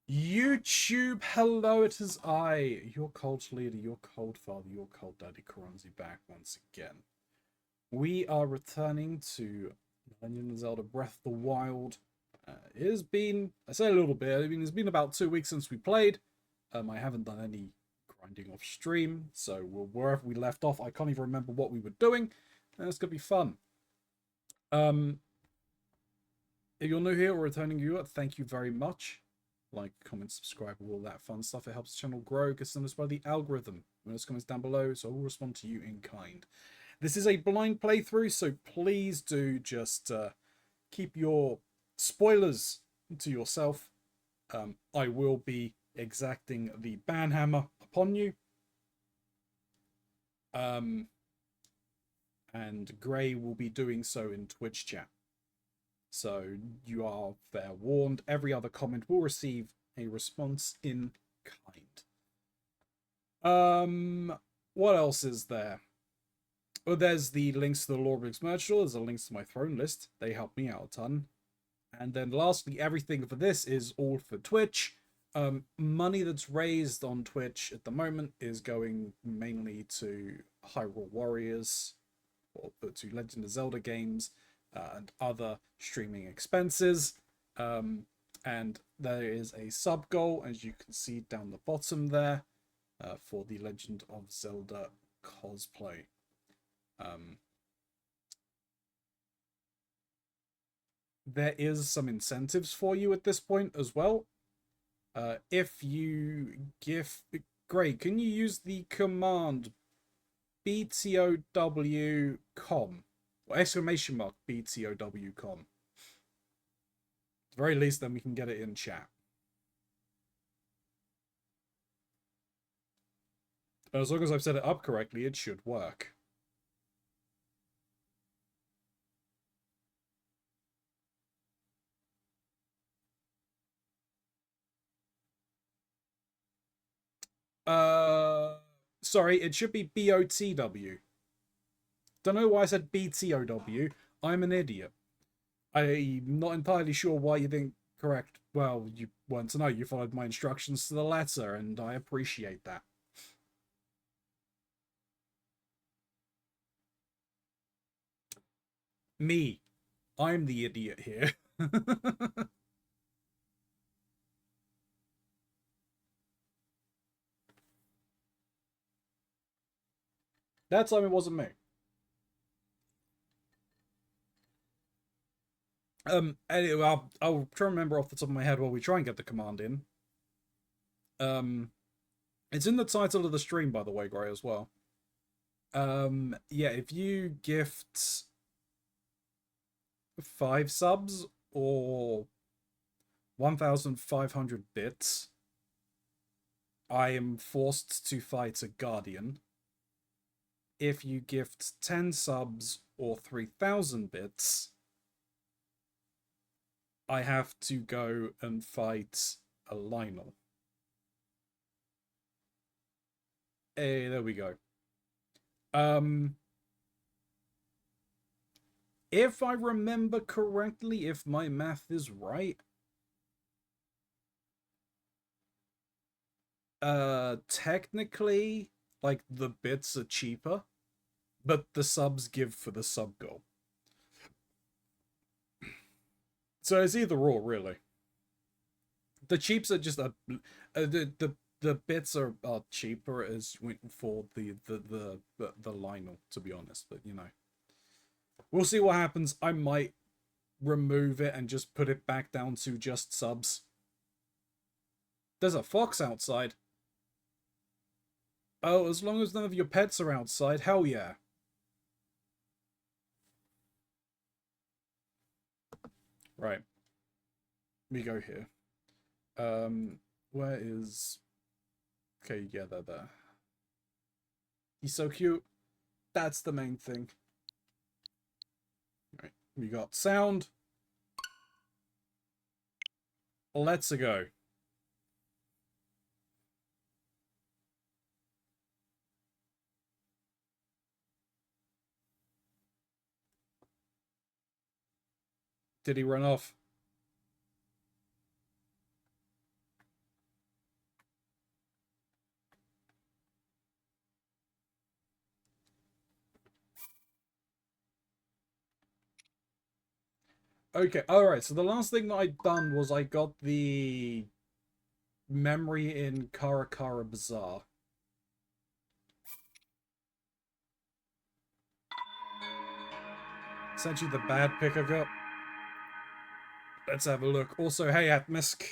YouTube, hello, it is I, your cult leader, your cult father, your cult daddy, Keronzi, back once again. We are returning to Legend of Zelda Breath of the Wild. It has been, I say a little bit, it's been about 2 weeks since we played. I haven't done any grinding off stream, so wherever we left off, I can't even remember what we were doing, and it's going to be fun. If you're new here or returning viewer, thank you very much. Like, comment, subscribe, all that fun stuff. It helps the channel grow, gets noticed by the algorithm. Those comments down below, so I will respond to you in kind. This is a blind playthrough, so please do just keep your spoilers to yourself. I will be exacting the ban hammer upon you. And Gray will be doing so in Twitch chat. So you are fair warned. Every other comment will receive a response in kind. What else is there? Well, there's the links to the Lord Briggs merch store. There's the links to my throne list. They help me out a ton. And then lastly, everything for this is all for Twitch. Money that's raised on Twitch at the moment is going mainly to Hyrule Warriors, or to Legend of Zelda games, and other streaming expenses. And there is a sub goal, as you can see down the bottom there, for the Legend of Zelda cosplay. There is some incentives for you at this point as well. If you give... Gray, can you use the command BTOW.com? Or exclamation mark BTOW.com? At the very least, then we can get it in chat. As long as I've set it up correctly, it should work. Sorry, it should be BOTW. Don't know why I said BTOW. I'm an idiot. I'm not entirely sure why you didn't correct. Well, you want to know. You followed my instructions to the letter, and I appreciate that. Me. I'm the idiot here. That time it wasn't me. Anyway, I'll try and remember off the top of my head while we try and get the command in. It's in the title of the stream, by the way, Gray, as well. Yeah, if you gift 5 subs or 1,500 bits, I am forced to fight a guardian. If you gift 10 subs or 3,000 bits, I have to go and fight a Lionel. Hey, there we go. If I remember correctly, if my math is right, technically, like, the bits are cheaper, but the subs give for the sub goal. So it's either or, really. The cheaps are just the bits are cheaper as for the Lionel, to be honest. But you know, we'll see what happens. I might remove it and just put it back down to just subs. There's a fox outside. Oh, as long as none of your pets are outside, hell yeah. Right. We go here. Where is... Okay, yeah, they're there. He's so cute. That's the main thing. Right, we got sound. Let's go. Did he run off? Okay, alright, so the last thing that I'd done was I got the memory in Karakara Bazaar. Essentially the bad pick I got. Let's have a look. Also, hey, Atmisk.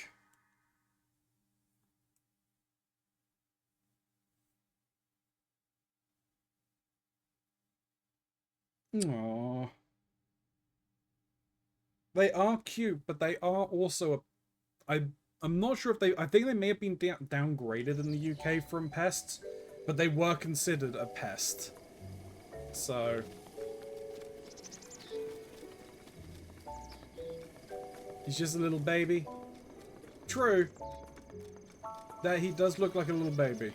Aww. They are cute, but they are also I'm not sure if they... I think they may have been downgraded in the UK from pests, but they were considered a pest. So... he's just a little baby. True. That he does look like a little baby.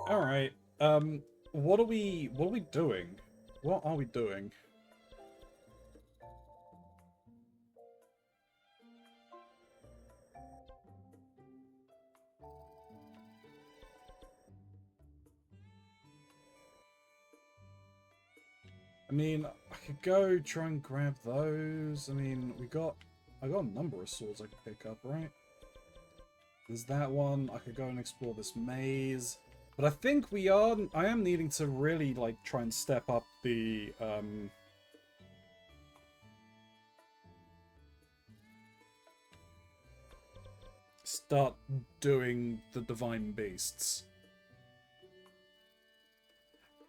Alright. What are we doing? What are we doing? I mean, I could go try and grab those. I mean, I got a number of swords I could pick up, right? There's that one. I could go and explore this maze. But I think I am needing to really, like, try and step up the, start doing the divine beasts.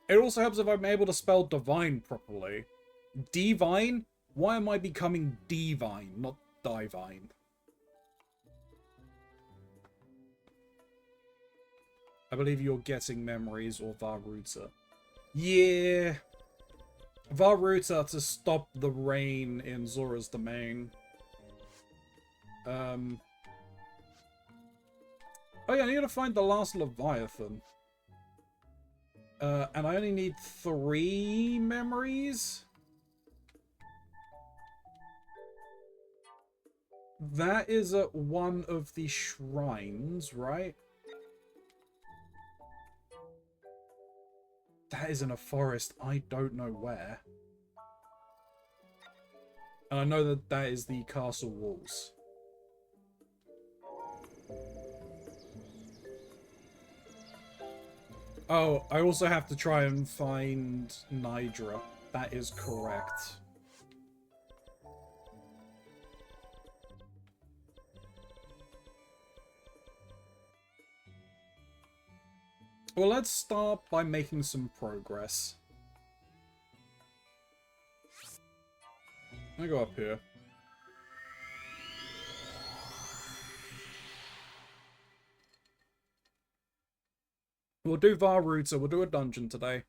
It also helps if I'm able to spell divine properly. Devine? Why am I becoming divine, not divine? I believe you're getting memories or Varuta. Yeah. Varuta to stop the rain in Zora's domain. Oh yeah, I need to find the last Leviathan. And I only need 3 memories? That is at one of the shrines, right? That is in a forest. I don't know where. And I know that that is the castle walls. Oh, I also have to try and find Nidra. That is correct. Well, let's start by making some progress. I go up here. We'll do Varuta. We'll do a dungeon today.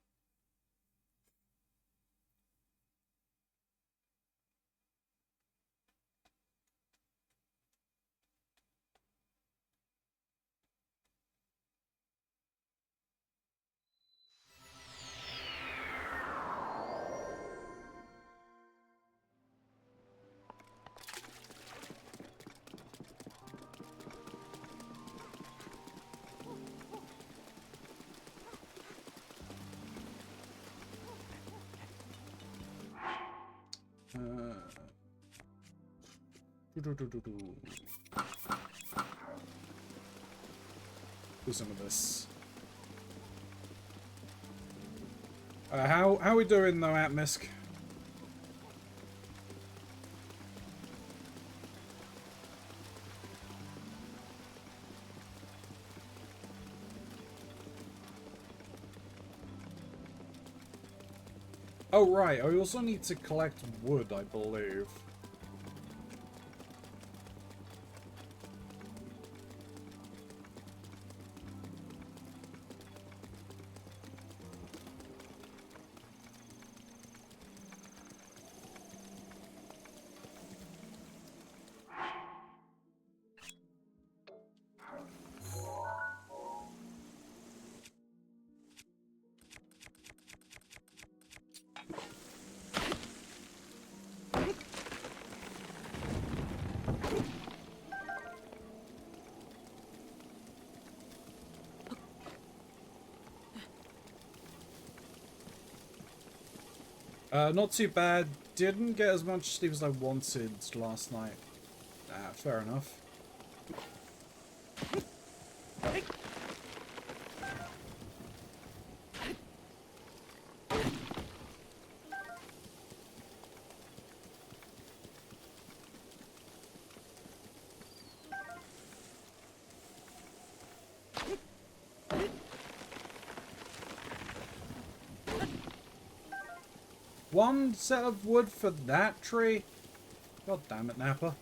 Do some of this. How we doing though, Atmisk? Oh right, I also need to collect wood, I believe. Not too bad. didn't get as much sleep as I wanted last night. Ah, fair enough. One set of wood for that tree? God damn it, Nappa.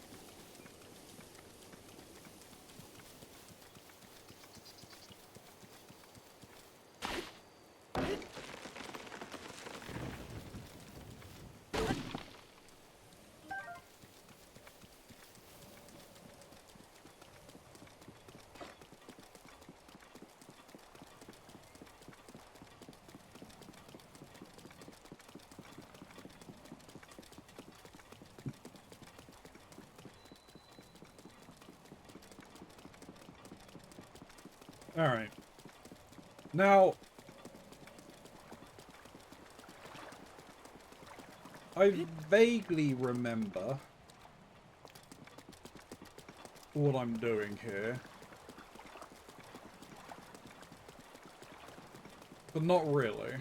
Alright. Now, I vaguely remember what I'm doing here. But not really.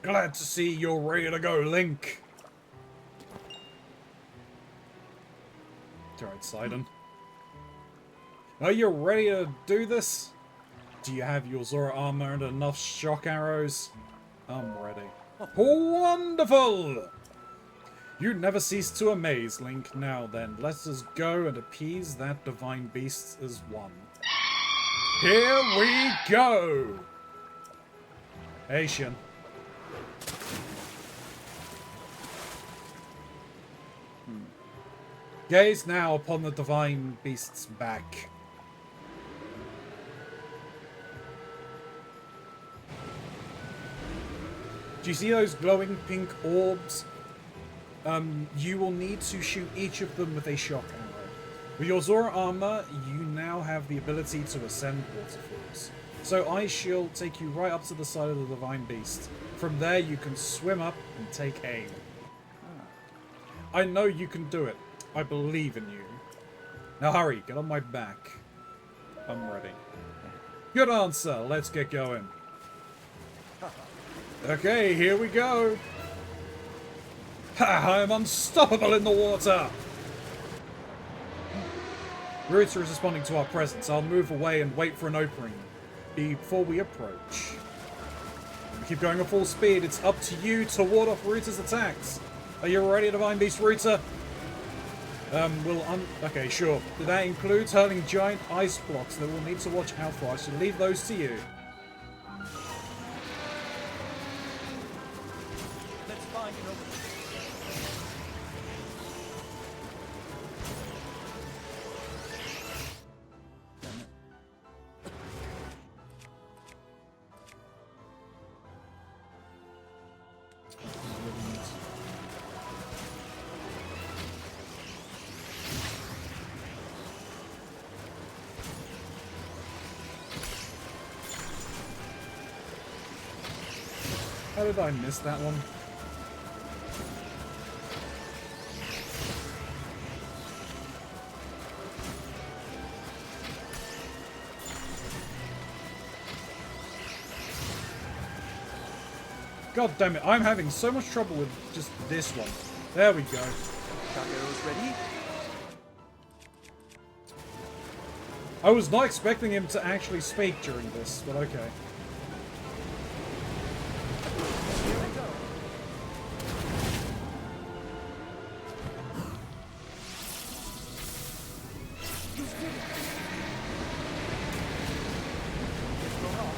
Glad to see you're ready to go, Link. Alright, Sidon. Are you ready to do this? Do you have your Zora armor and enough shock arrows? I'm ready. Wonderful! You never cease to amaze, Link. Now then, let us go and appease that divine beast as one. Here we go! Hey, Shin. Gaze now upon the divine beast's back. Do you see those glowing pink orbs? You will need to shoot each of them with a shock arrow. With your Zora armor, you now have the ability to ascend waterfalls. So I shall take you right up to the side of the divine beast. From there you can swim up and take aim. I know you can do it. I believe in you. Now hurry, get on my back. I'm ready. Good answer, let's get going. Okay, here we go. Ha, I am unstoppable in the water. Ruta is responding to our presence. I'll move away and wait for an opening before we approach. Keep going at full speed. It's up to you to ward off Ruta's attacks. Are you ready, Divine Beast Ruta? Okay, sure. That includes hurling giant ice blocks that we'll need to watch out for. I should leave those to you. Let's find an opening. How did I miss that one? God damn it, I'm having so much trouble with just this one. There we go. Shock arrows ready? I was not expecting him to actually speak during this, but okay. Here we go. It's going off.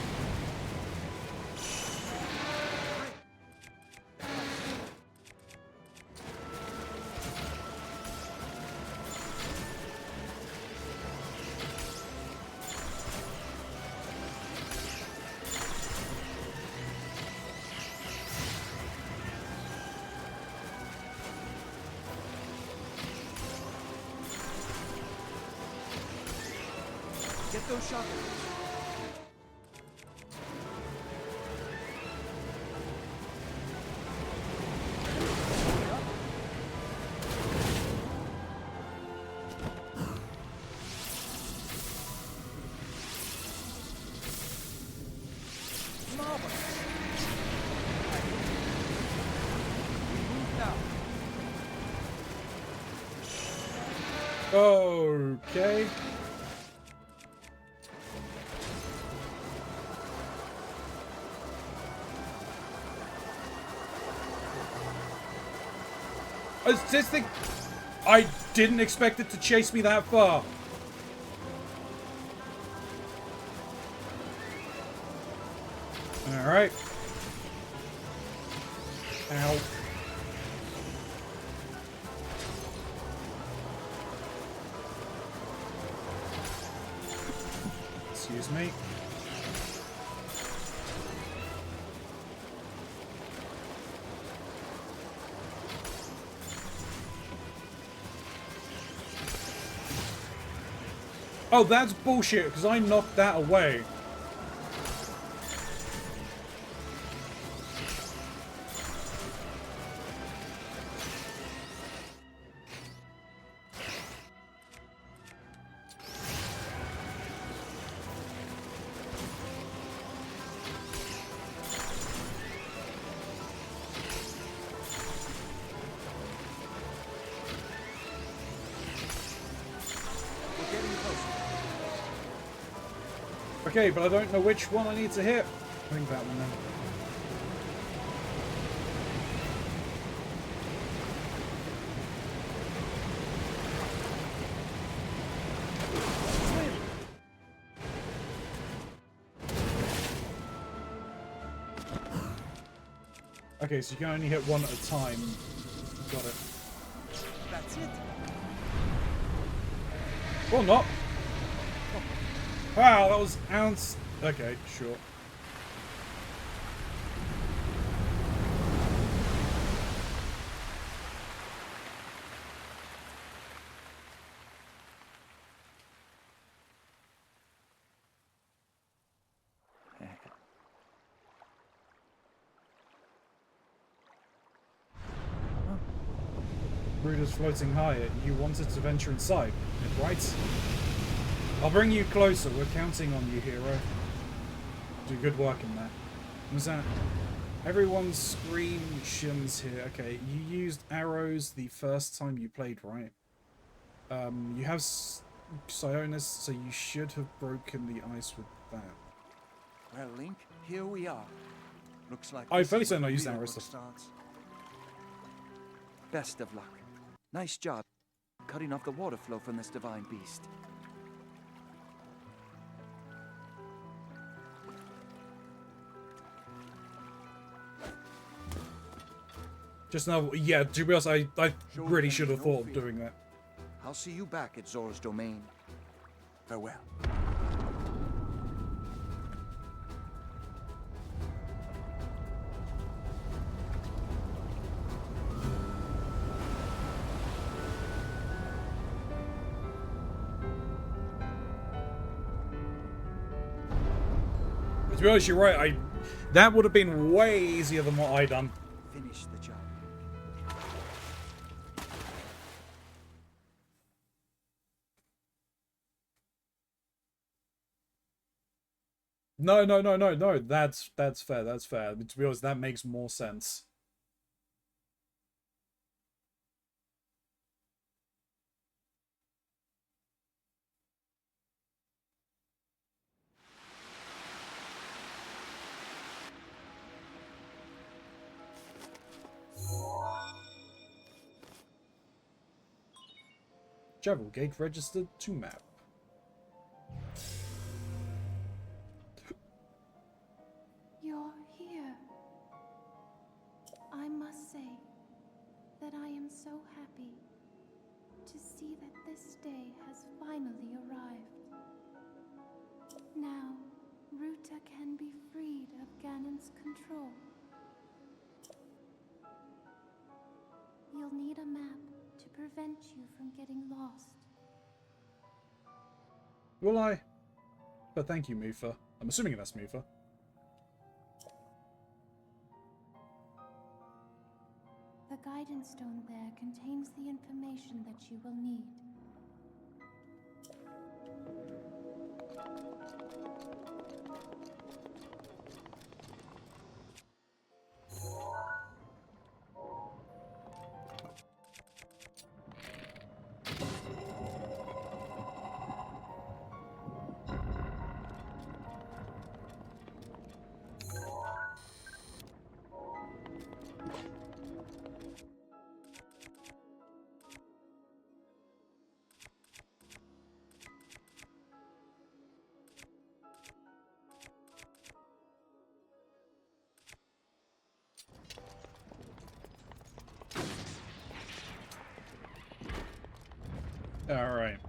those shock arrows. Marvelous. We move now. Okay. This thing, I didn't expect it to chase me that far. All right. Ow. Excuse me. Oh, that's bullshit, because I knocked that away. We're getting closer. Okay, but I don't know which one I need to hit. I think that one then. Okay, so you can only hit one at a time. Got it. That's it. Or not. Wow, that was ounce. Okay, sure. Brooders floating higher. You wanted to venture inside, right? I'll bring you closer. We're counting on you, hero. Do good work in there. What was that? Everyone's screen shims here. Okay, you used arrows the first time you played, right? You have Sionis, so you should have broken the ice with that. Well, Link, here we are. Looks like I this fairly is where certain I the used real arrows work stuff. starts. Best of luck. Nice job cutting off the water flow from this divine beast. Just now, yeah, to be honest, I Show really them should have no thought of fear. doing that. I'll see you back at Zora's domain. Farewell. To be honest, you're right. That would have been way easier than what I done. Finish the job. No, no, no, no, no. That's fair. That's fair. But to be honest, that makes more sense. Travel gate registered to map. You're here. I must say that I am so happy to see that this day has finally arrived. Now, Ruta can be freed of Ganon's control. You'll need a map to prevent you from getting lost. Will I? But thank you, Mufa. I'm assuming that's Mufa. The guidance stone there contains the information that you will need. Alright.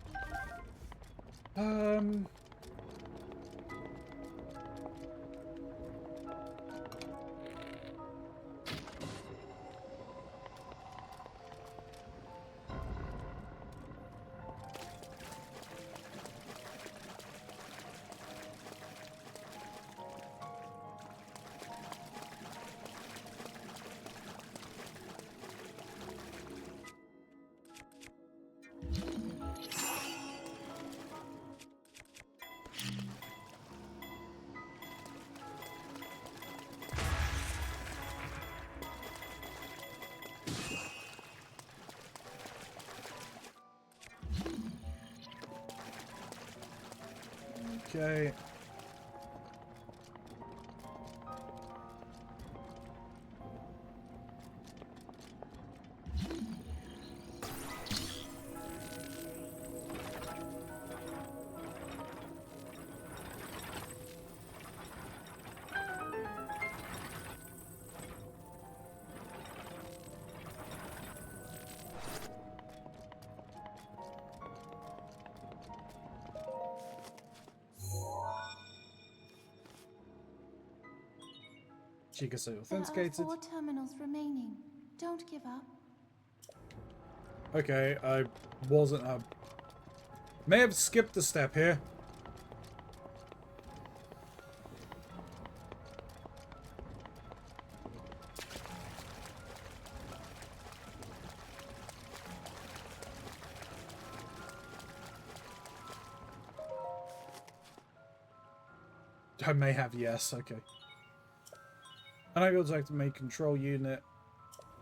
Okay. She can say There are authenticated. 4 terminals remaining. Don't give up. Okay, I wasn't may have skipped a step here. I may have, yes, okay. Unable to activate control unit.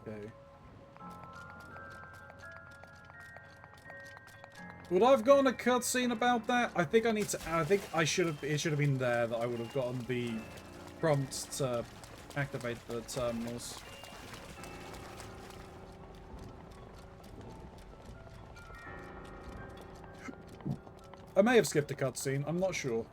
Okay. Would I have gotten a cutscene about that? I think I need to. I think I should have. It should have been there that I would have gotten the prompt to activate the terminals. I may have skipped a cutscene. I'm not sure.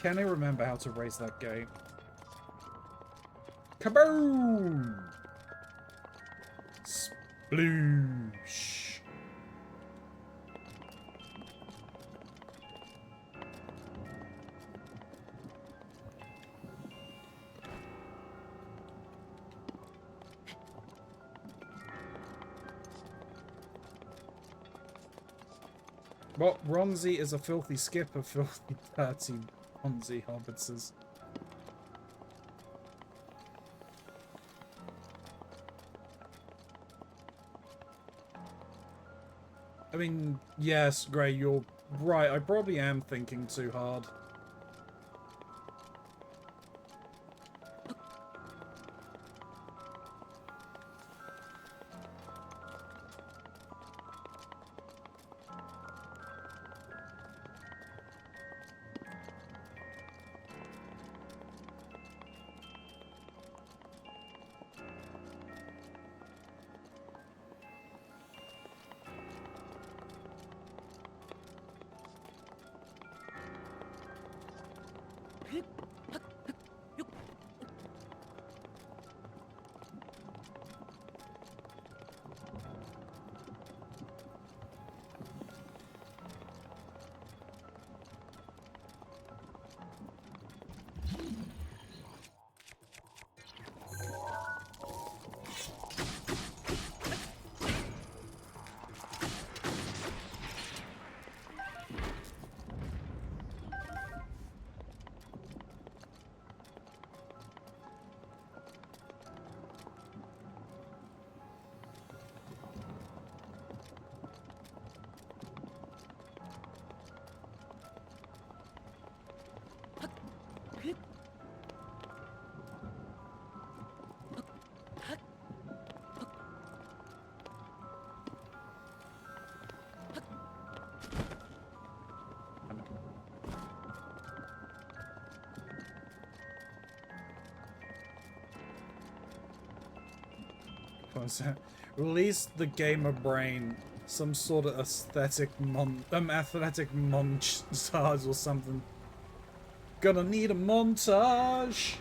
Can I remember how to raise that gate? Kaboom! Sploosh. Well, Ronzi is a filthy skipper, filthy dirty Ronzi, Hobbit says. I mean, yes, Gray, you're right. I probably am thinking too hard. Release the gamer brain, some sort of athletic montage or something. Gonna need a montage.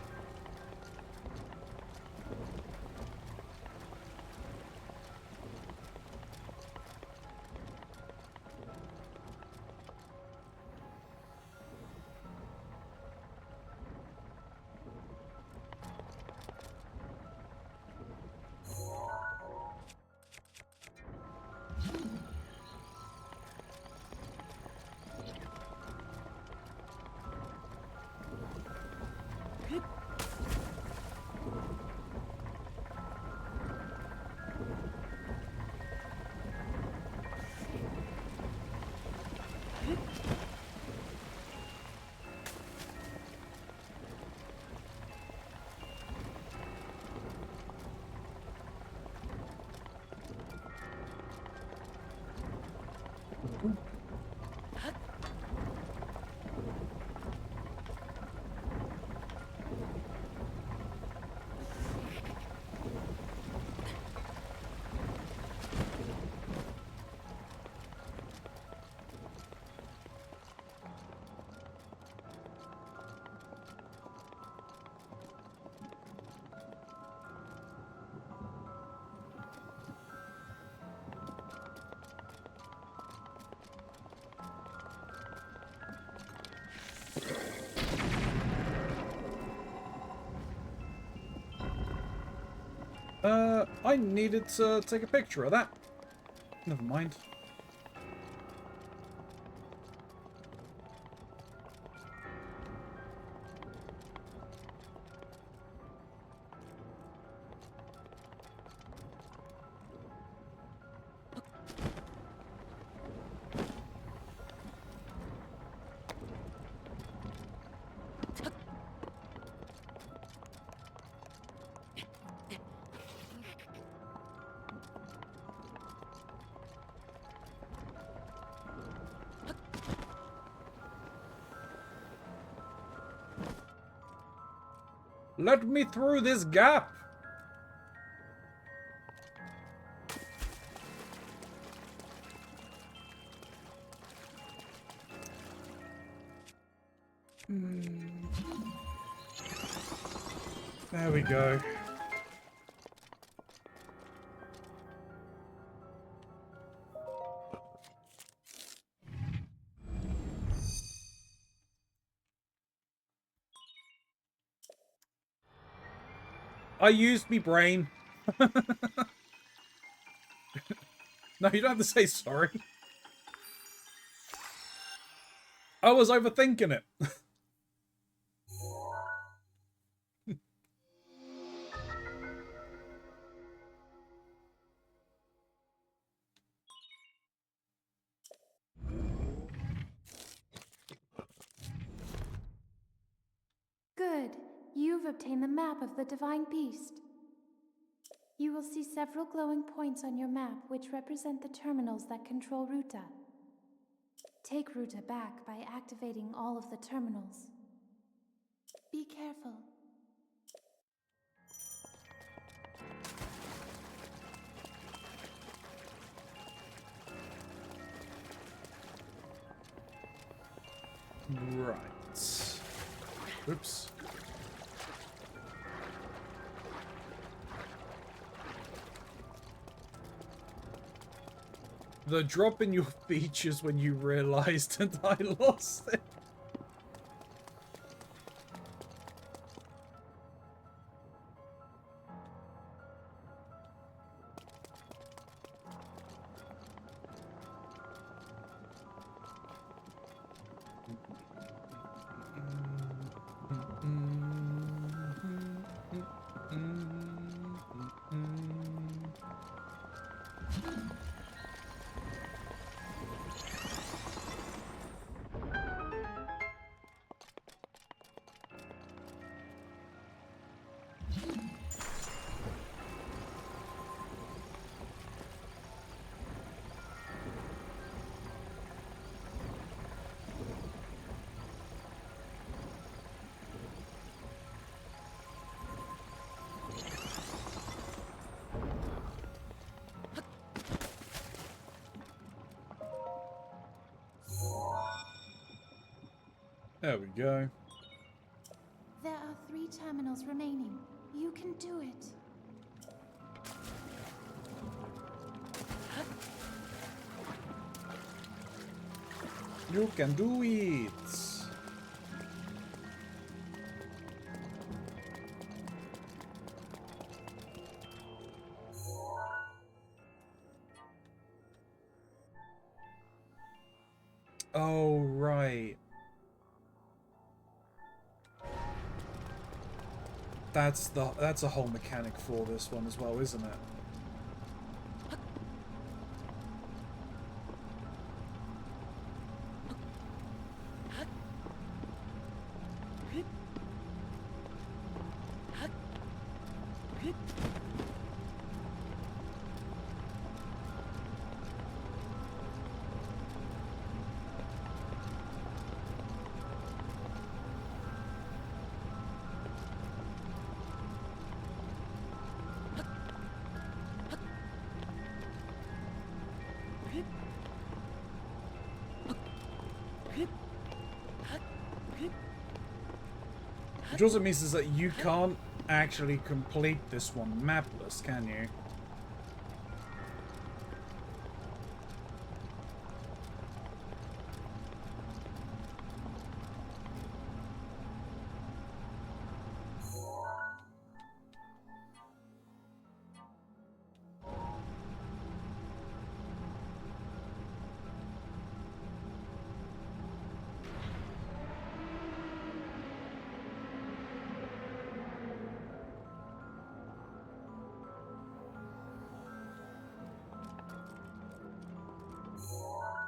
I needed to take a picture of that. Never mind. Let me through this gap! There we go. I used me brain. No, you don't have to say sorry. I was overthinking it. Good. You've obtained the map of the divine beast. You will see several glowing points on your map which represent the terminals that control Ruta. Take Ruta back by activating all of the terminals. Be careful. Right. Oops. The drop in your features when you realized that I lost it. There we go. There are 3 terminals remaining. You can do it. You can do it. Oh, right. That's a whole mechanic for this one as well, isn't it? Which also means is that you can't actually complete this one mapless, can you?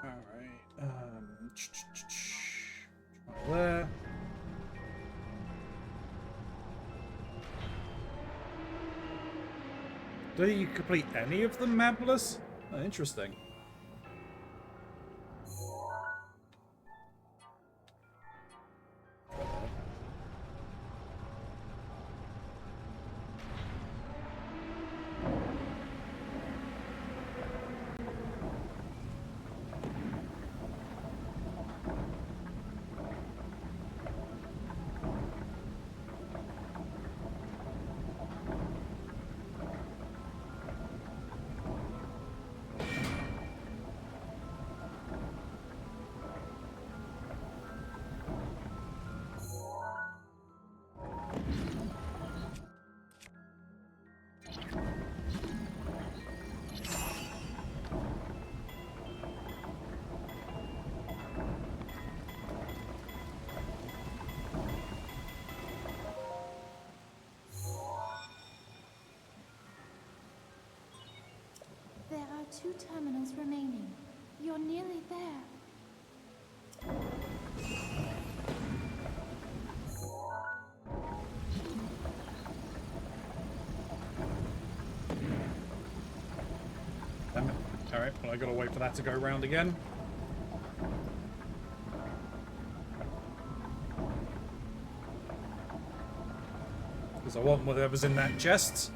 Try there. Do you complete any of them mapless? Oh, interesting. 2 terminals remaining. You're nearly there. Damn it. Alright, well I gotta wait for that to go round again. Because I want whatever's in that chest.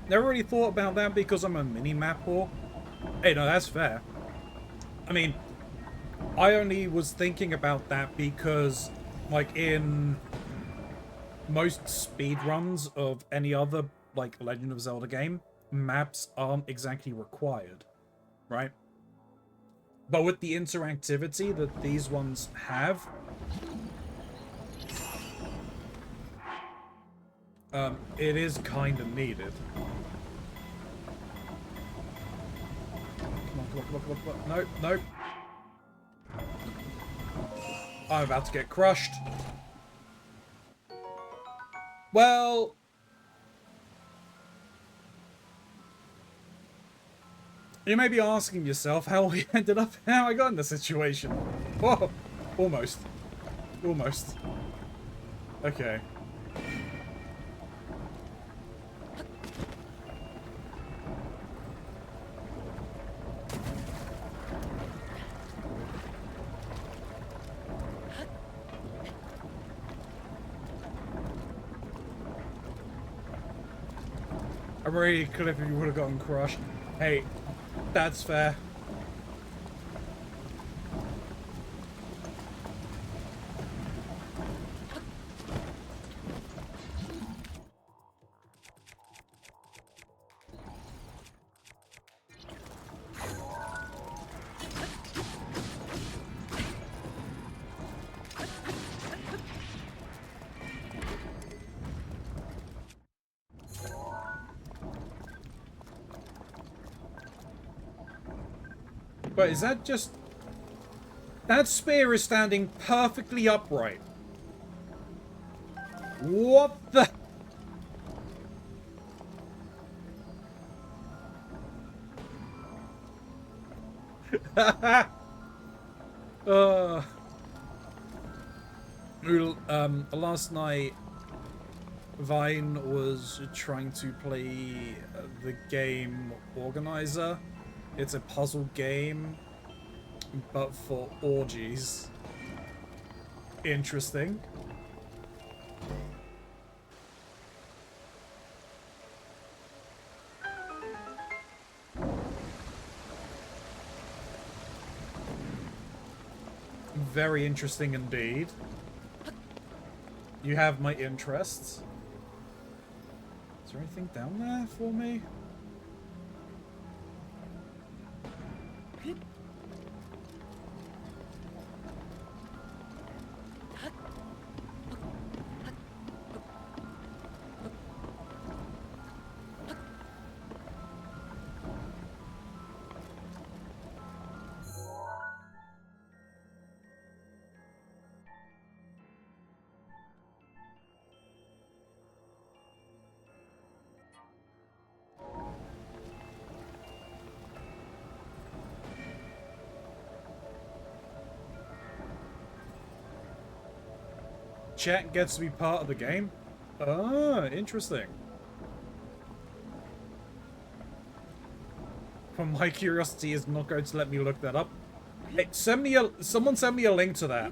Never really thought about that because I'm a mini-map whore. Hey, no, that's fair. I mean, I only was thinking about that because, like, in most speedruns of any other, like, Legend of Zelda game, maps aren't exactly required, right? But with the interactivity that these ones have, it is kind of needed. Come on, come on, come on, come on, come on. Nope, nope. I'm about to get crushed. Well... You may be asking yourself how we ended up, how I got in this situation. Whoa, almost. Almost. Okay. I'm really could if you would have gotten crushed. Hey, that's fair. But is that just... That spear is standing perfectly upright. What the... Last night, Vine was trying to play the game Organizer. It's a puzzle game, but for orgies. Interesting. Very interesting indeed. You have my interests. Is there anything down there for me? Chat gets to be part of the game? Ah, interesting. But my curiosity is not going to let me look that up. Hey, someone send me a link to that.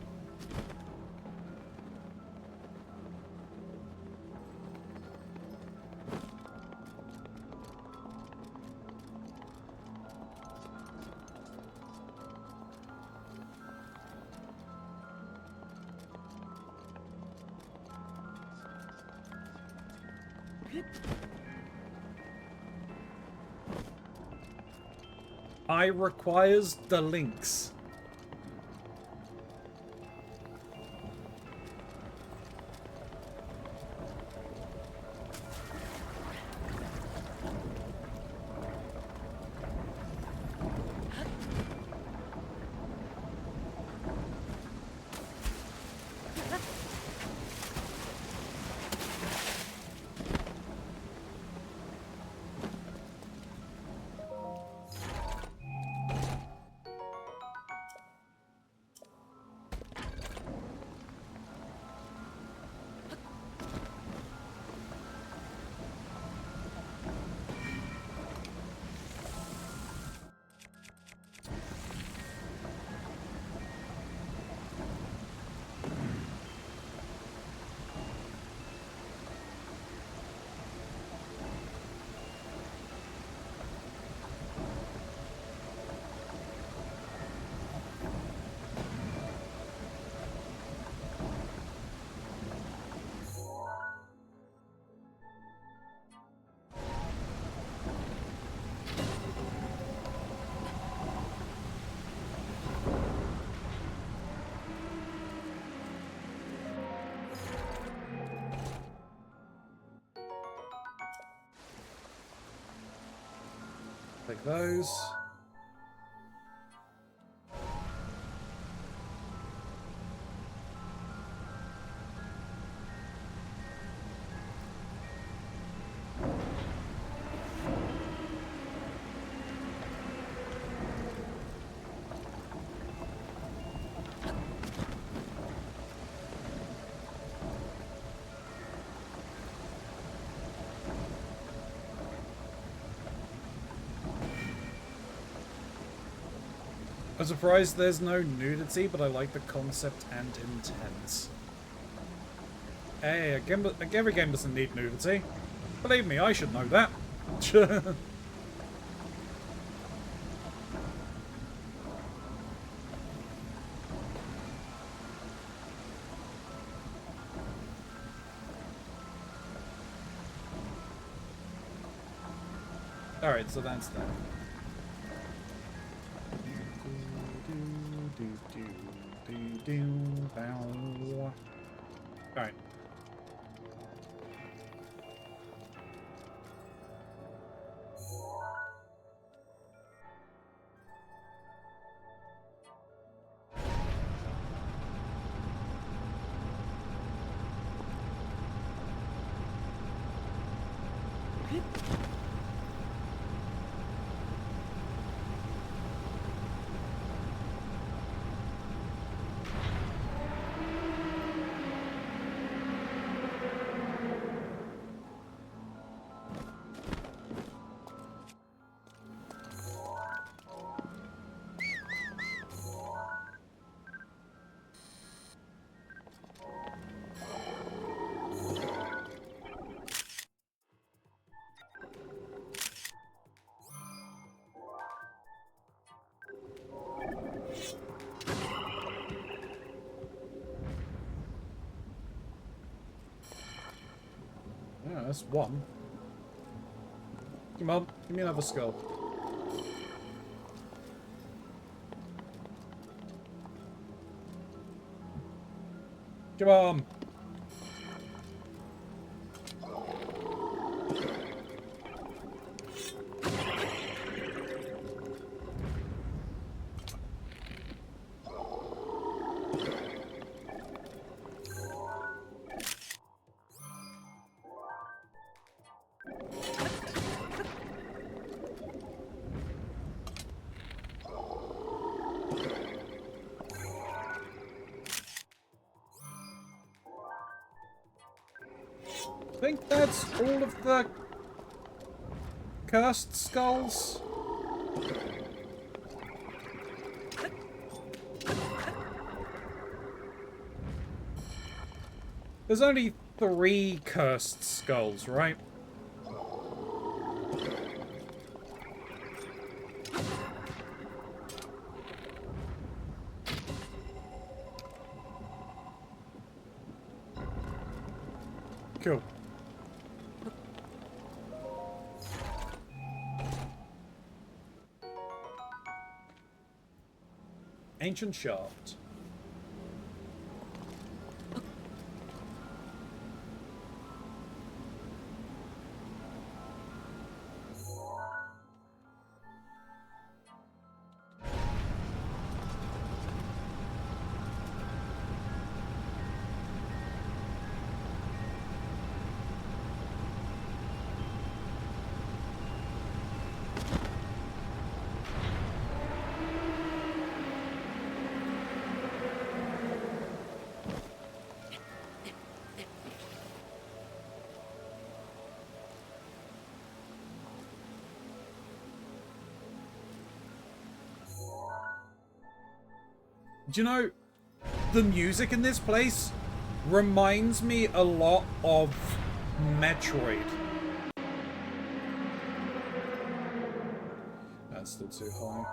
I requires the links. take those. I'm surprised there's no nudity, but I like the concept and intent. Hey, every game doesn't need nudity. Believe me, I should know that. Alright, so that's that. Alright. Yeah, that's one. Come on, give me another skull. Come on! I think that's all of the cursed skulls. There's only 3 cursed skulls, right? Cool. Ancient shaft. Do you know, the music in this place reminds me a lot of Metroid. That's still too high.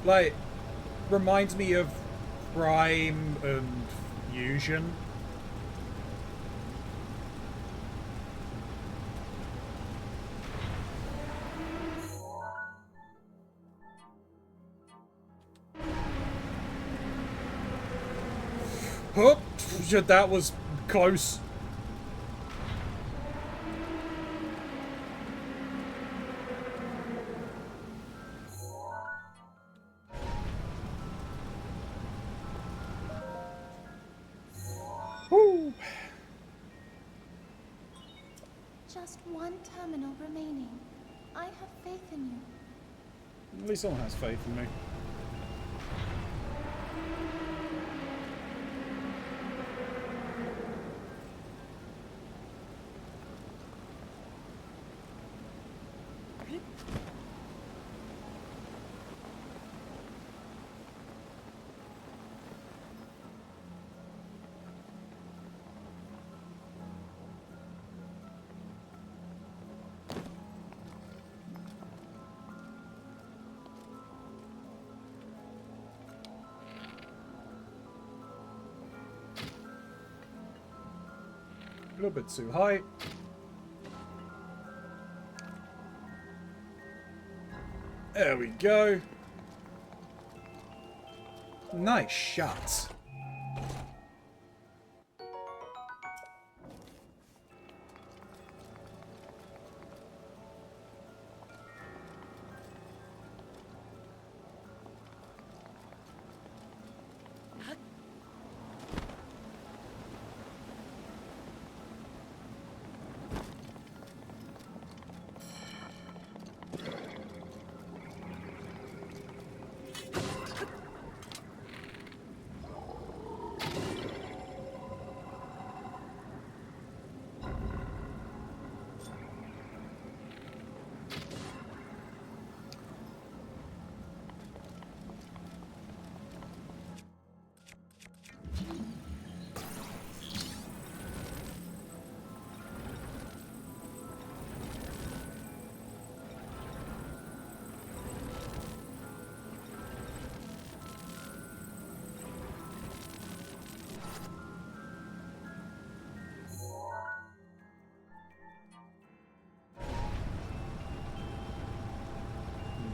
Like, reminds me of Prime and Fusion. Oh, that was close. Woo. Just one terminal remaining. I have faith in you. At least someone has faith in me. A little bit too high. There we go. Nice shot.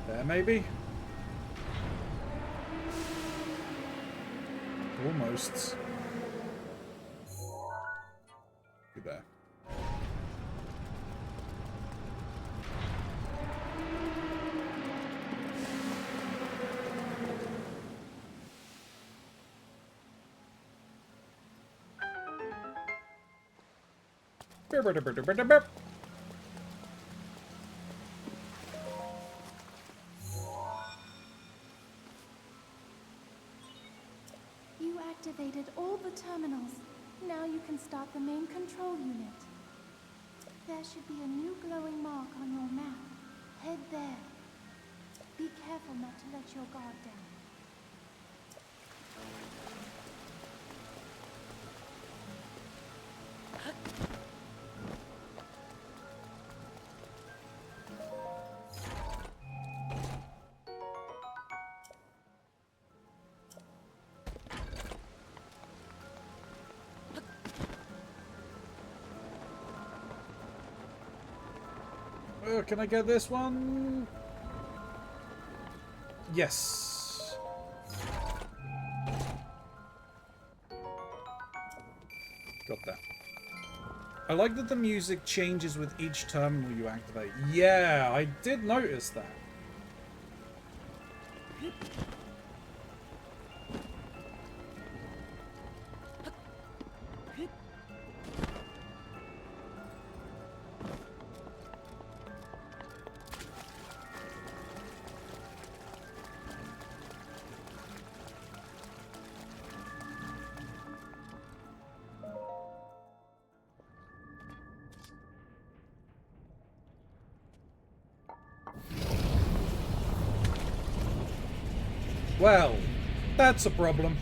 There, maybe? Almost. Be there. You activated all the terminals. Now you can start the main control unit. There should be a new glowing mark on your map. Head there. Be careful not to let your guard down. Can I get this one? Yes. Got that. I like that the music changes with each terminal you activate. Yeah, I did notice that. Well, that's a problem.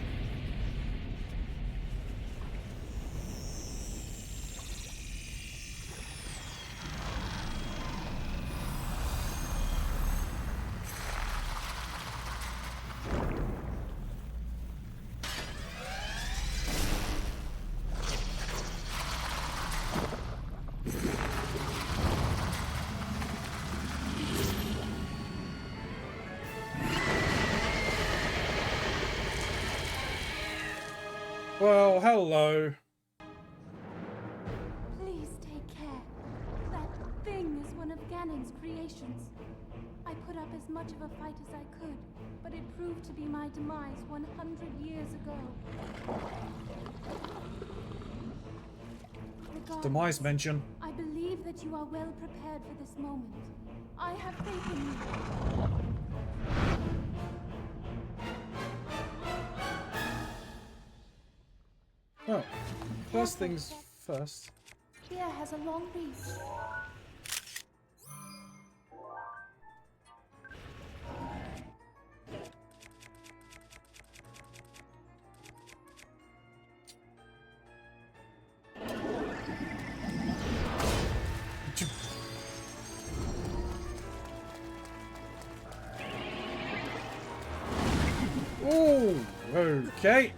Well, hello. Please take care. That thing is one of Ganon's creations. I put up as much of a fight as I could, but it proved to be my demise 100 years ago. Demise mention. I believe that you are well prepared for this moment. I have faith in you. Oh, first things first. Fear has a long reach. Oh, okay.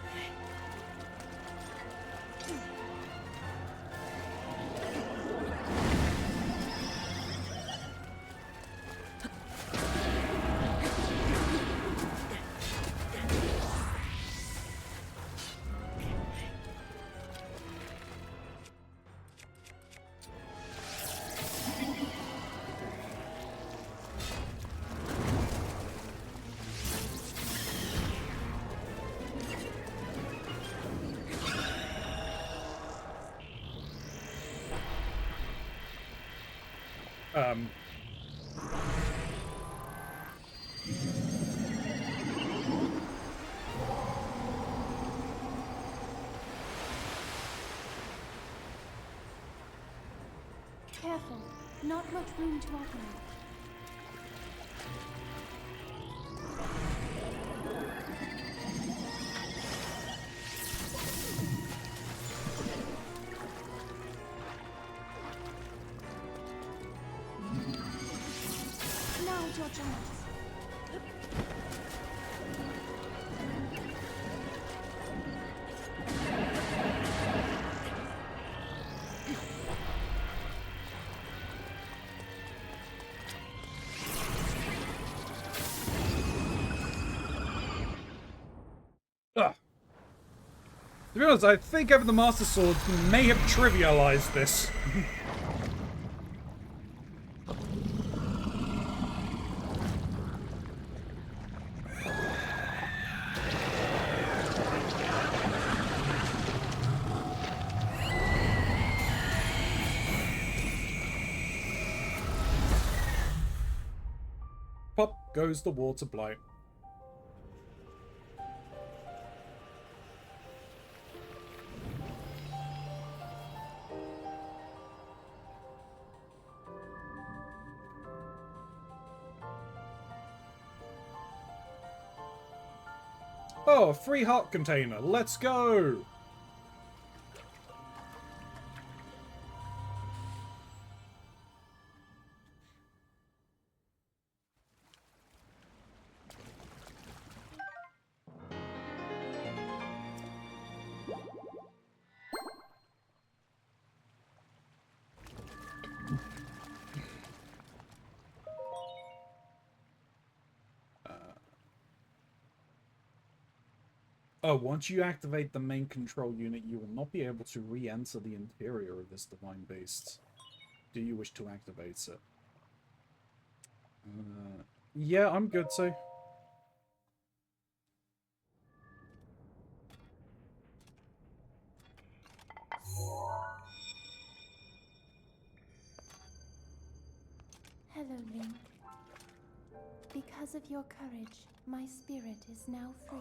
Careful, not much room to operate. Now's your chance. Ugh. To be honest, I think having the Master Sword may have trivialized this. Pop goes the water blight. Oh, a free heart container. Let's go! Oh, once you activate the main control unit, you will not be able to re-enter the interior of this divine beast. Do you wish to activate it? Yeah, I'm good too. Hello, Link. Because of your courage, my spirit is now free.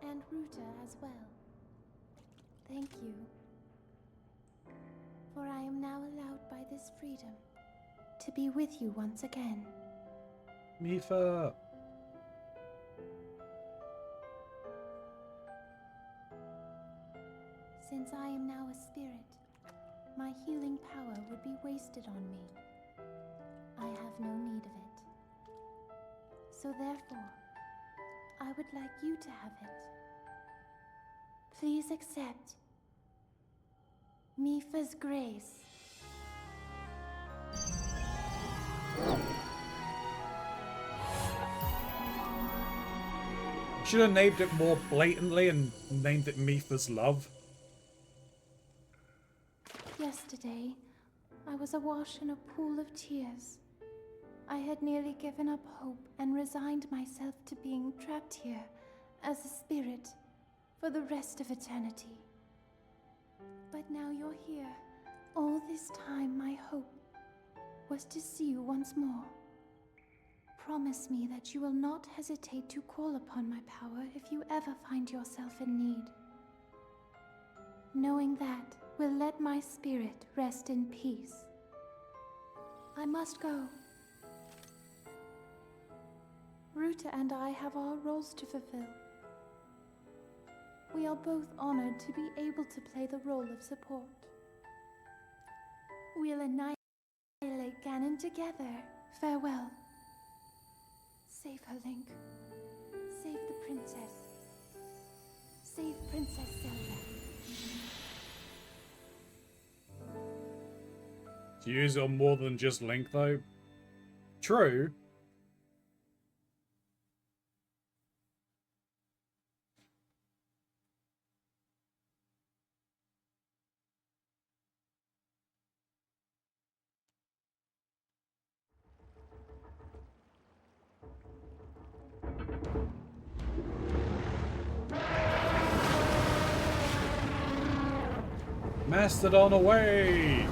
And Ruta as well. Thank you. For I am now allowed by this freedom to be with you once again. Mifa! Since I am now a spirit, my healing power would be wasted on me. I have no need of it. So therefore, I would like you to have it. Please accept Mifa's grace. Should have named it more blatantly and named it Mipha's Love. Yesterday, I was awash in a pool of tears. I had nearly given up hope and resigned myself to being trapped here as a spirit for the rest of eternity. But now you're here. All this time, my hope was to see you once more. Promise me that you will not hesitate to call upon my power if you ever find yourself in need. Knowing that will let my spirit rest in peace. I must go. Ruta and I have our roles to fulfill. We are both honored to be able to play the role of support. We'll annihilate Ganon together. Farewell. Save her, Link. Save the princess. Save Princess Zelda. To use it on more than just Link, though. True. Mastodon away!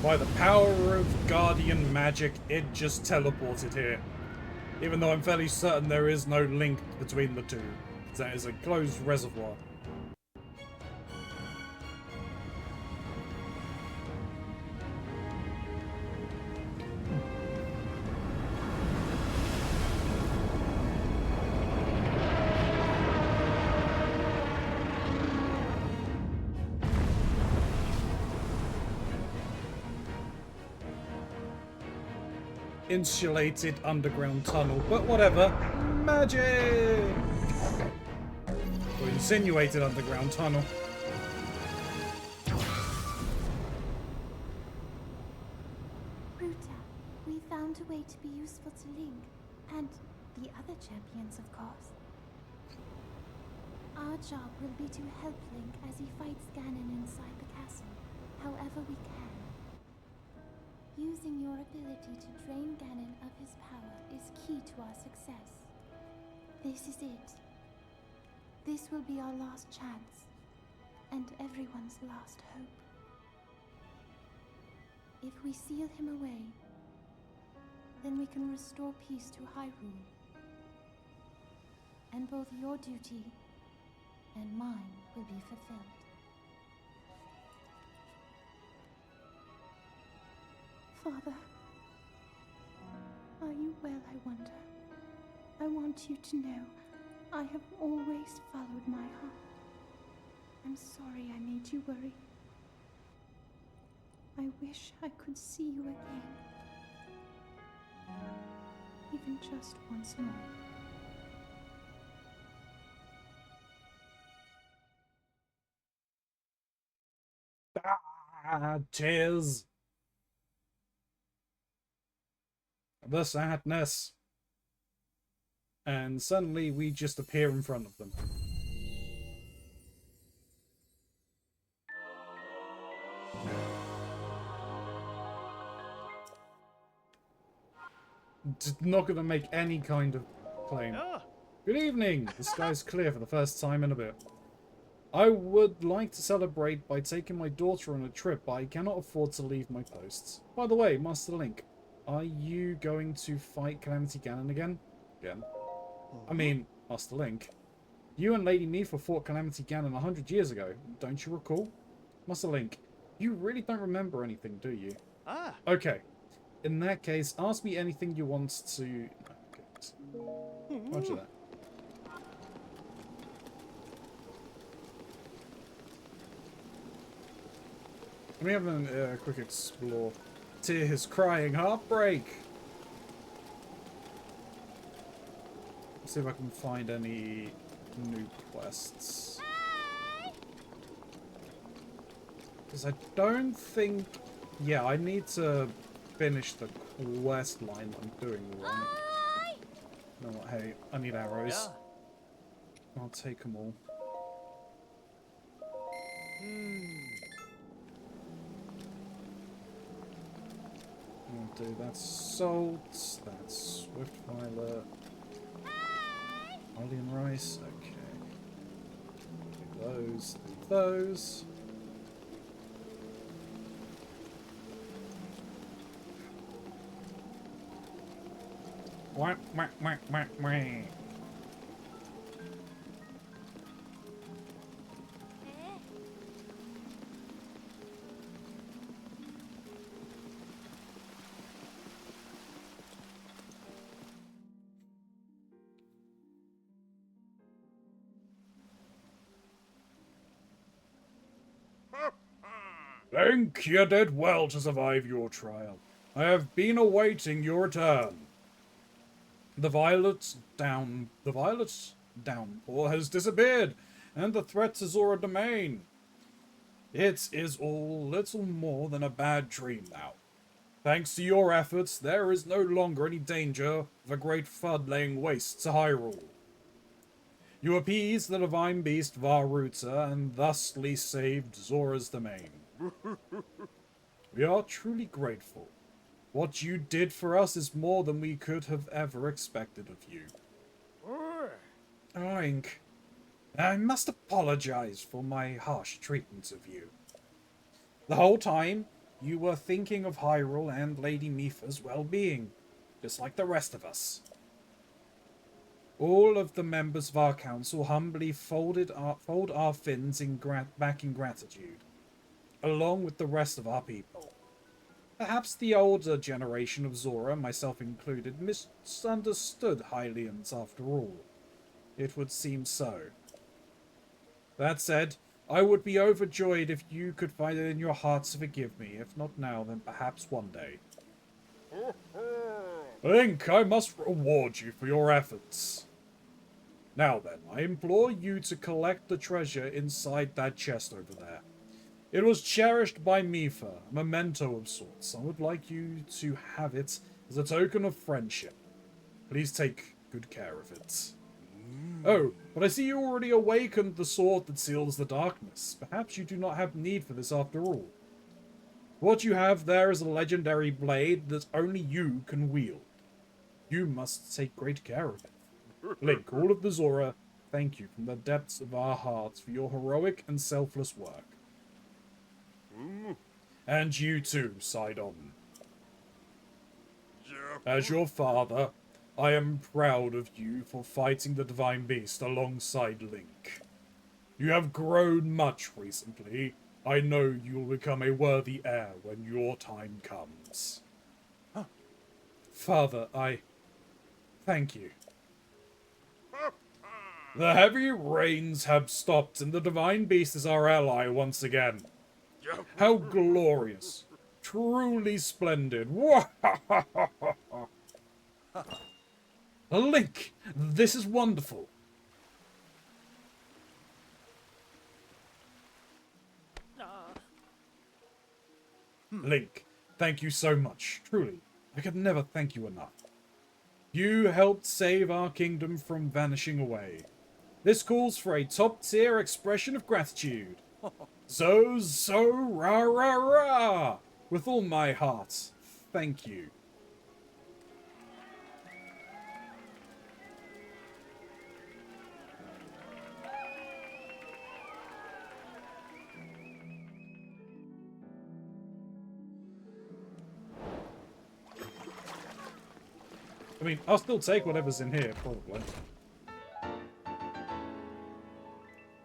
By the power of Guardian magic, it just teleported here. Even though I'm fairly certain there is no link between the two. That is a closed reservoir. Insulated underground tunnel, but whatever. Magic! Or insinuated underground tunnel. Ruta, we found a way to be useful to Link, and the other champions, of course. Our job will be to help Link as he fights Ganon inside the castle, however we can. Using your ability to drain Ganon of his power is key to our success. This is it. This will be our last chance, and everyone's last hope. If we seal him away, then we can restore peace to Hyrule. And both your duty and mine will be fulfilled. Father, are you well, I wonder? I want you to know I have always followed my heart. I'm sorry I made you worry. I wish I could see you again. Even just once more. Ah, tears. The sadness. And suddenly we just appear in front of them. Not gonna make any kind of claim. Good evening! The sky's clear for the first time in a bit. I would like to celebrate by taking my daughter on a trip, but I cannot afford to leave my posts. By the way, Master Link, are you going to fight Calamity Ganon again? I mean, Master Link. You and Lady Mipha fought Calamity Ganon 100 years ago, don't you recall? Master Link, you really don't remember anything, do you? Ah. Okay. In that case, ask me anything you want to... Okay. Roger that. Let me have a quick explore. Tears, crying, heartbreak. Let's see if I can find any new quests. Because I don't think... Yeah, I need to finish the quest line I'm doing wrong. No, what? Hey, I need arrows. I'll take them all. I'll do that salt, that's swift violet, barley and rice, okay. Do those. Wah, wah, wah, wah, wah. Link, you did well to survive your trial. I have been awaiting your return. The violet downpour has disappeared, and the threat to Zora domain. It is all little more than a bad dream now. Thanks to your efforts, there is no longer any danger of a great flood laying waste to Hyrule. You appeased the divine beast Varuta and thusly saved Zora's domain. We are truly grateful. What you did for us is more than we could have ever expected of you. Oink. I must apologize for my harsh treatment of you. The whole time, you were thinking of Hyrule and Lady Mipha's well-being, just like the rest of us. All of the members of our council humbly fold our fins back in gratitude, along with the rest of our people. Perhaps the older generation of Zora, myself included, misunderstood Hylians after all. It would seem so. That said, I would be overjoyed if you could find it in your hearts to forgive me. If not now, then perhaps one day. Link, I must reward you for your efforts. Now then, I implore you to collect the treasure inside that chest over there. It was cherished by Mipha, a memento of sorts. I would like you to have it as a token of friendship. Please take good care of it. Oh, but I see you already awakened the sword that seals the darkness. Perhaps you do not have need for this after all. What you have there is a legendary blade that only you can wield. You must take great care of it. Link, all of the Zora, thank you from the depths of our hearts for your heroic and selfless work. And you too, Sidon. As your father, I am proud of you for fighting the Divine Beast alongside Link. You have grown much recently. I know you will become a worthy heir when your time comes. Father, I thank you. The heavy rains have stopped and the Divine Beast is our ally once again. How glorious. Truly splendid. Link, this is wonderful. Link, thank you so much. Truly, I could never thank you enough. You helped save our kingdom from vanishing away. This calls for a top-tier expression of gratitude. So, rah, rah, rah! With all my heart, thank you. I mean, I'll still take whatever's in here, probably.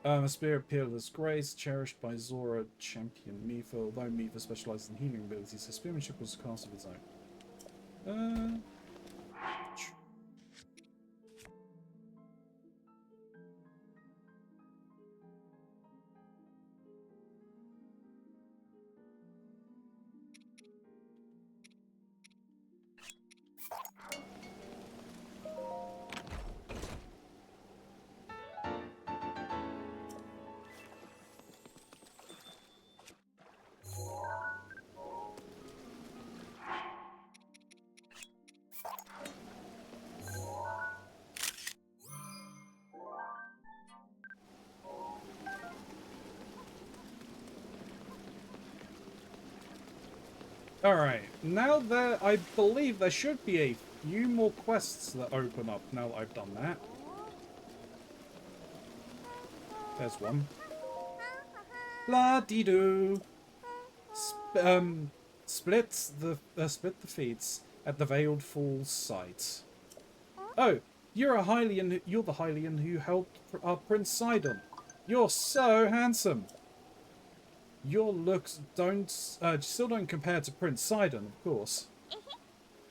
A Spear of Peerless Grace, cherished by Zora, champion Mipha. Although Mipha specializes in healing abilities, her spearmanship was a cast of its own. Alright, now there, I believe there should be a few more quests that open up now that I've done that. There's one. La-dee-doo. Split the feats at the Veiled Falls site. Oh, you're the Hylian who helped our Prince Sidon. You're so handsome. Your looks still don't compare to Prince Sidon, of course.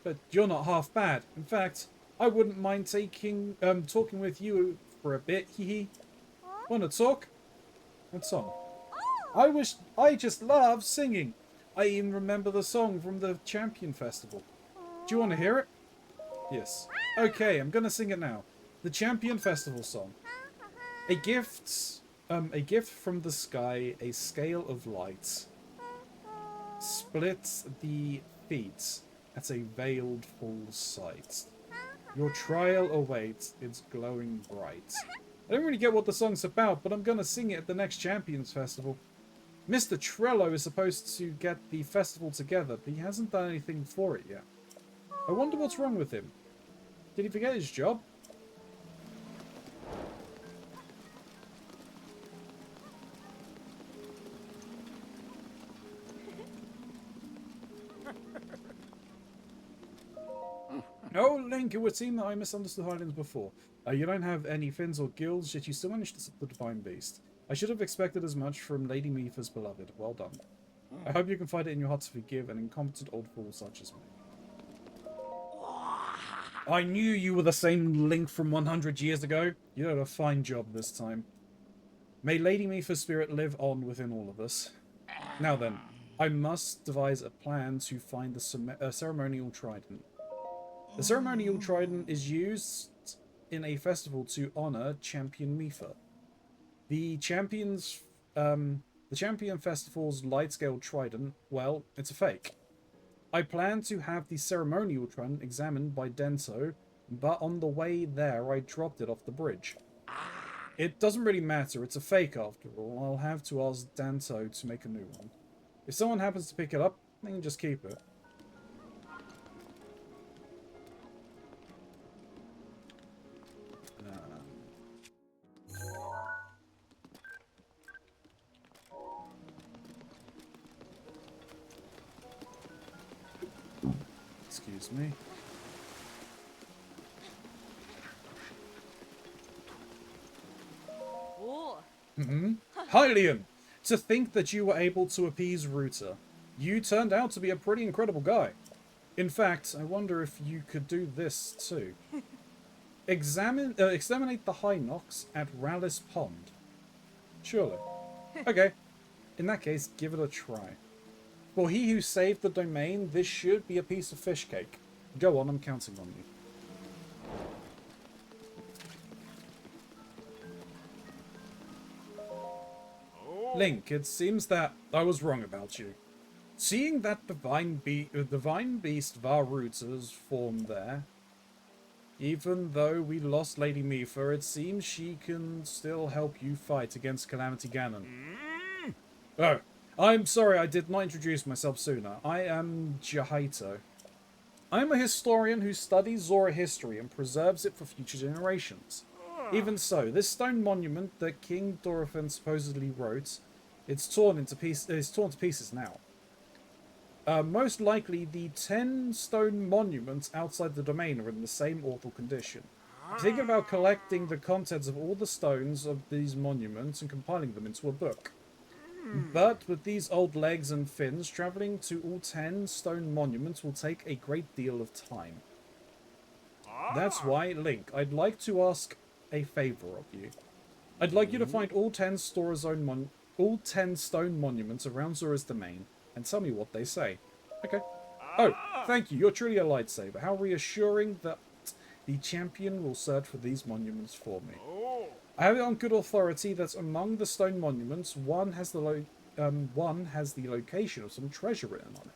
But you're not half bad. In fact, I wouldn't mind talking with you for a bit, hee. Wanna talk? What song? I just love singing. I even remember the song from the Champion Festival. Do you want to hear it? Yes. Okay, I'm gonna sing it now. The Champion Festival song. A gift from the sky, a scale of light. Split the feet at a veiled falls sight. Your trial awaits, it's glowing bright. I don't really get what the song's about, but I'm gonna sing it at the next Champions Festival. Mr. Trello is supposed to get the festival together, but he hasn't done anything for it yet. I wonder what's wrong with him. Did he forget his job? Oh, Link, it would seem that I misunderstood Highlands before. You don't have any fins or gills, yet you still managed to stop the Divine Beast. I should have expected as much from Lady Mifa's beloved. Well done. I hope you can find it in your heart to forgive an incompetent old fool such as me. I knew you were the same Link from 100 years ago. You did a fine job this time. May Lady Mifa's spirit live on within all of us. Now then, I must devise a plan to find the ceremonial trident. The ceremonial trident is used in a festival to honor Champion Mifa. The Champion Festival's light-scale trident, well, it's a fake. I plan to have the ceremonial trident examined by Dento, but on the way there I dropped it off the bridge. It doesn't really matter, it's a fake after all. I'll have to ask Dento to make a new one. If someone happens to pick it up, they can just keep it. Excuse me. Hylian! To think that you were able to appease Ruta. You turned out to be a pretty incredible guy. In fact, I wonder if you could do this too. Exterminate the Hinox at Rallis Pond. Surely. Okay. In that case, give it a try. For he who saved the domain, this should be a piece of fish cake. Go on, I'm counting on you. Link, it seems that I was wrong about you. Seeing that divine beast Varuta's formed there, even though we lost Lady Mifa, it seems she can still help you fight against Calamity Ganon. Oh, I'm sorry I did not introduce myself sooner. I am Jahito. I'm a historian who studies Zora history and preserves it for future generations. Even so, this stone monument that King Dorothan supposedly wrote, it's torn to pieces now. Most likely, the 10 stone monuments outside the domain are in the same awful condition. Think about collecting the contents of all the stones of these monuments and compiling them into a book. But with these old legs and fins, travelling to all 10 stone monuments will take a great deal of time. That's why, Link, I'd like to ask a favour of you. I'd like you to find all 10 stone monuments around Zora's domain and tell me what they say. Okay. Oh, thank you. You're truly a lightsaber. How reassuring that the champion will search for these monuments for me. I have it on good authority that among the stone monuments, one has the location of some treasure written on it.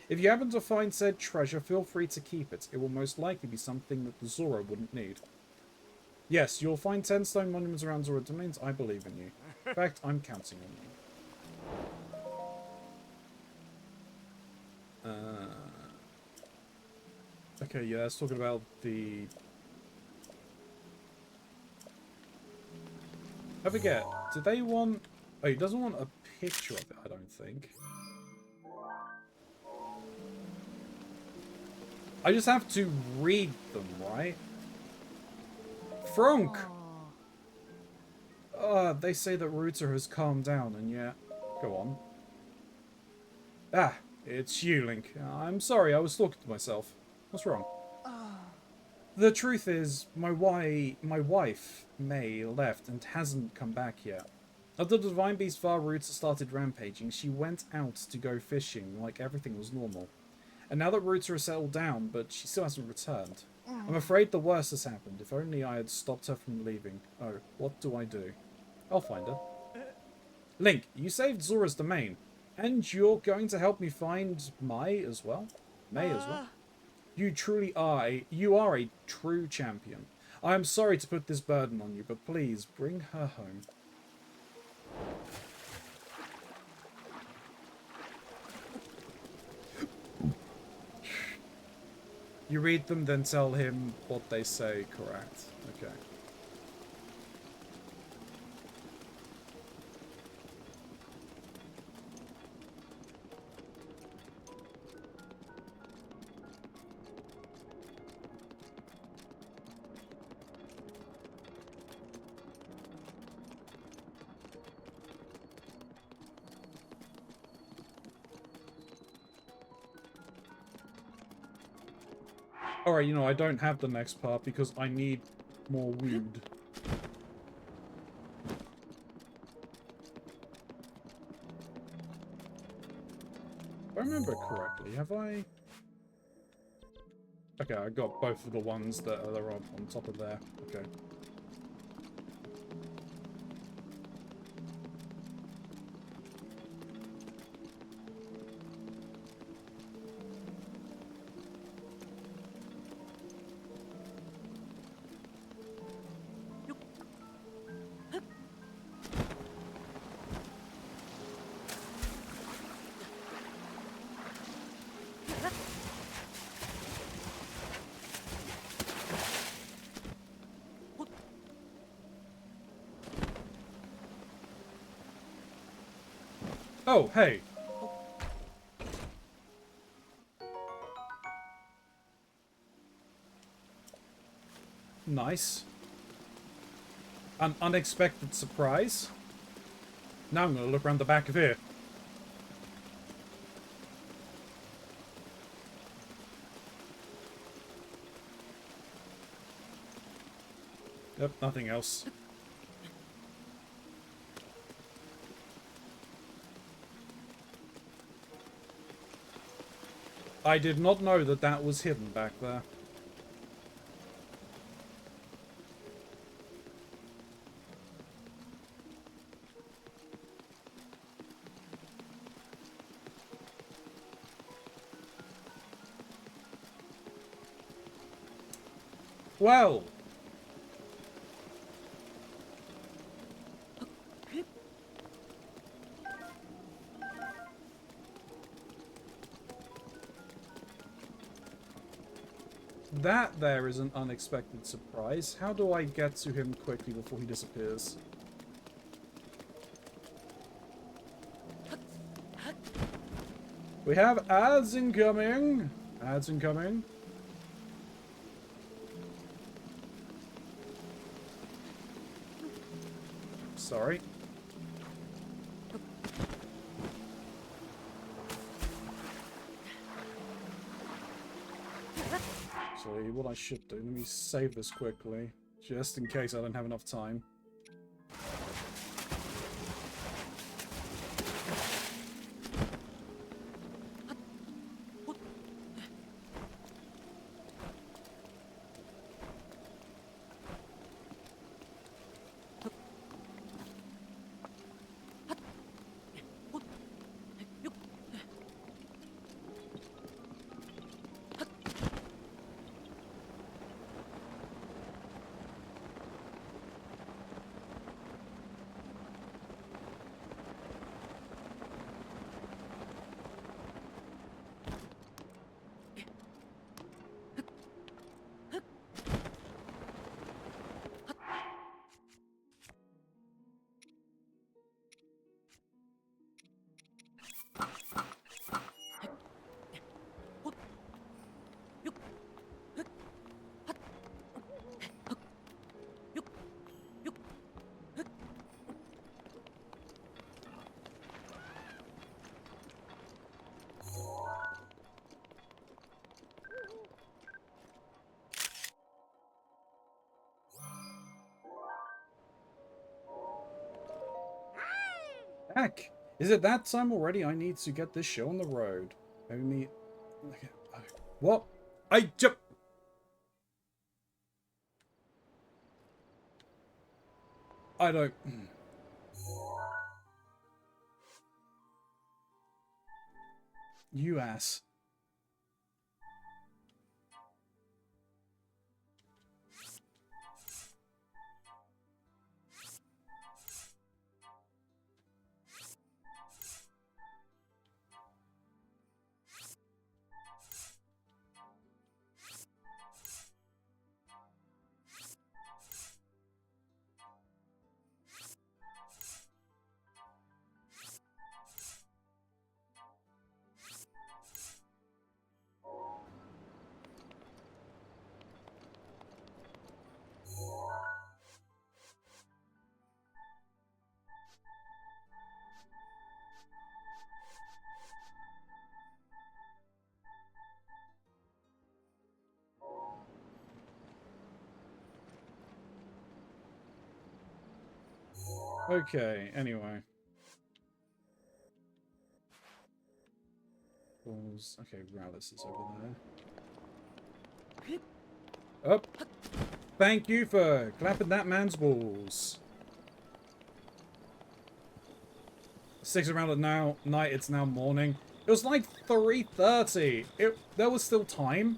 If you happen to find said treasure, feel free to keep it. It will most likely be something that the Zora wouldn't need. Yes, you'll find 10 stone monuments around Zora domains. I believe in you. In fact, I'm counting on you. Okay, yeah, it's talking about the... I forget. Do they want... Oh, he doesn't want a picture of it, I don't think. I just have to read them, right? Frank! They say that Ruta has calmed down, and yet... Go on. Ah, it's you, Link. I'm sorry, I was talking to myself. What's wrong? The truth is, my wife, May, left and hasn't come back yet. After the Divine Beast Far Ruta started rampaging, she went out to go fishing like everything was normal. And now that Ruta has settled down, but she still hasn't returned. I'm afraid the worst has happened. If only I had stopped her from leaving. Oh, what do I do? I'll find her. Link, you saved Zora's domain. And you're going to help me find Mai as well? May as well? You truly are you are a true champion. I am sorry to put this burden on you, but please bring her home. You read them, then tell him what they say, correct? Okay. Alright, you know, I don't have the next part because I need more wood. If I remember correctly, have I... Okay, I got both of the ones that are up on top of there. Okay. Oh, hey. Nice. An unexpected surprise. Now I'm gonna look around the back of here. Yep, nothing else. I did not know that that was hidden back there. Well. That there is an unexpected surprise. How do I get to him quickly before he disappears? We have ads incoming. Ads incoming. Sorry. Actually, what I should do, let me save this quickly, just in case I don't have enough time. Heck, is it that time already? I need to get this show on the road. Only... What? I just... I don't... You ass. Okay, anyway. Balls. Okay, Rallis is over there. Up. Thank you for clapping that man's balls. 6 around at now night, it's now morning. It was like 3:30. There was still time.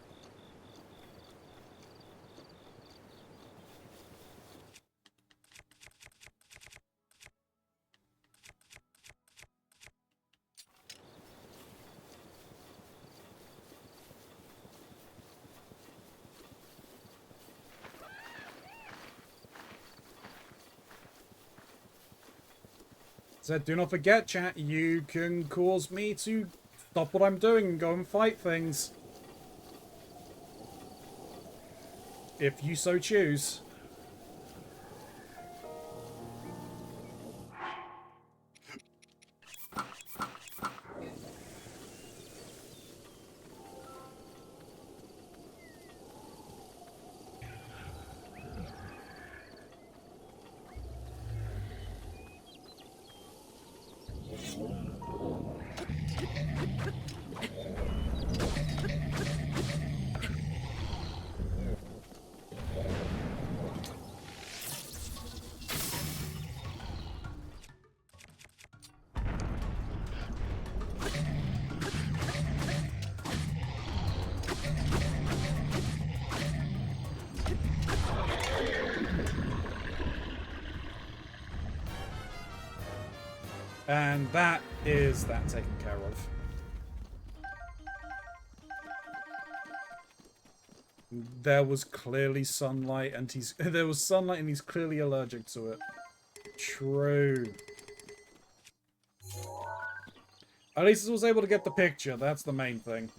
Said, do not forget, chat, you can cause me to stop what I'm doing and go and fight things. If you so choose. And that is that taken care of. There was clearly sunlight and he's clearly allergic to it. True. At least I was able to get the picture, that's the main thing.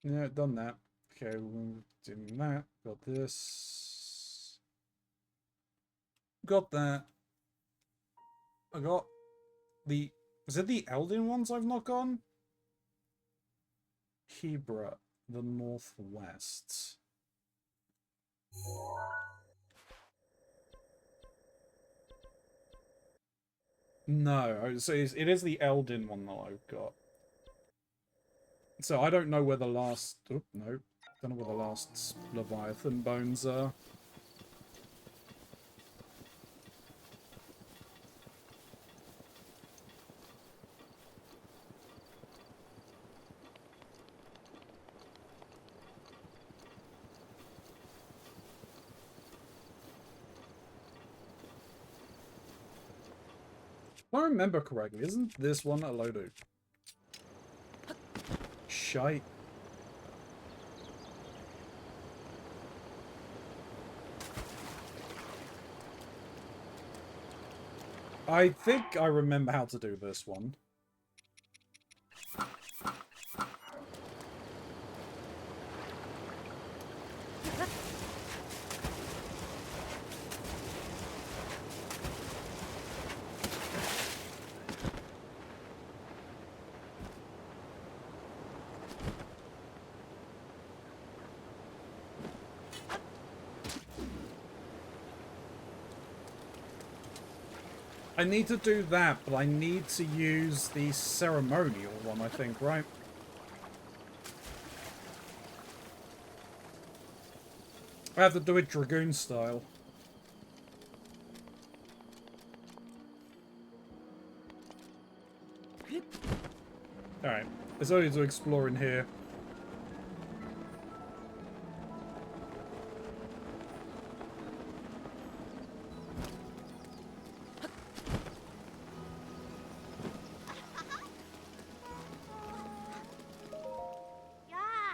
Yeah, done that. Okay, we're doing that. Got this. Got that. I got the... Is it the Elden ones I've not gone? Hebra, the Northwest. No, so it is the Elden one that I've got. So I don't know where the last... Oh, no. Don't know where the last Leviathan bones are. If I remember correctly, isn't this one a load of shite? I think I remember how to do this one. I need to do that, but I need to use the ceremonial one, I think, right? I have to do it Dragoon style. Alright, there's only to explore in here.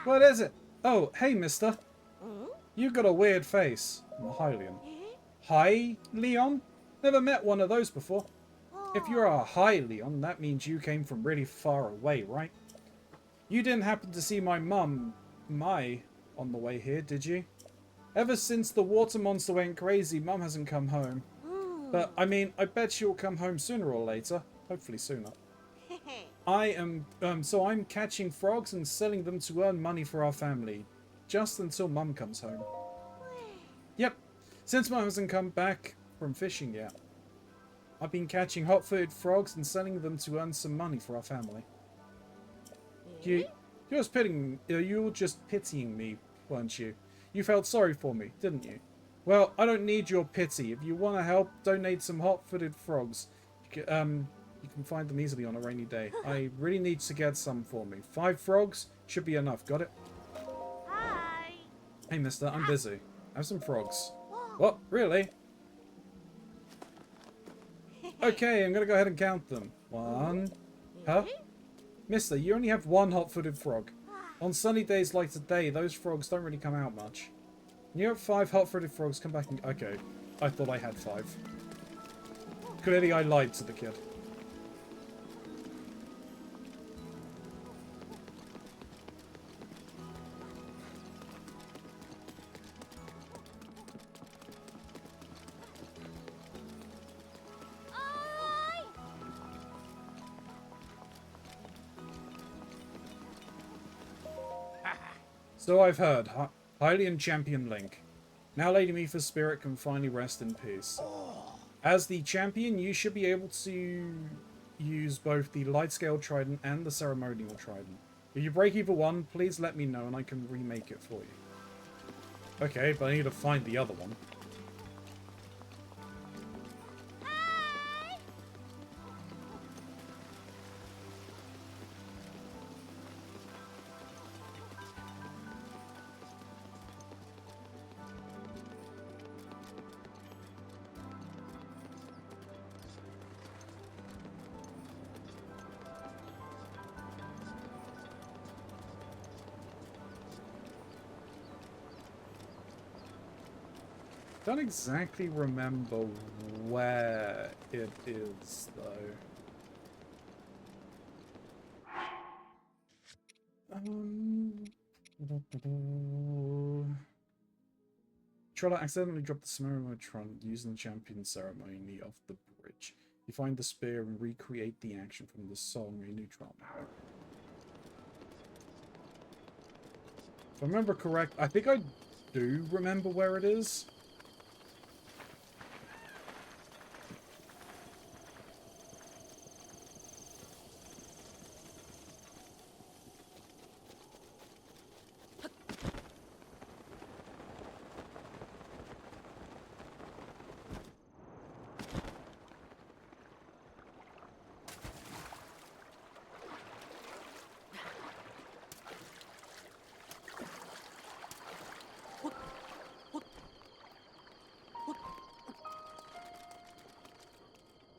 What is it? Oh, hey, mister. You got a weird face. I'm a Hylian. Hi, Leon? Never met one of those before. If you're a Hylian, that means you came from really far away, right? You didn't happen to see my mum, Mai, on the way here, did you? Ever since the water monster went crazy, Mum hasn't come home. But, I mean, I bet she'll come home sooner or later. Hopefully sooner. So I'm catching frogs and selling them to earn money for our family. Just until Mum comes home. Yep. Since Mum hasn't come back from fishing yet. I've been catching hot-footed frogs and selling them to earn some money for our family. You were just pitying me, weren't you? You felt sorry for me, didn't you? Well, I don't need your pity. If you want to help, donate some hot-footed frogs. You can find them easily on a rainy day. I really need to get some for me. 5 frogs should be enough. Got it? Hi. Hey, mister, I'm busy. Have some frogs. What? Really? Okay, I'm gonna go ahead and count them. 1. Huh? Mister, you only have 1 hot-footed frog. On sunny days like today, those frogs don't really come out much. You have 5 hot-footed frogs, come back and... Okay, I thought I had 5. Clearly I lied to the kid. So I've heard. Hylian Champion Link. Now Lady Mifa's spirit can finally rest in peace. As the champion, you should be able to use both the light scale trident and the ceremonial trident. If you break either one, please let me know and I can remake it for you. Okay, but I need to find the other one. Don't exactly remember where it is, though. Troller accidentally dropped the Smerimotron using the champion ceremony off the bridge. You find the spear and recreate the action from the song A Neutron. If I remember correct, I think I do remember where it is.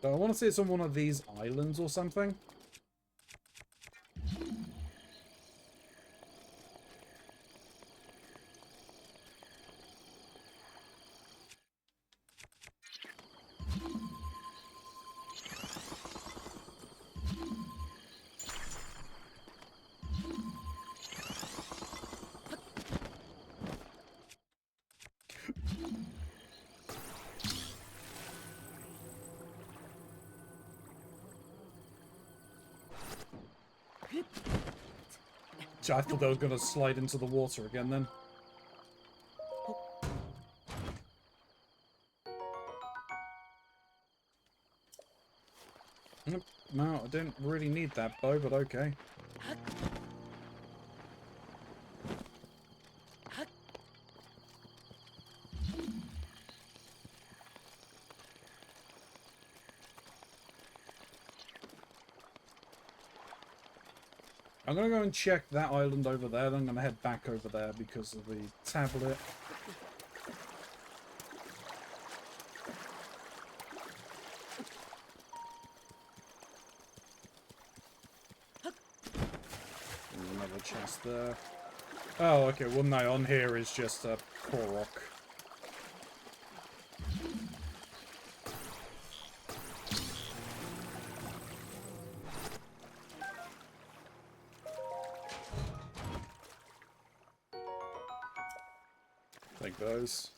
I want to say it's on one of these islands or something. I thought they were going to slide into the water again then. Nope. No, I didn't really need that bow, but okay. I'm gonna go and check that island over there, then I'm gonna head back over there because of the tablet. There's another chest there. Oh, okay, well no, on here is just a Korok. Take those.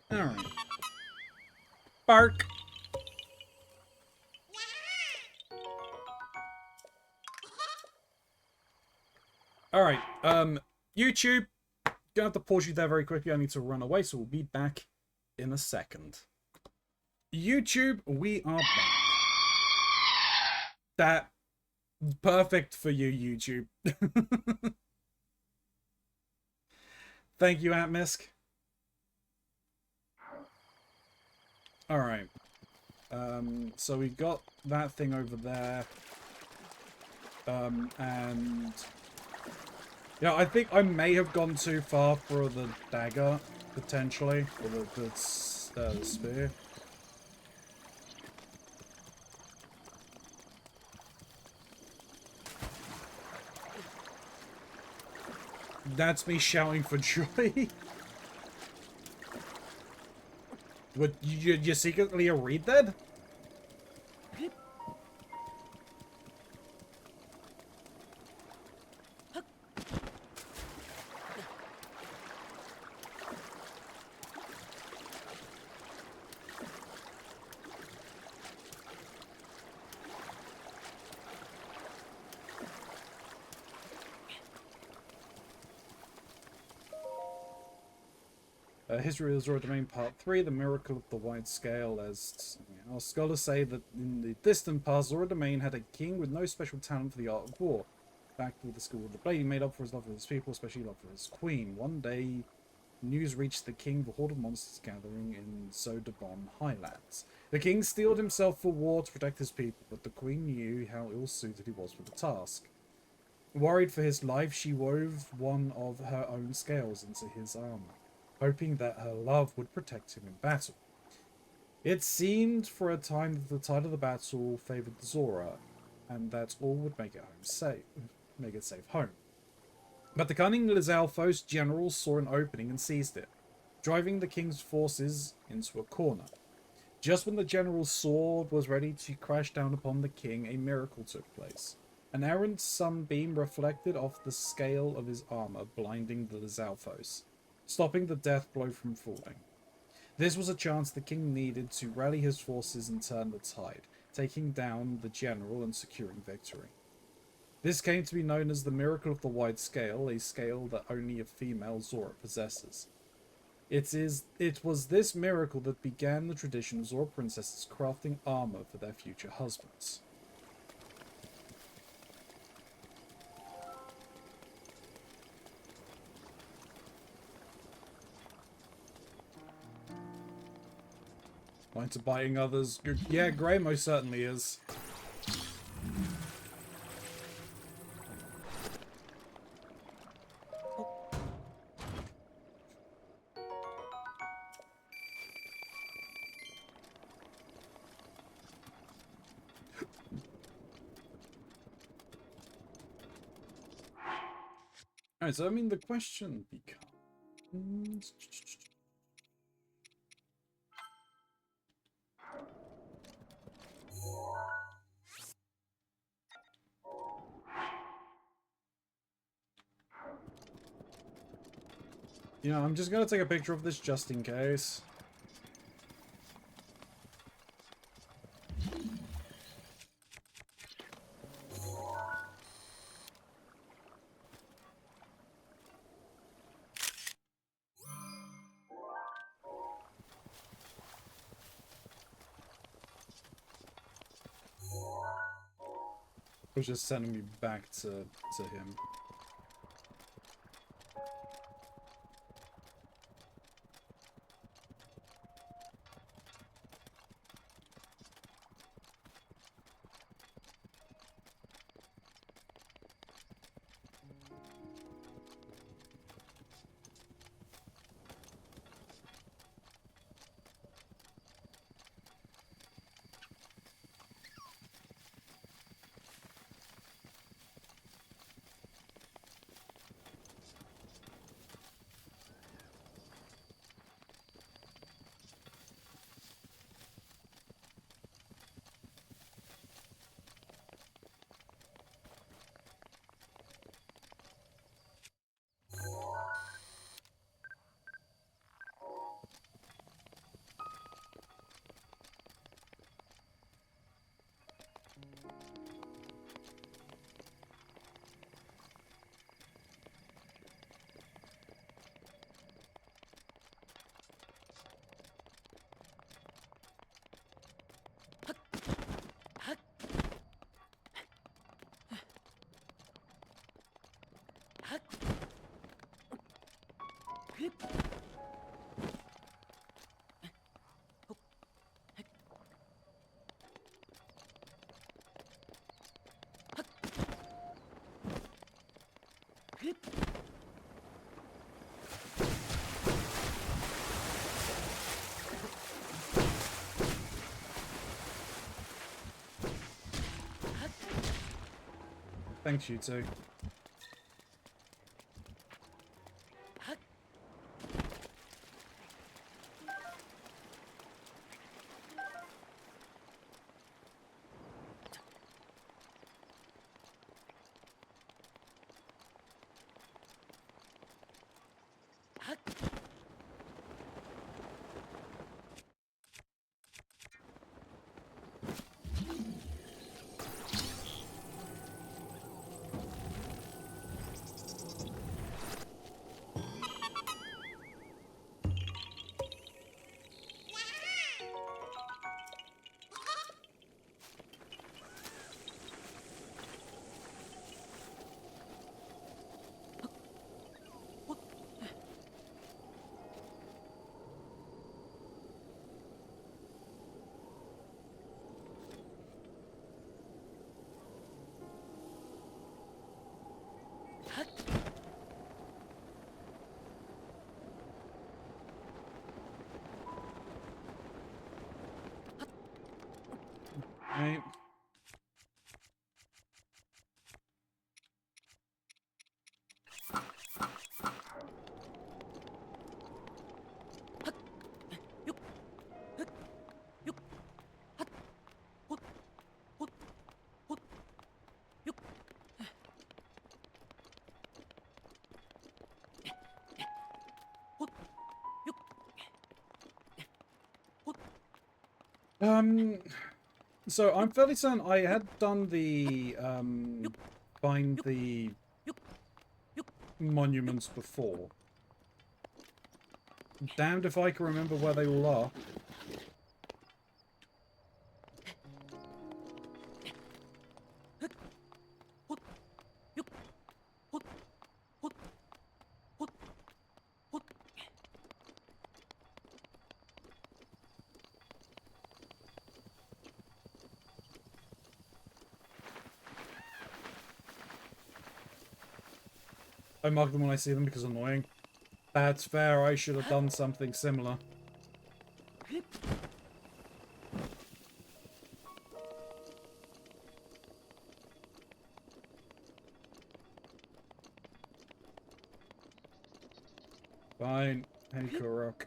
Alright. Bark! Alright, YouTube. Gonna have to pause you there very quickly. I need to run away, so we'll be back in a second. YouTube, we are back. That perfect for you, YouTube. Thank you, Atmisk. Alright. So we got that thing over there. And yeah, I think I may have gone too far for the dagger, potentially, or the spear. That's me shouting for joy. What, you secretly read that? History of the Zora Domain Part 3, The Miracle of the Wide Scale. As our scholars say that in the distant past, Zora Domain had a king with no special talent for the art of war. Back with the school of the blade, he made up for his love for his people, especially love for his queen. One day, news reached the king of a horde of monsters gathering in Sodabon Highlands. The king steeled himself for war to protect his people, but the queen knew how ill-suited he was for the task. Worried for his life, she wove one of her own scales into his armor, hoping that her love would protect him in battle. It seemed for a time that the tide of the battle favored Zora, and that all would make it safe home. But the cunning Lizalfos general saw an opening and seized it, driving the king's forces into a corner. Just when the general's sword was ready to crash down upon the king, a miracle took place. An errant sunbeam reflected off the scale of his armor, blinding the Lizalfos, stopping the death blow from falling. This was a chance the king needed to rally his forces and turn the tide, taking down the general and securing victory. This came to be known as the Miracle of the Wide Scale, a scale that only a female Zora possesses. It was this miracle that began the tradition of Zora princesses crafting armor for their future husbands. Mind to biting others? Yeah, Grey most certainly is. Alright, so I mean the question becomes... You know, I'm just gonna take a picture of this just in case. It was just sending me back to him. Thanks, you two. Right. So I'm fairly certain I had done the, find the monuments before. Damned if I can remember where they all are. I mark them when I see them because annoying. That's fair, I should have done something similar. Fine. Hey, Kurok.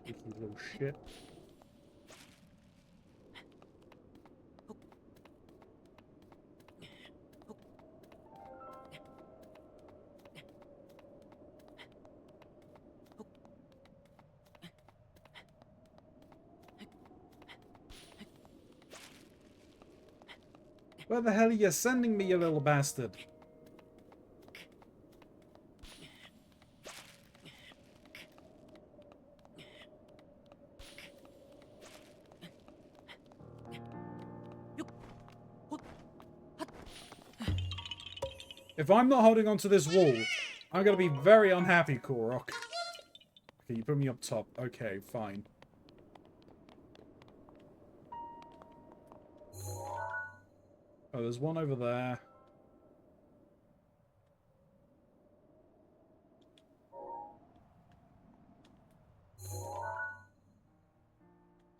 You little shit. Where the hell are you sending me, you little bastard? If I'm not holding onto this wall, I'm gonna be very unhappy, Korok. Okay, you put me up top. Okay, fine. Oh, there's one over there.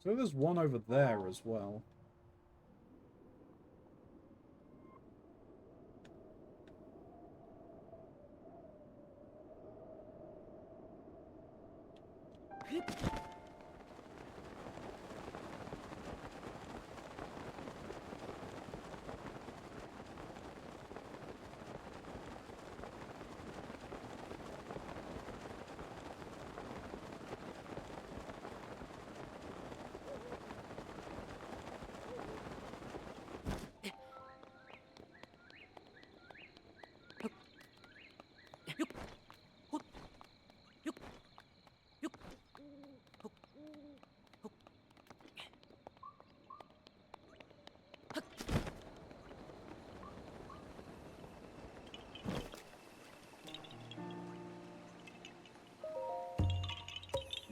So there's one over there as well.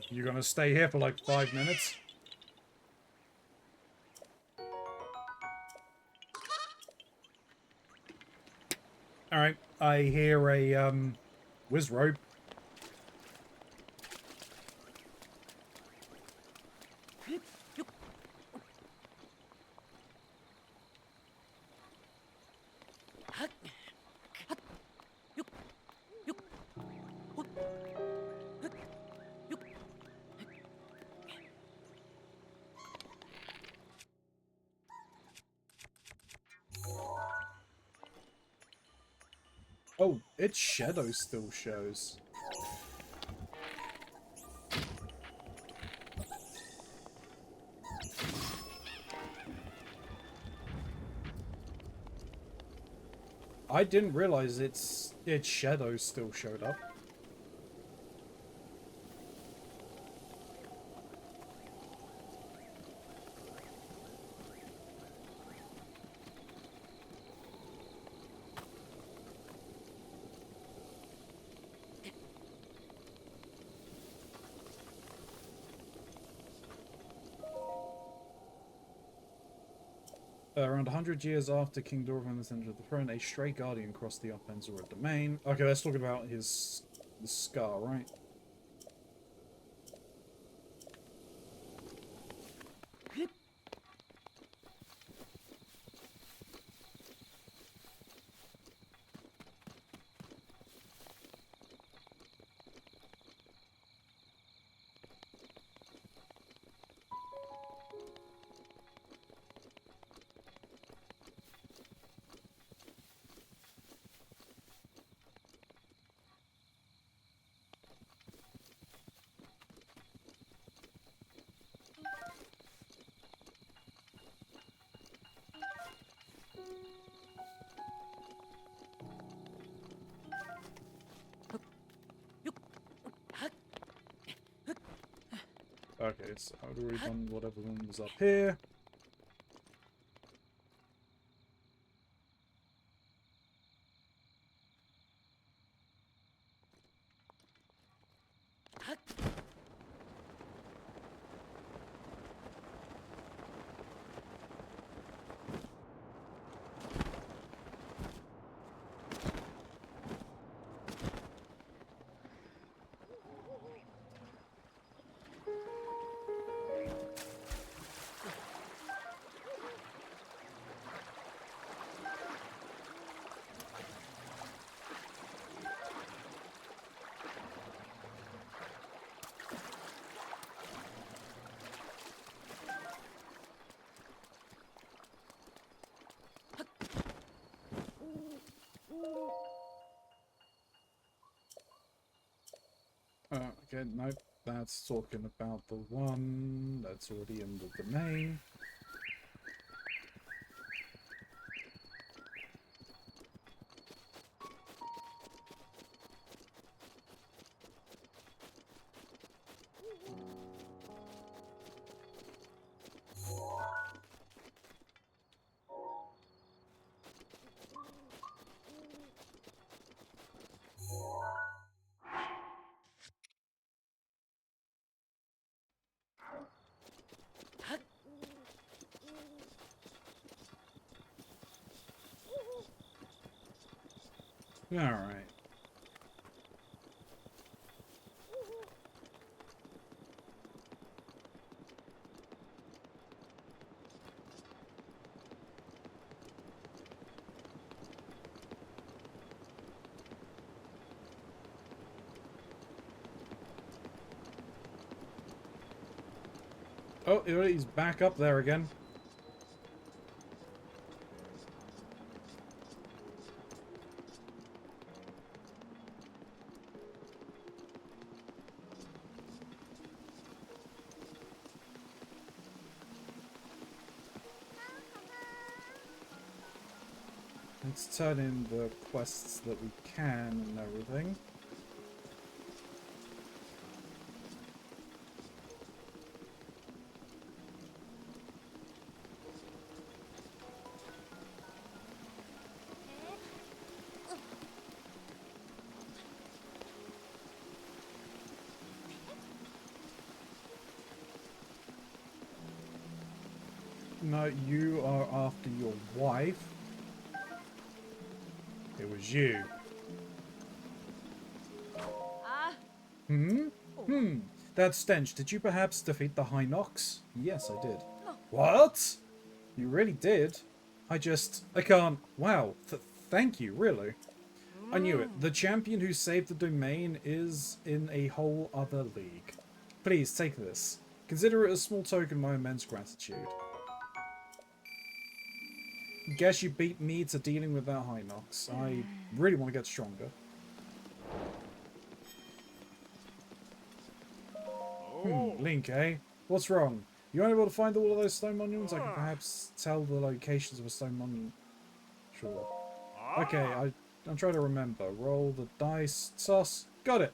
You're gonna stay here for like 5 minutes? Alright, I hear a, whiz rope. Oh, its shadow still shows. I didn't realize its shadow still showed up. Around 100 years after King Dorvan ascended the throne, a stray guardian crossed the uplands of a domain. Okay, let's talk about the scar, right? Okay, so I've already done whatever one was up here. Okay, nope. That's talking about the one that's already in the domain. Alright. Oh, he's back up there again. Let's turn in the quests that we can and everything. No, you are after your wife. It was you. Hmm? Hmm. That stench. Did you perhaps defeat the High Nox? Yes, I did. What? You really did? I can't. Wow. Thank you, really. I knew it. The champion who saved the domain is in a whole other league. Please, take this. Consider it a small token of my immense gratitude. Guess you beat me to dealing with that High Nox. I really want to get stronger. Link, eh? What's wrong? You aren't able to find all of those stone monuments? I can perhaps tell the locations of a stone monument. Sure. Okay, I'm trying to remember. Roll the dice. Toss. Got it.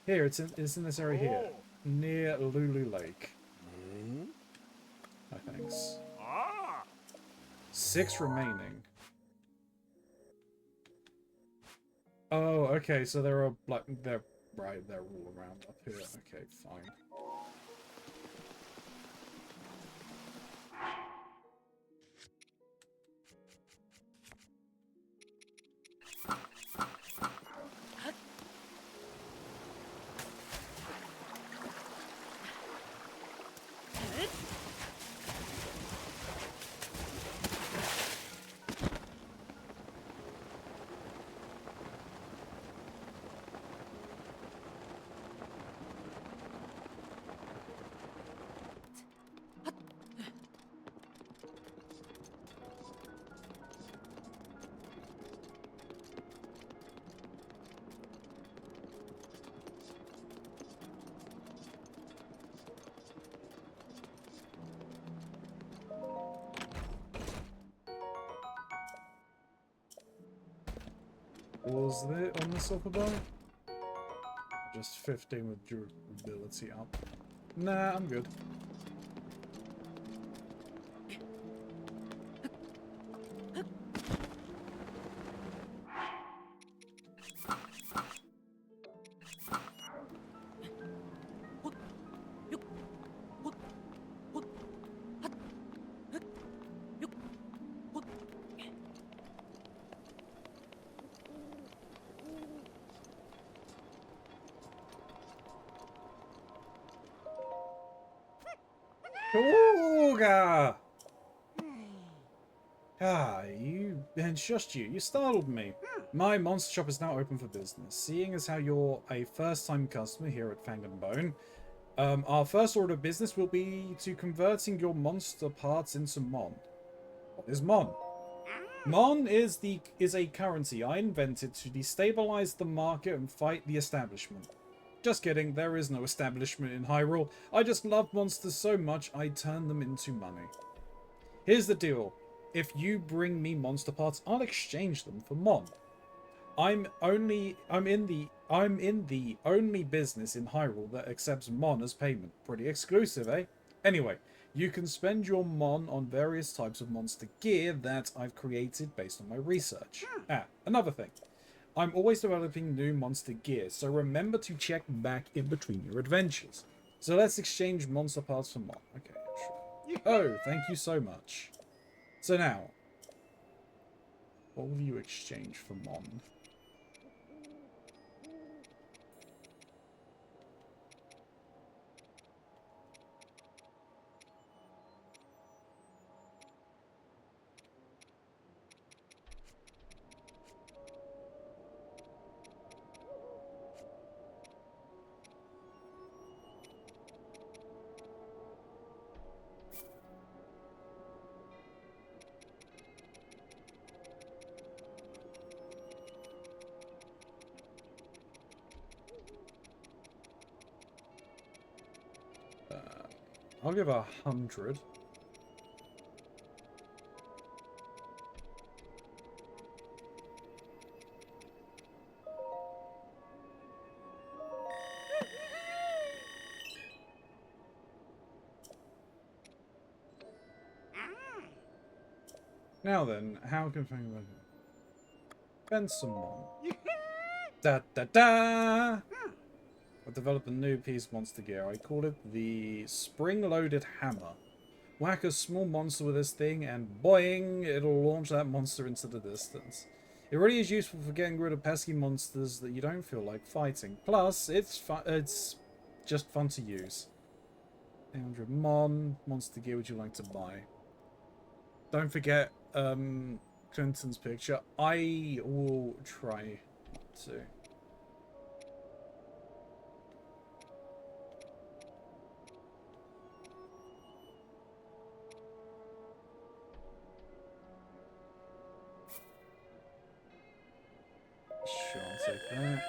Here, it's in this area here. Near Lulu Lake. No thanks. 6 remaining. Oh, okay, so there are, like, they're all around up here. Okay, fine. Was there on the silver bar? Just 15 with durability up. Nah, I'm good. Ooga! And shushed you. You startled me. My monster shop is now open for business. Seeing as how you're a first-time customer here at Fang and Bone, our first order of business will be to converting your monster parts into Mon. What is Mon? Mon is a currency I invented to destabilize the market and fight the establishment. Just kidding, there is no establishment in Hyrule. I just love monsters so much, I turn them into money. Here's the deal. If you bring me monster parts, I'll exchange them for Mon. I'm in the only business in Hyrule that accepts Mon as payment. Pretty exclusive, eh? Anyway, you can spend your Mon on various types of monster gear that I've created based on my research. Another thing. I'm always developing new monster gear, so remember to check back in between your adventures. So let's exchange monster parts for Mon. Okay, sure. Oh, thank you so much. So now, what will you exchange for Mon? I'll give 100. Now then, how can I spend some more? Da da da! I've developed a new piece of monster gear. I call it the spring-loaded hammer. Whack a small monster with this thing, and boing! It'll launch that monster into the distance. It really is useful for getting rid of pesky monsters that you don't feel like fighting. Plus, it's just fun to use. 800 monster gear would you like to buy? Don't forget Clinton's picture. I will try to. Sure, I'll take that.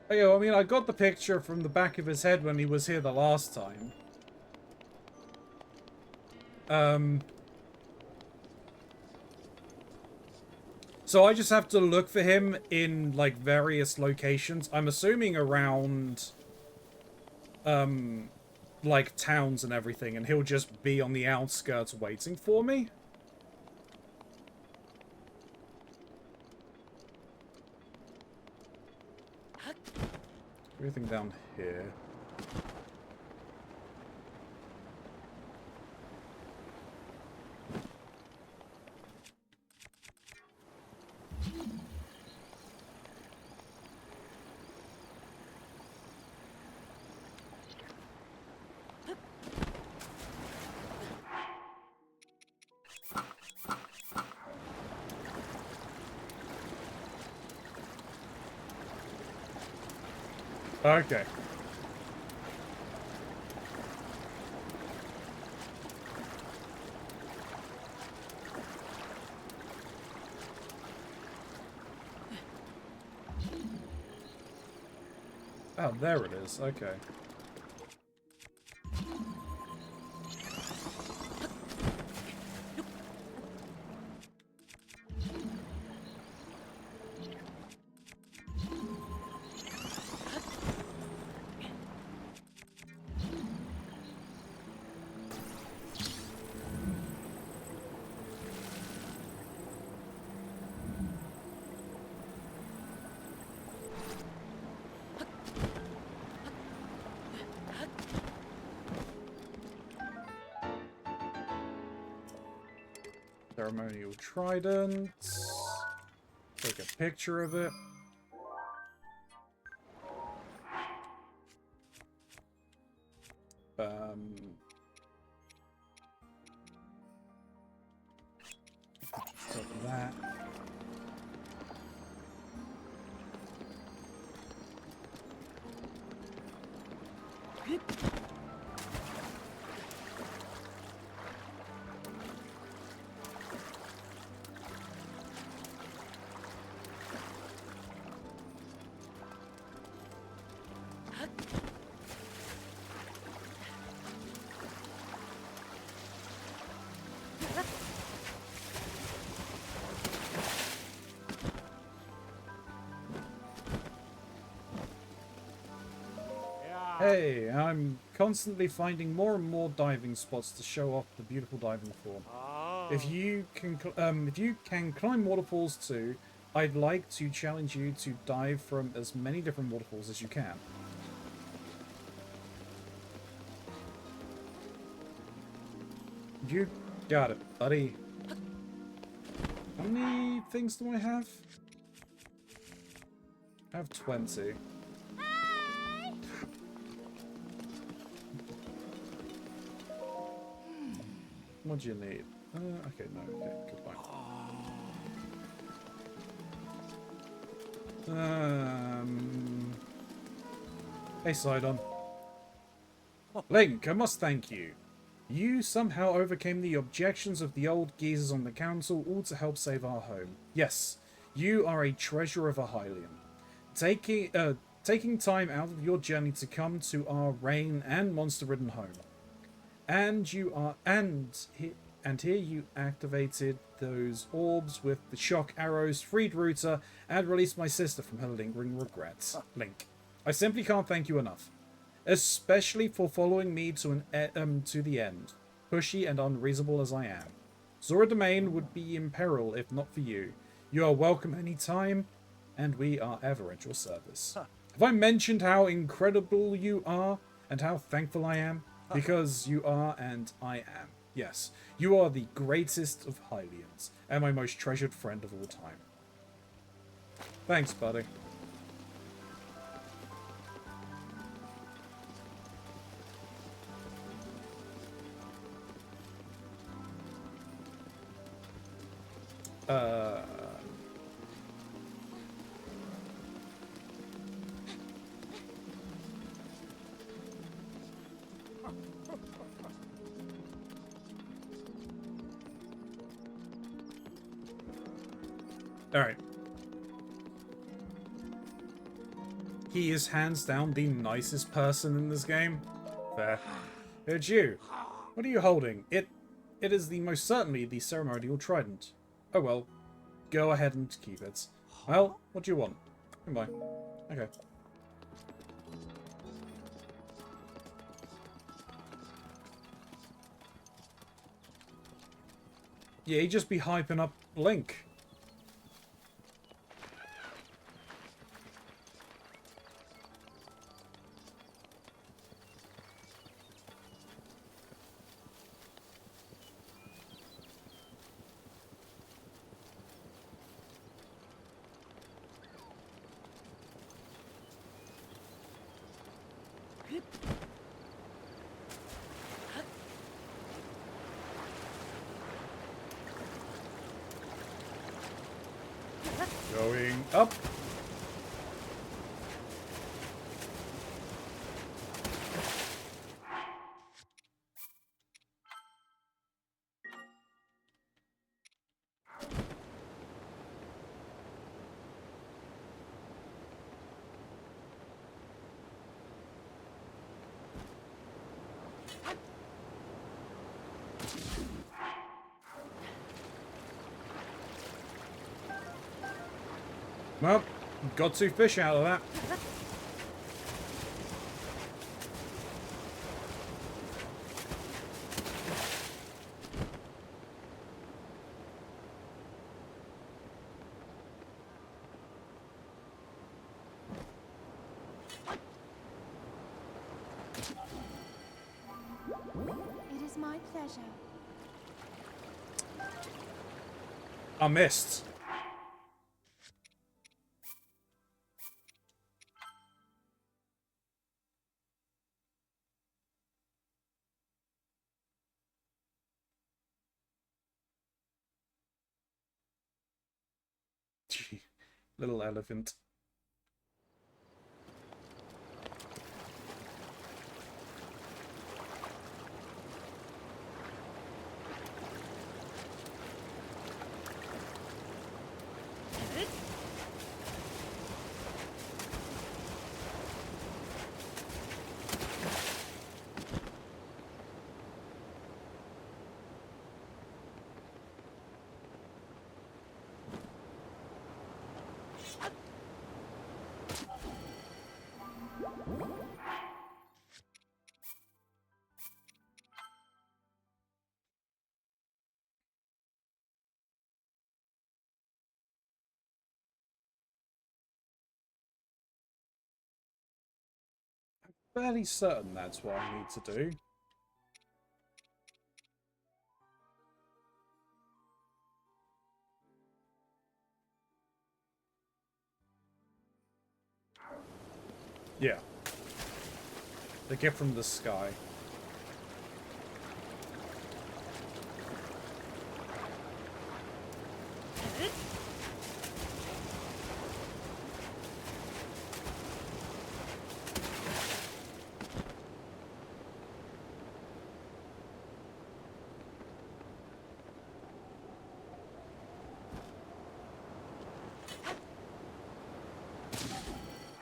Oh, yeah, I mean, I got the picture from the back of his head when he was here the last time. So I just have to look for him in, like, various locations. I'm assuming around, like, towns and everything, and he'll just be on the outskirts waiting for me. Everything down here. Okay. Oh, there it is. Okay. Ceremonial trident. Take a picture of it. Hey, I'm constantly finding more and more diving spots to show off the beautiful diving form. If you can climb waterfalls too, I'd like to challenge you to dive from as many different waterfalls as you can. You got it, buddy. How many things do I have? I have 20. What do you need? Okay, no, okay, goodbye. Hey, Sidon. Link, I must thank you. You somehow overcame the objections of the old geezers on the council, all to help save our home. Yes, you are a treasure of a Hylian. Taking time out of your journey to come to our rain and monster-ridden home. And here you activated those orbs with the shock arrows, freed Ruta, and released my sister from her lingering regrets. Link, I simply can't thank you enough, especially for following me to the end, pushy and unreasonable as I am. Zora Domain would be in peril if not for you. You are welcome any time, and we are ever at your service. Have I mentioned how incredible you are and how thankful I am? Because you are, and I am. Yes, you are the greatest of Hylians, and my most treasured friend of all time. Thanks, buddy. Alright. He is hands down the nicest person in this game. Fair. It's you. What are you holding? It is the most certainly the ceremonial trident. Oh well. Go ahead and keep it. Well, what do you want? Goodbye. Okay. Yeah, he'd just be hyping up Link. Going up. Well, got 2 fish out of that. It is my pleasure. I missed. Gee, little elephant. fairly certain that's what I need to do. Yeah. The gift from the sky.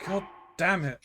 God damn it.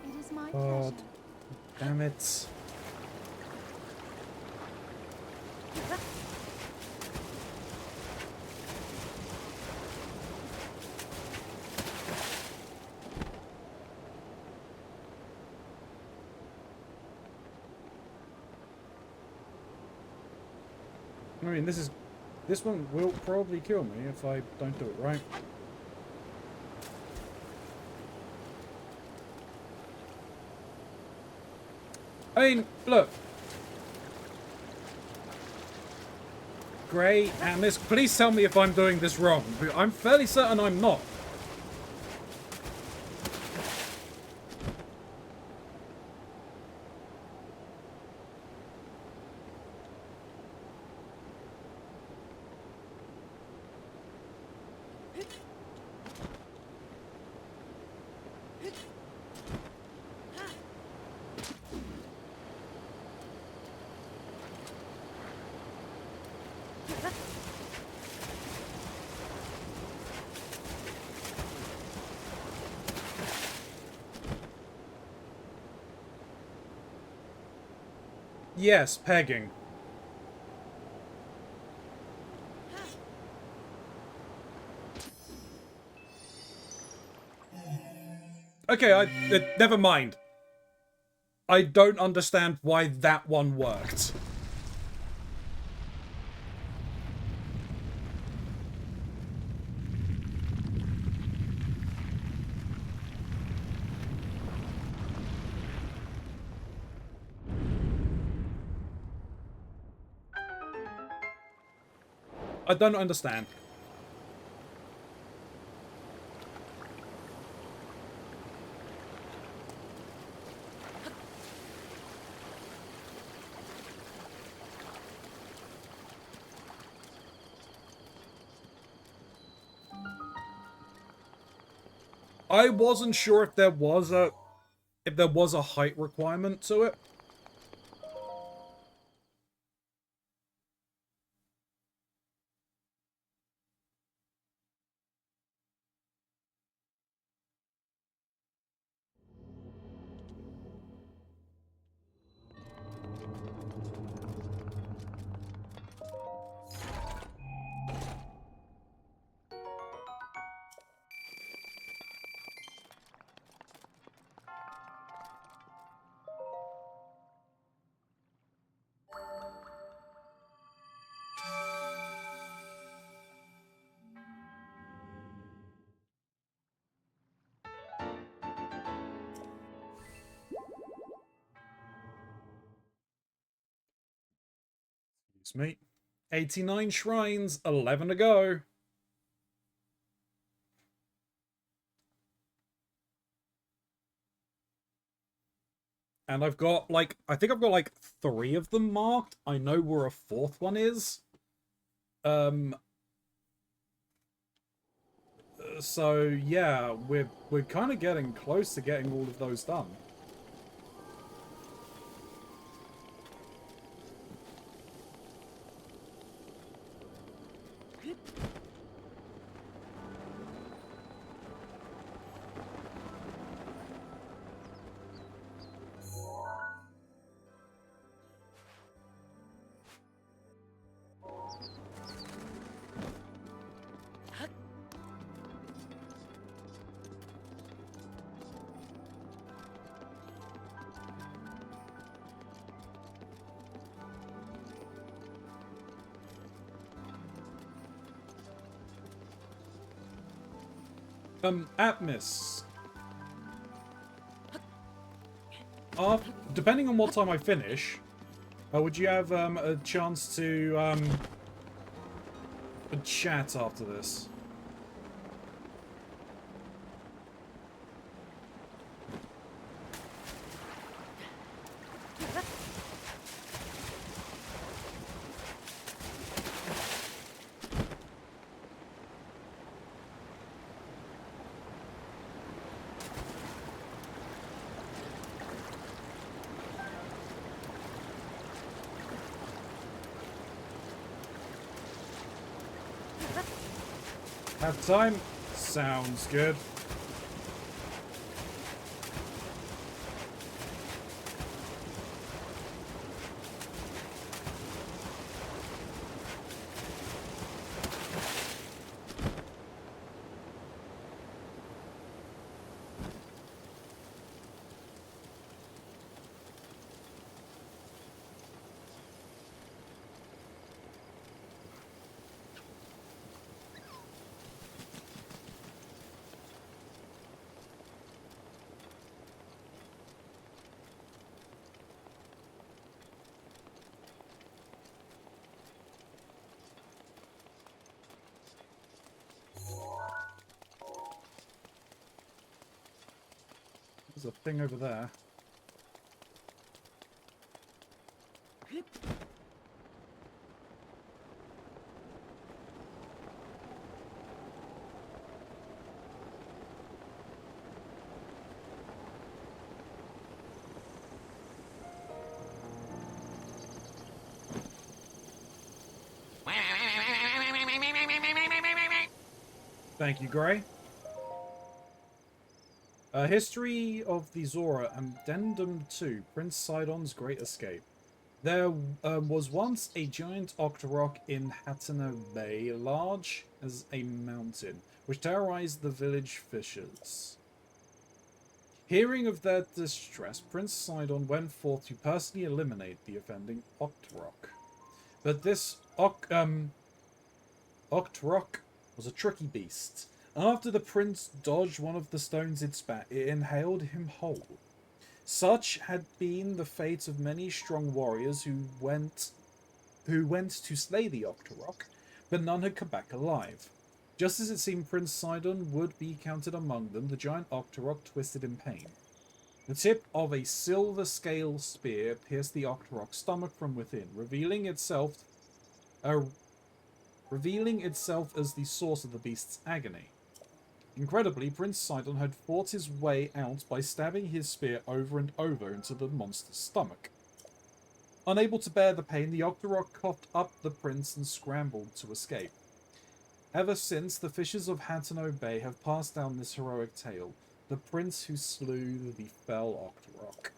It is my God pleasure. damn it. I mean, this one will probably kill me if I don't do it right. I mean, look. Grey, Atmos, please tell me if I'm doing this wrong. I'm fairly certain I'm not. Yes, pegging. Okay, never mind. I don't understand why that one worked. I don't understand. I wasn't sure if there was a height requirement to it. Excuse me. 89 shrines, 11 to go. And I've got, like, I think I've got, like, 3 of them marked. I know where a 4th one is. So, yeah, we're kind of getting close to getting all of those done. Atmos. Depending on what time I finish, would you have a chance to chat after this? Have time? Sounds good. There's a thing over there. Thank you, Gray. History of the Zora, Addendum 2, Prince Sidon's Great Escape. There was once a giant octorok in Hateno Bay, large as a mountain, which terrorized the village fishers. Hearing of their distress, Prince Sidon went forth to personally eliminate the offending octorok. But this octorok was a tricky beast. After the prince dodged one of the stones it spat, it inhaled him whole. Such had been the fate of many strong warriors who went to slay the octorok, but none had come back alive. Just as it seemed Prince Sidon would be counted among them, the giant octorok twisted in pain. The tip of a silver scale spear pierced the octorok's stomach from within, revealing itself as the source of the beast's agony. Incredibly, Prince Sidon had fought his way out by stabbing his spear over and over into the monster's stomach. Unable to bear the pain, the octorok coughed up the prince and scrambled to escape. Ever since, the fishers of Hateno Bay have passed down this heroic tale, the prince who slew the fell octorok.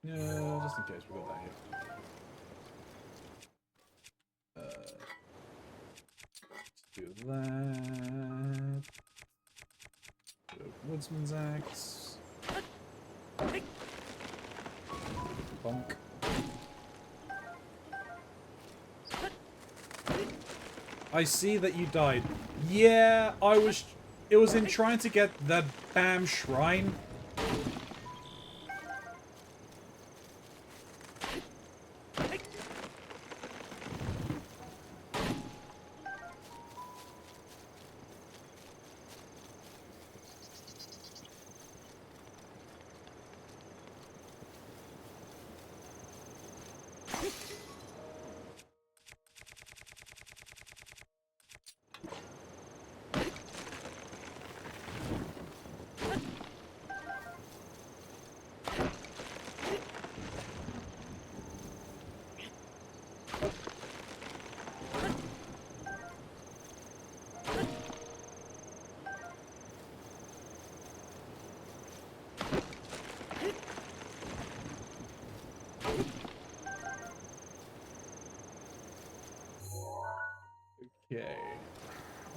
Yeah, just in case we got that here. Do that. Do a woodsman's axe. Bonk. I see that you died. Yeah, I was It was in trying to get that BAM shrine. Okay,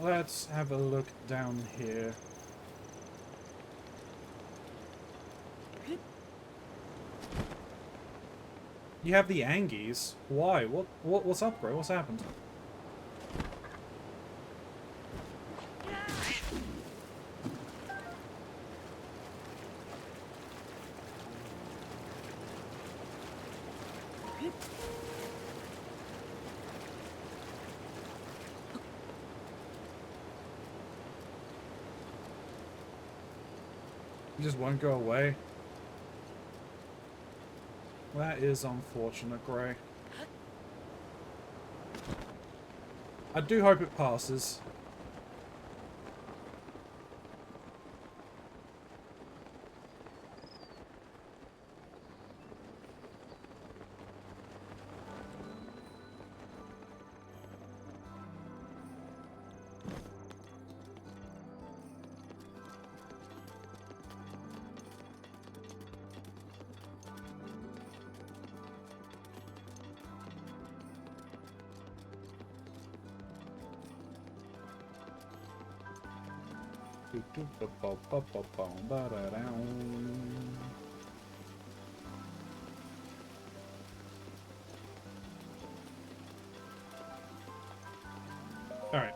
let's have a look down here. You have the Angies. Why? What's up, bro? What's happened? You just won't go away. That is unfortunate, Gray. I do hope it passes. Alright.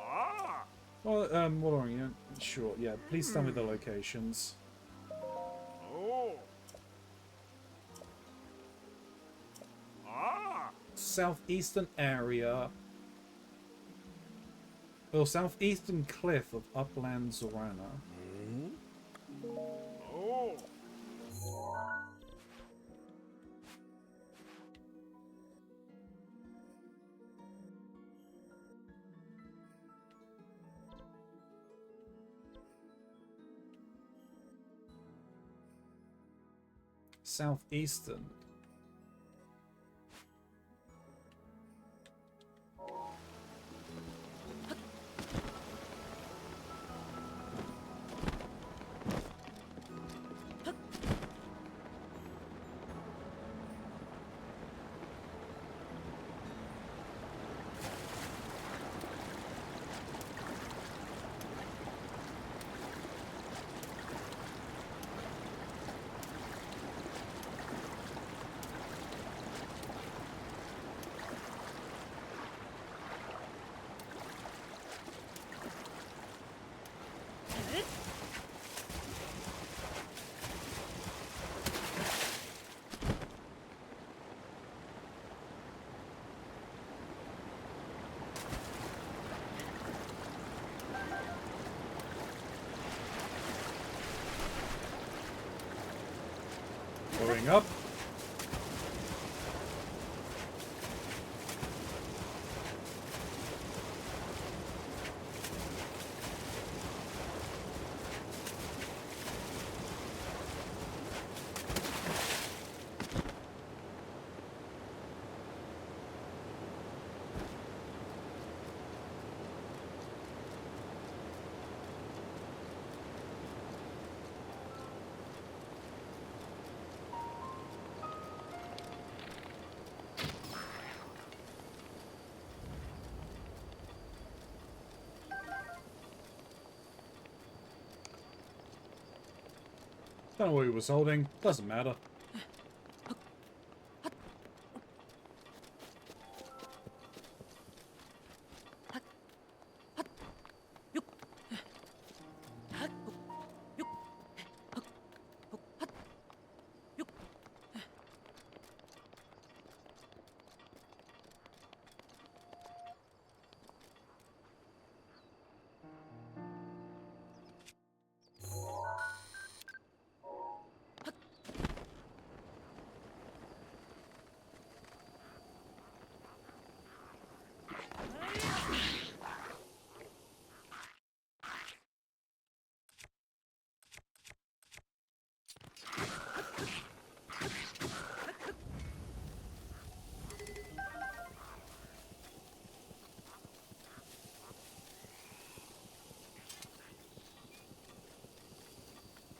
Well, what are you? Sure, yeah. Please tell me the locations. Southeastern area. Well, southeastern cliff of upland Zorana. Southeastern. Going up. Don't know what he was holding. Doesn't matter.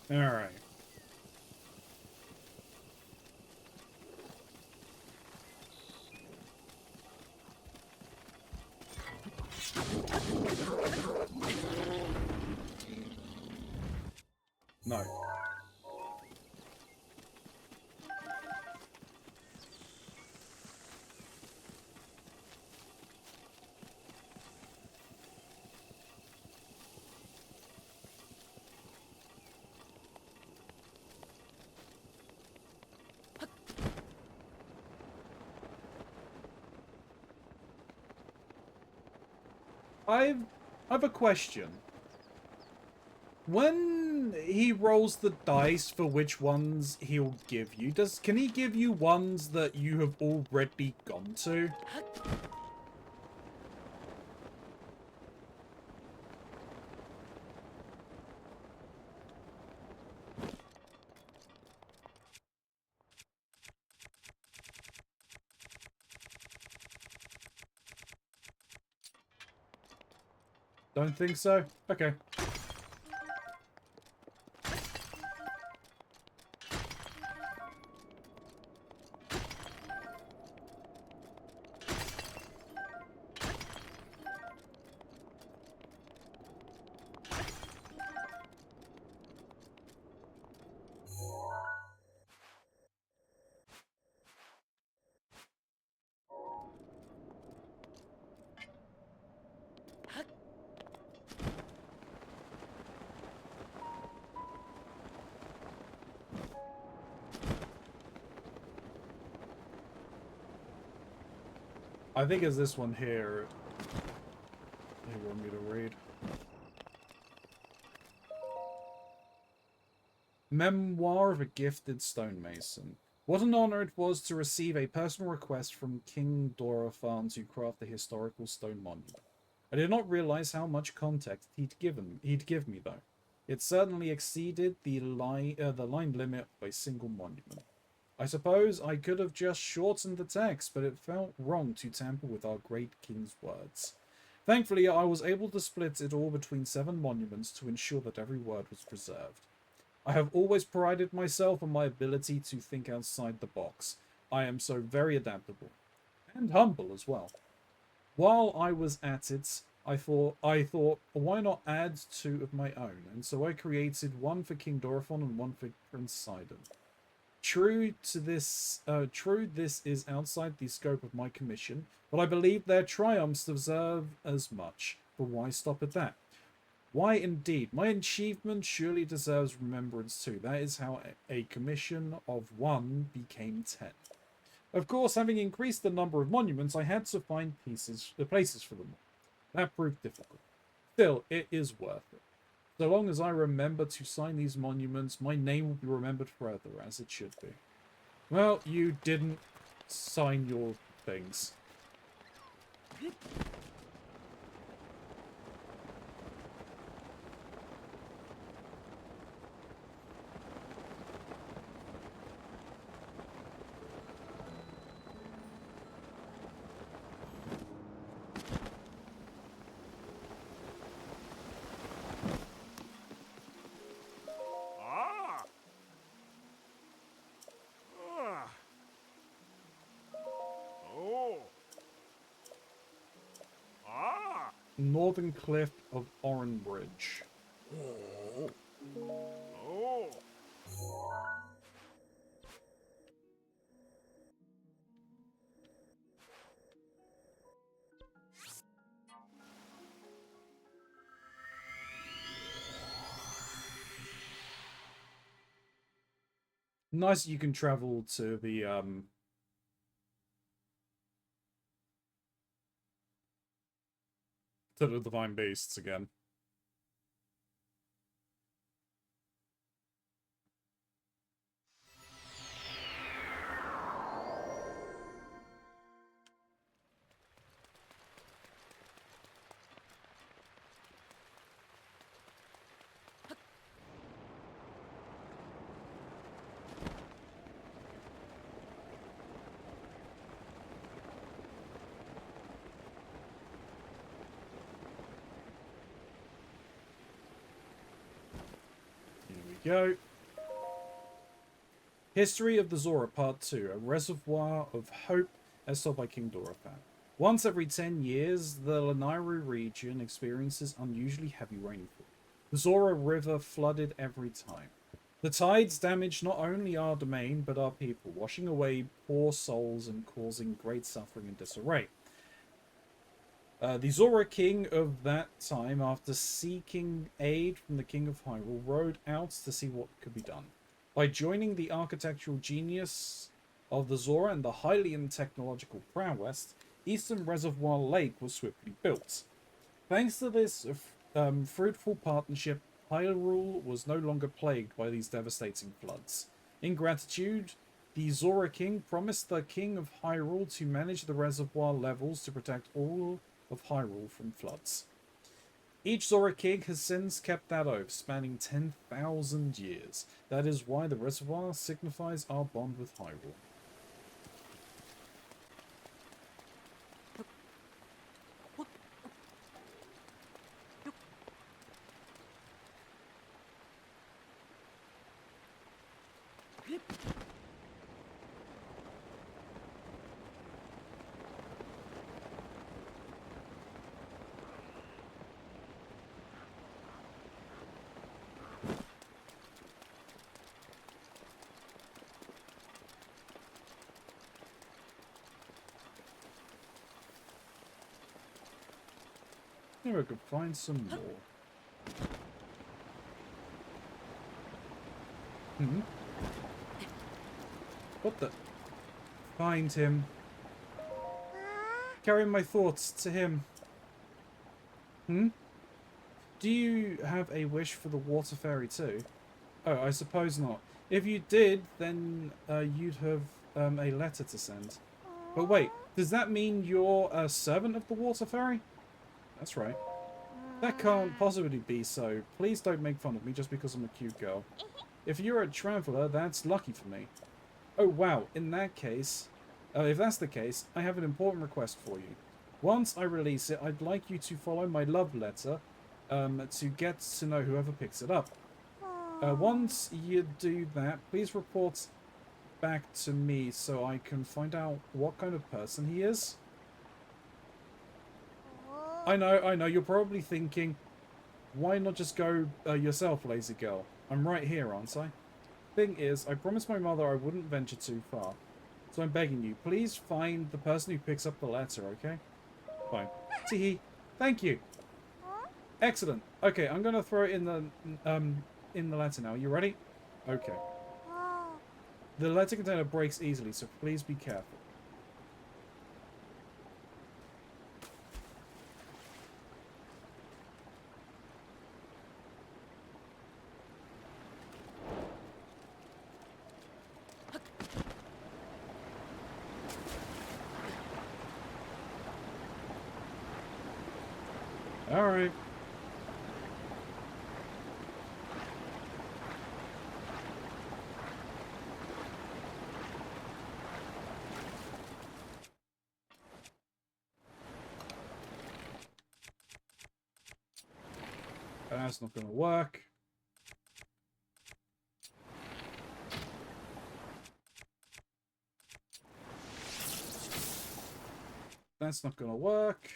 Alright. No. I've a question. When he rolls the dice for which ones he'll give you, can he give you ones that you have already gone to? Don't think so? Okay. I think it's this one here they want me to read. Memoir of a Gifted Stonemason. What an honor it was to receive a personal request from King Dorothan to craft a historical stone monument. I did not realize how much context he'd give me though. It certainly exceeded the line limit of a single monument. I suppose I could have just shortened the text, but it felt wrong to tamper with our great king's words. Thankfully, I was able to split it all between 7 monuments to ensure that every word was preserved. I have always prided myself on my ability to think outside the box. I am so very adaptable. And humble as well. While I was at it, I thought, why not add 2 of my own? And so I created one for King Dorothan and one for Prince Sidon. True, this is outside the scope of my commission, but I believe their triumphs deserve as much. But why stop at that? Why indeed? My achievement surely deserves remembrance too. That is how a commission of 1 became 10. Of course, having increased the number of monuments, I had to find places for them. That proved difficult. Still, it is worth it. So long as I remember to sign these monuments, my name will be remembered forever, as it should be. Well, you didn't sign your things. Northern Cliff of Oranbridge. Nice that you can travel to the divine beasts again. go. History of the Zora Part 2, a reservoir of hope as told by King Dorothan. Once every 10 years, the Lanairu region experiences unusually heavy rainfall. The Zora River flooded every time. The tides damaged not only our domain, but our people, washing away poor souls and causing great suffering and disarray. The Zora King of that time, after seeking aid from the King of Hyrule, rode out to see what could be done. By joining the architectural genius of the Zora and the Hylian technological prowess, Eastern Reservoir Lake was swiftly built. Thanks to this fruitful partnership, Hyrule was no longer plagued by these devastating floods. In gratitude, the Zora King promised the King of Hyrule to manage the reservoir levels to protect all of Hyrule from floods. Each Zora King has since kept that oath, spanning 10,000 years. That is why the reservoir signifies our bond with Hyrule. Maybe I could find some more. What the? Find him. Carry my thoughts to him. Do you have a wish for the water fairy too? Oh, I suppose not. If you did, then you'd have a letter to send. But wait, does that mean you're a servant of the water fairy? That's right. That can't possibly be so. Please don't make fun of me just because I'm a cute girl. If you're a traveler, that's lucky for me. Oh wow, in that case, if that's the case, I have an important request for you. Once I release it, I'd like you to follow my love letter to get to know whoever picks it up. Once you do that, please report back to me so I can find out what kind of person he is. I know, you're probably thinking, why not just go yourself, lazy girl? I'm right here, aren't I? Thing is, I promised my mother I wouldn't venture too far. So I'm begging you, please find the person who picks up the letter, okay? Fine. Teehee. Thank you. Excellent. Okay, I'm gonna throw it in the letter now. You ready? Okay. The letter container breaks easily, so please be careful. Alright. That's not gonna work. That's not gonna work.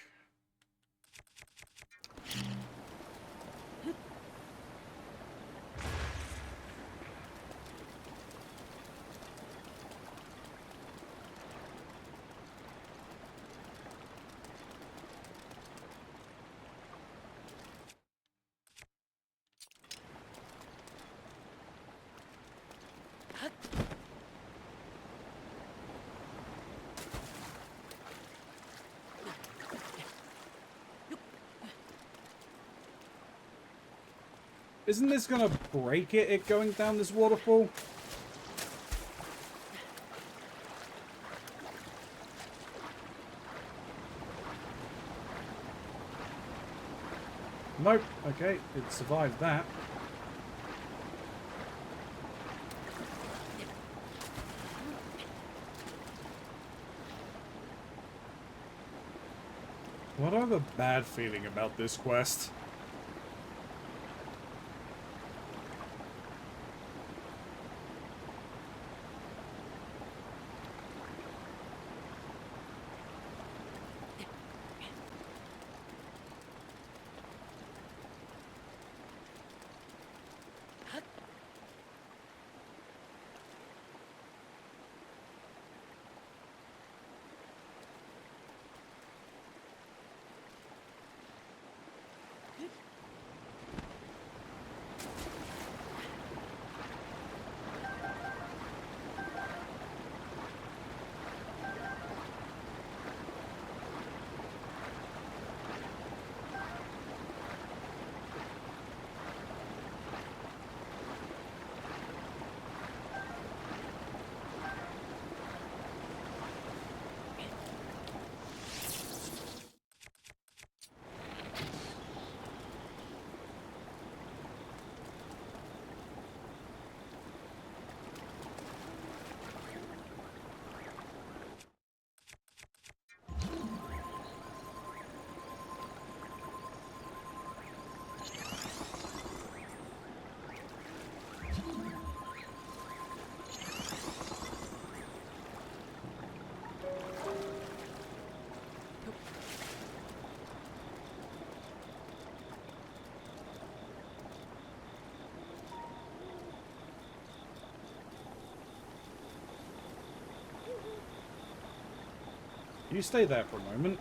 Isn't this gonna break it going down this waterfall? Nope. Okay, it survived that. What I have a bad feeling about this quest. You stay there for a moment.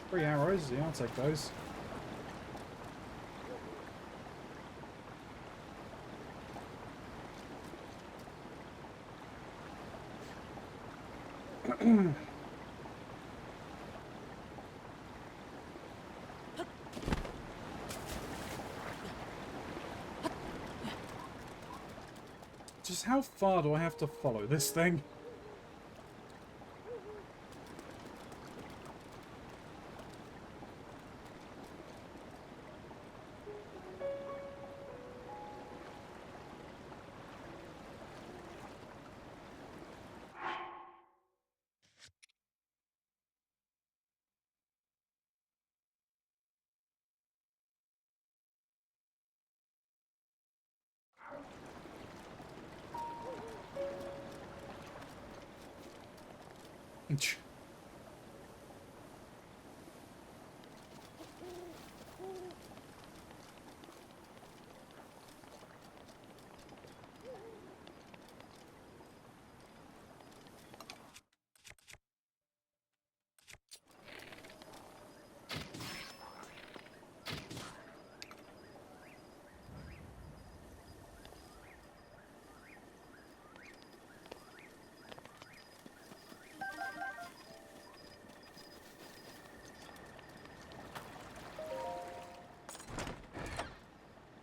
Three arrows, yeah, I'll take those. Just how far do I have to follow this thing?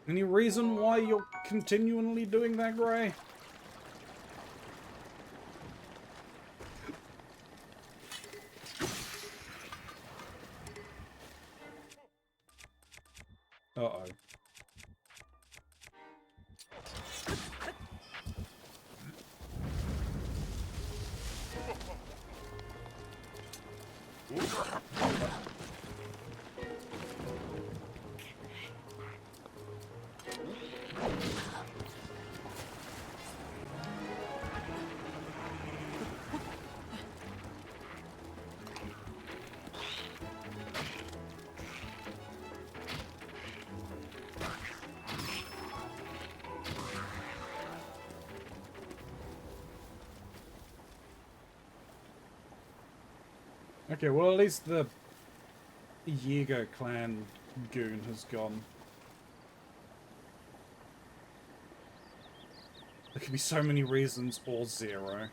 Any reason why you're continually doing that, Gray? Uh-oh. Okay, well at least the Yiga clan goon has gone. There could be so many reasons, or zero.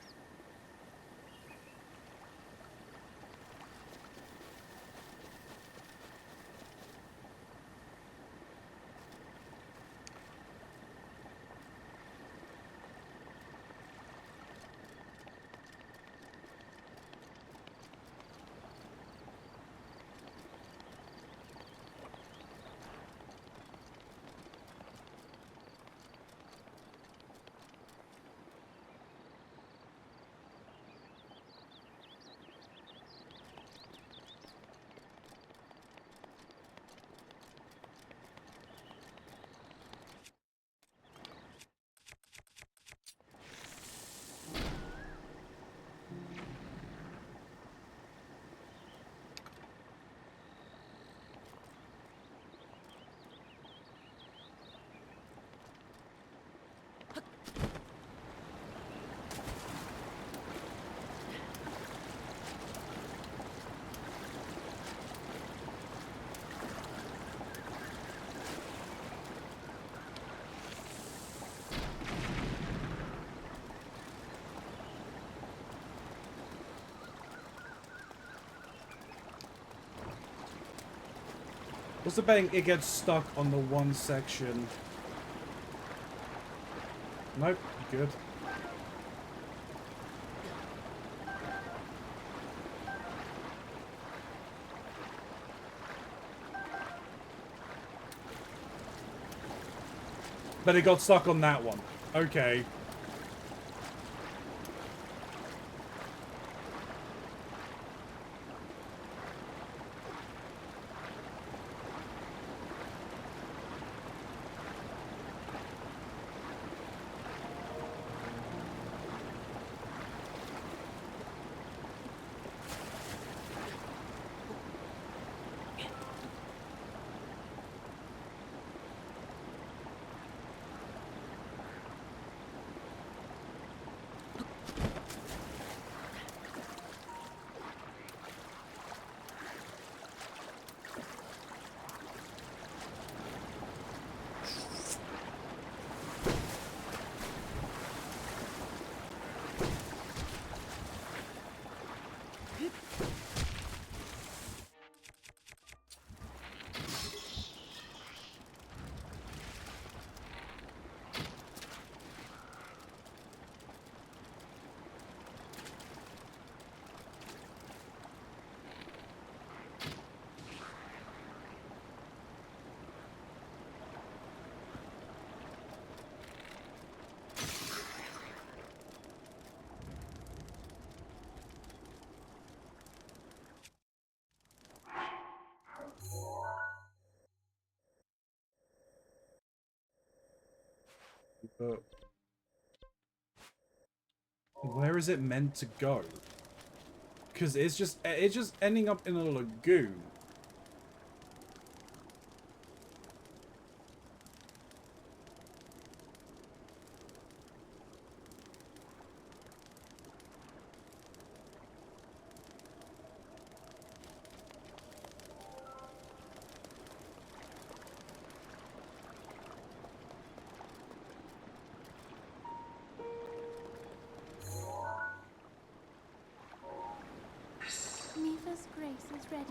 What's the betting it gets stuck on the one section? Nope, good. But it got stuck on that one. Okay. But where is it meant to go? Because it's just ending up in a lagoon. Mifa's grace is ready.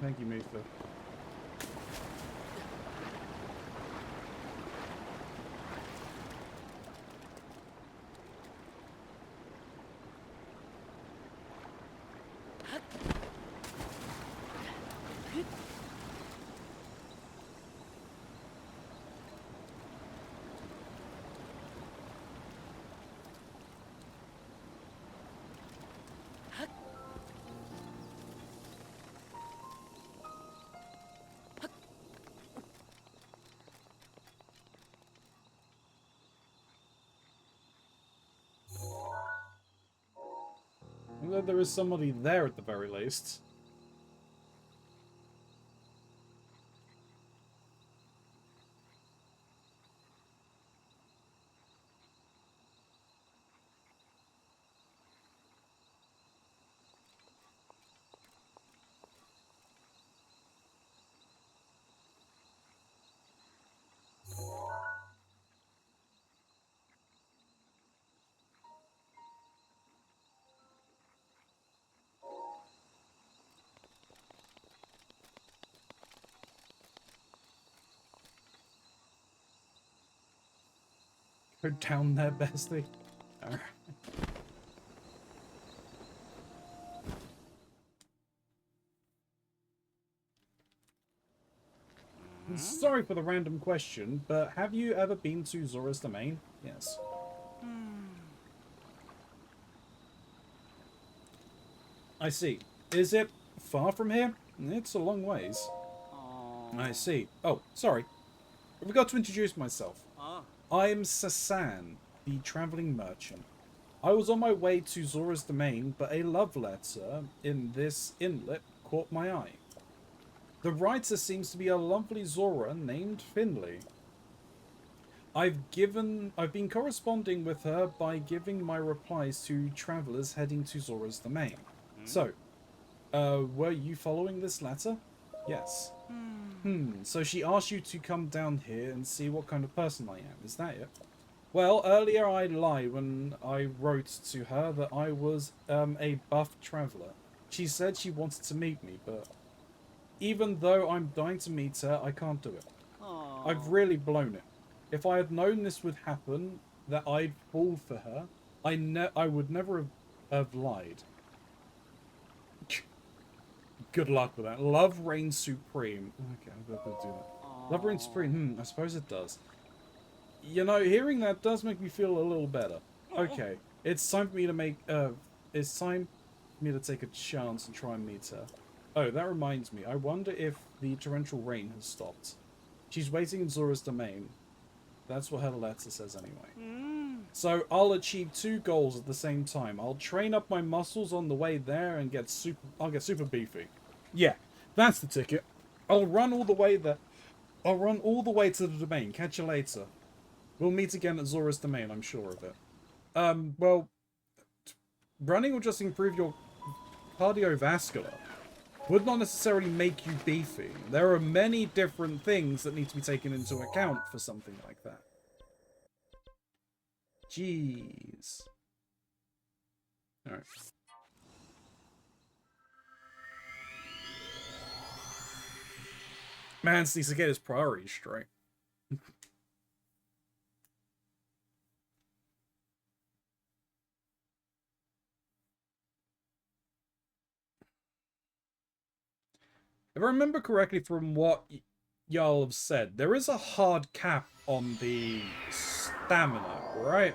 Thank you, Mifa. I'm glad there is somebody there at the very least. Go down there, bestie. Alright. Sorry for the random question, but have you ever been to Zora's Domain? Yes. I see. Is it far from here? It's a long ways. I see. Oh, sorry. I forgot to introduce myself. I'm Sasan, the traveling merchant. I was on my way to Zora's Domain, but a love letter in this inlet caught my eye. The writer seems to be a lovely Zora named Finley. I've been corresponding with her by giving my replies to travelers heading to Zora's Domain. So, were you following this letter? Yes. So she asked you to come down here and see what kind of person I am, is that it? Well, earlier I lied when I wrote to her that I was a buff traveler. She said she wanted to meet me, but even though I'm dying to meet her, I can't do it. Aw. I've really blown it. If I had known this would happen, that I'd fall for her, I would never have lied. Good luck with that. Love reigns supreme. Okay, I'm gonna do that. Love reigns supreme. I suppose it does. You know, hearing that does make me feel a little better. Okay, it's time for me to make. It's time for me to take a chance and try and meet her. Oh, that reminds me. I wonder if the torrential rain has stopped. She's waiting in Zora's domain. That's what her letter says anyway. So I'll achieve 2 goals at the same time. I'll train up my muscles on the way there and I'll get super beefy. Yeah, that's the ticket. I'll run all the way there. I'll run all the way to the domain. Catch you later. We'll meet again at Zora's domain, I'm sure of it. Well, running will just improve your cardiovascular. Would not necessarily make you beefy. There are many different things that need to be taken into account for something like that. Jeez. Alright. Man needs to get his priorities straight. If I remember correctly from what y'all have said, there is a hard cap on the stamina, right?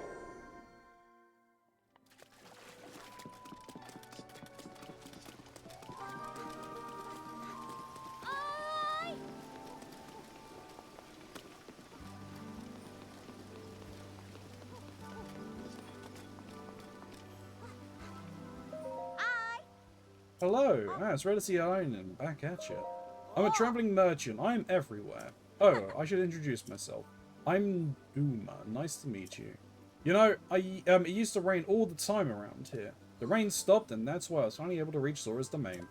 Hello, it's Red Sea Island, back at you. I'm a traveling merchant, I'm everywhere. Oh, I should introduce myself. I'm Uma, nice to meet you. You know, it used to rain all the time around here. The rain stopped and that's why I was finally able to reach Zora's domain.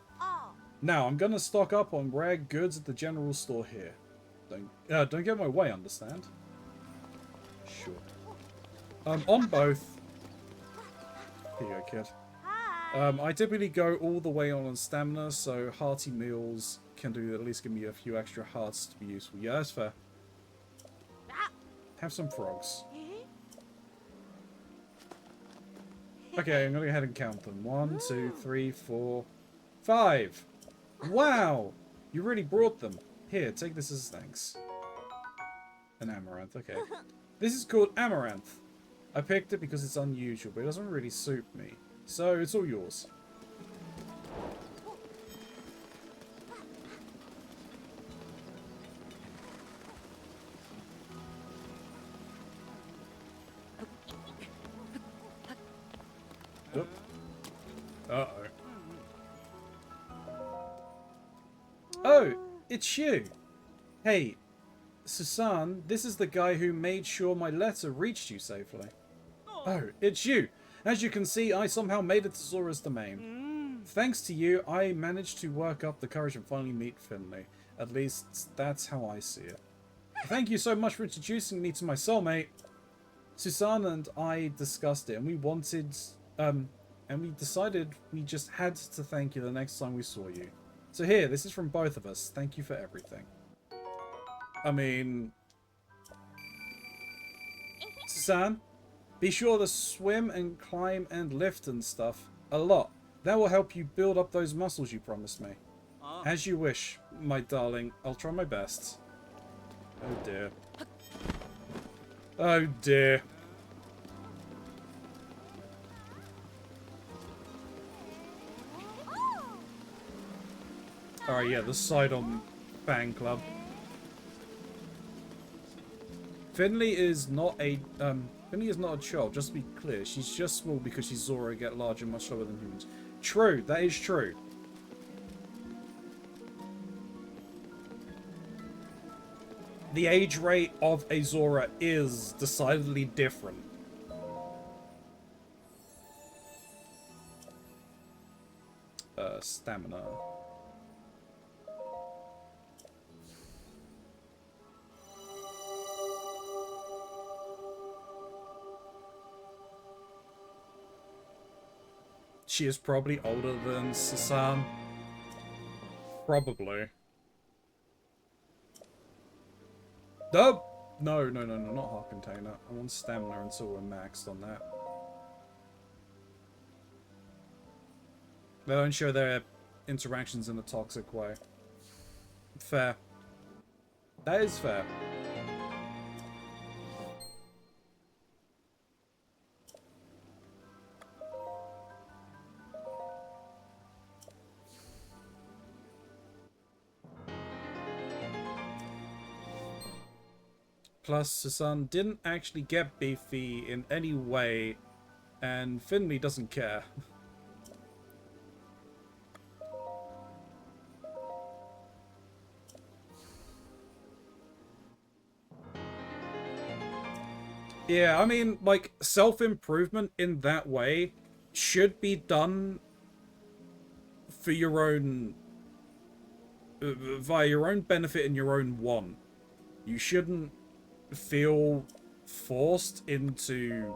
Now, I'm gonna stock up on rare goods at the general store here. Don't get in my way, understand? Sure. On both. Here you go, kid. I typically go all the way on stamina, so hearty meals can do at least give me a few extra hearts to be useful. Yeah, that's fair. Have some frogs. Okay, I'm gonna go ahead and count them. 1, 2, 3, 4, 5. Wow! You really brought them. Here, take this as thanks. An amaranth, okay. This is called amaranth. I picked it because it's unusual, but it doesn't really suit me. So, it's all yours. Oop. Uh-oh. Oh, it's you. Hey, Susan, this is the guy who made sure my letter reached you safely. Oh, it's you. As you can see, I somehow made it to Zora's domain. Thanks to you, I managed to work up the courage and finally meet Finley. At least, that's how I see it. Thank you so much for introducing me to my soulmate. Susanna and I discussed it, and we wanted, and we decided we just had to thank you the next time we saw you. So here, this is from both of us. Thank you for everything. I mean... Susan? Be sure to swim and climb and lift and stuff. A lot. That will help you build up those muscles you promised me. As you wish, my darling. I'll try my best. Oh dear. Oh dear. Alright, yeah, the Sidon fan club. Finley is not a Finley is not a child, just to be clear. She's just small because she's Zora, get larger, much slower than humans. True, that is true. The age rate of a Zora is decidedly different. Stamina. She is probably older than Sasan. Probably. Oh! No, not heart container. I want stamina until we're maxed on that. They don't show their interactions in a toxic way. Fair. That is fair. Plus, Susan didn't actually get beefy in any way, and Finley doesn't care. Yeah, I mean, like, self-improvement in that way should be done for your own... via your own benefit and your own want. You shouldn't feel forced into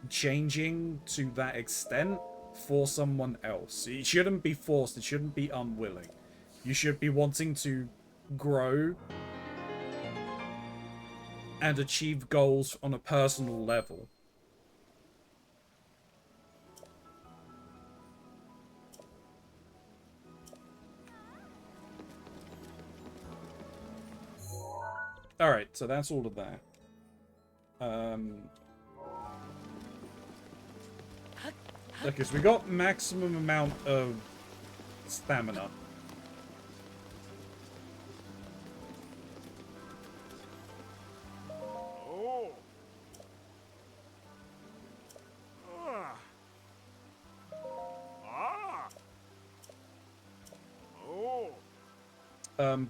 changing to that extent for someone else. It shouldn't be forced, it shouldn't be unwilling. You should be wanting to grow and achieve goals on a personal level. Alright, so that's all of that. Okay, so we got maximum amount of stamina.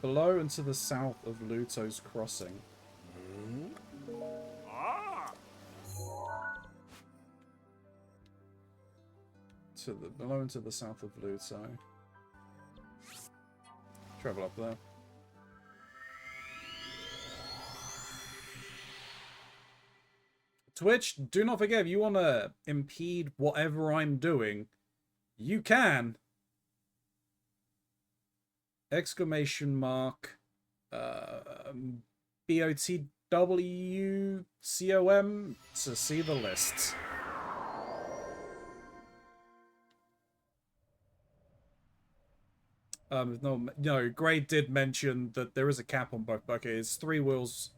Below and to the south of Luto's crossing. Below and to the south of Luto. Travel up there. Twitch, do not forget, if you want to impede whatever I'm doing, you can. Exclamation mark. BOTWCOM to see the list. No, Gray did mention that there is a cap on both buckets. 3 wheels.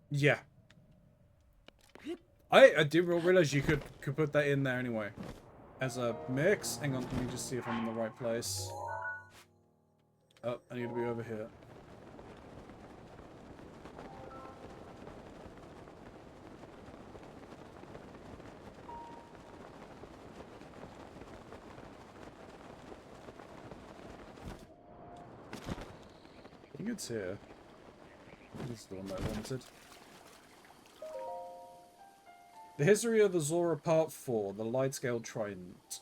Yeah. I didn't realize you could put that in there anyway. As a mix. Hang on, let me just see if I'm in the right place. Oh, I need to be over here. I think it's here. This is the one that I wanted. The History of the Zora Part 4, The Light-Scaled Trident.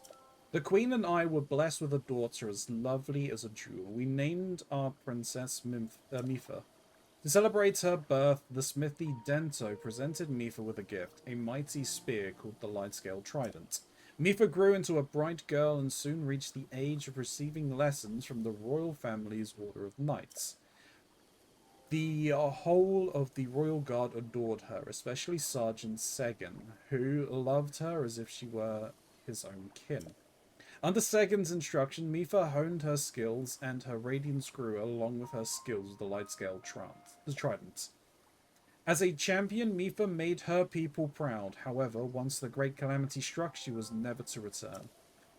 The Queen and I were blessed with a daughter as lovely as a jewel. We named our princess Mifa. To celebrate her birth, the smithy Dento presented Mifa with a gift, a mighty spear called the Light-Scaled Trident. Mifa grew into a bright girl and soon reached the age of receiving lessons from the royal family's Order of Knights. The whole of the royal guard adored her, especially Sergeant Segan, who loved her as if she were his own kin. Under Segan's instruction, Mifa honed her skills, and her radiance grew along with her skills with the light-scale trident. As a champion, Mifa made her people proud. However, once the Great Calamity struck, she was never to return.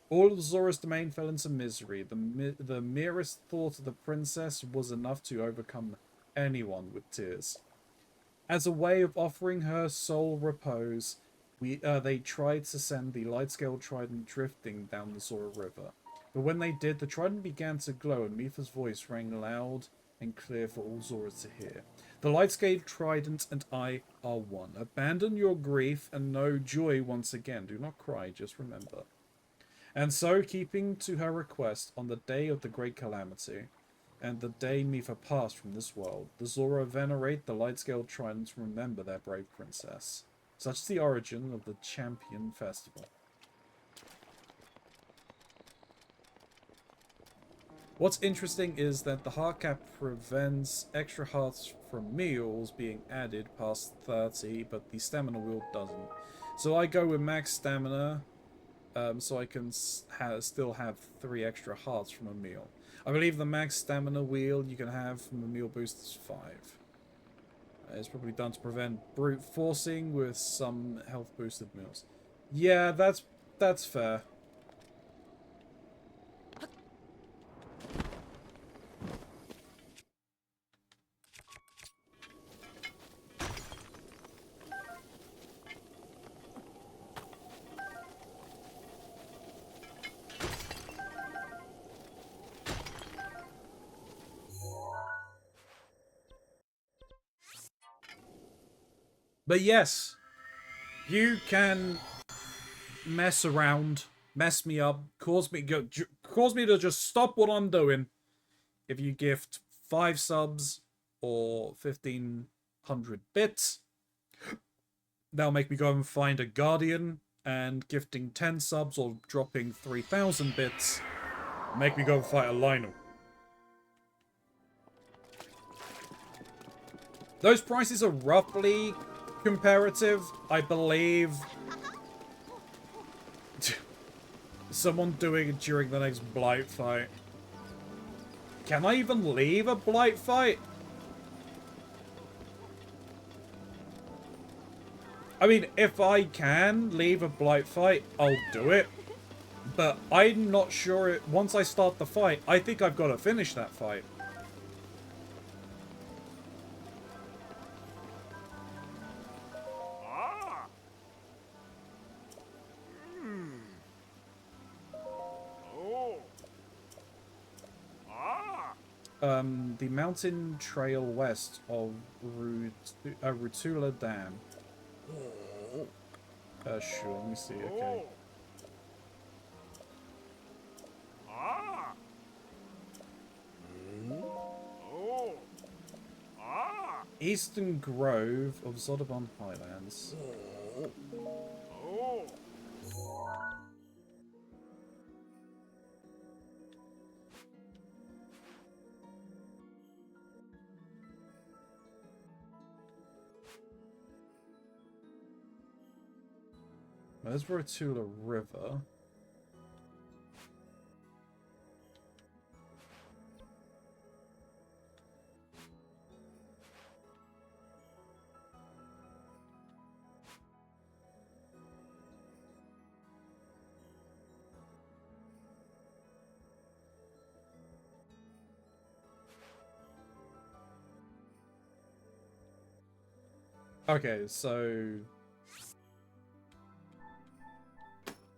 All of Zora's domain fell into misery. The merest thought of the princess was enough to overcome anyone with tears. As a way of offering her soul repose, they tried to send the light-scale trident drifting down the Zora River. But when they did, the trident began to glow and Mifa's voice rang loud and clear for all Zora to hear. The light-scale trident and I are one. Abandon your grief and know joy once again. Do not cry, just remember. And so, keeping to her request, on the day of the Great Calamity, and the day Mifa passed from this world, the Zora venerate the light-scale trident to remember their brave princess. Such is the origin of the Champion Festival. What's interesting is that the heart cap prevents extra hearts from meals being added past 30, but the stamina wheel doesn't. So I go with max stamina, so I can still have 3 extra hearts from a meal. I believe the max stamina wheel you can have from a meal boost is 5. It's probably done to prevent brute forcing with some health boosted meals. Yeah, that's fair. But yes, you can mess around, mess me up, cause me to just stop what I'm doing if you gift 5 subs or 1500 bits. That'll make me go and find a guardian, and gifting 10 subs or dropping 3000 bits make me go and fight a Lionel. Those prices are roughly comparative, I believe. Someone doing it during the next Blight fight. Can I even leave a Blight fight? I mean, if I can leave a Blight fight, I'll do it. But I'm not sure once I start the fight, I think I've got to finish that fight. The mountain trail west of Rutula Dam. Sure, let me see, okay. Eastern Grove of Zodabon Highlands. There's Rotula River. Okay, so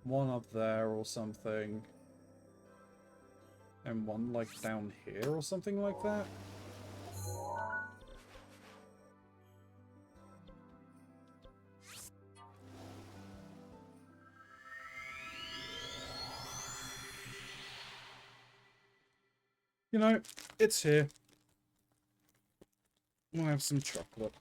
one up there or something. And one, like, down here or something like that? You know, it's here. We'll have some chocolate.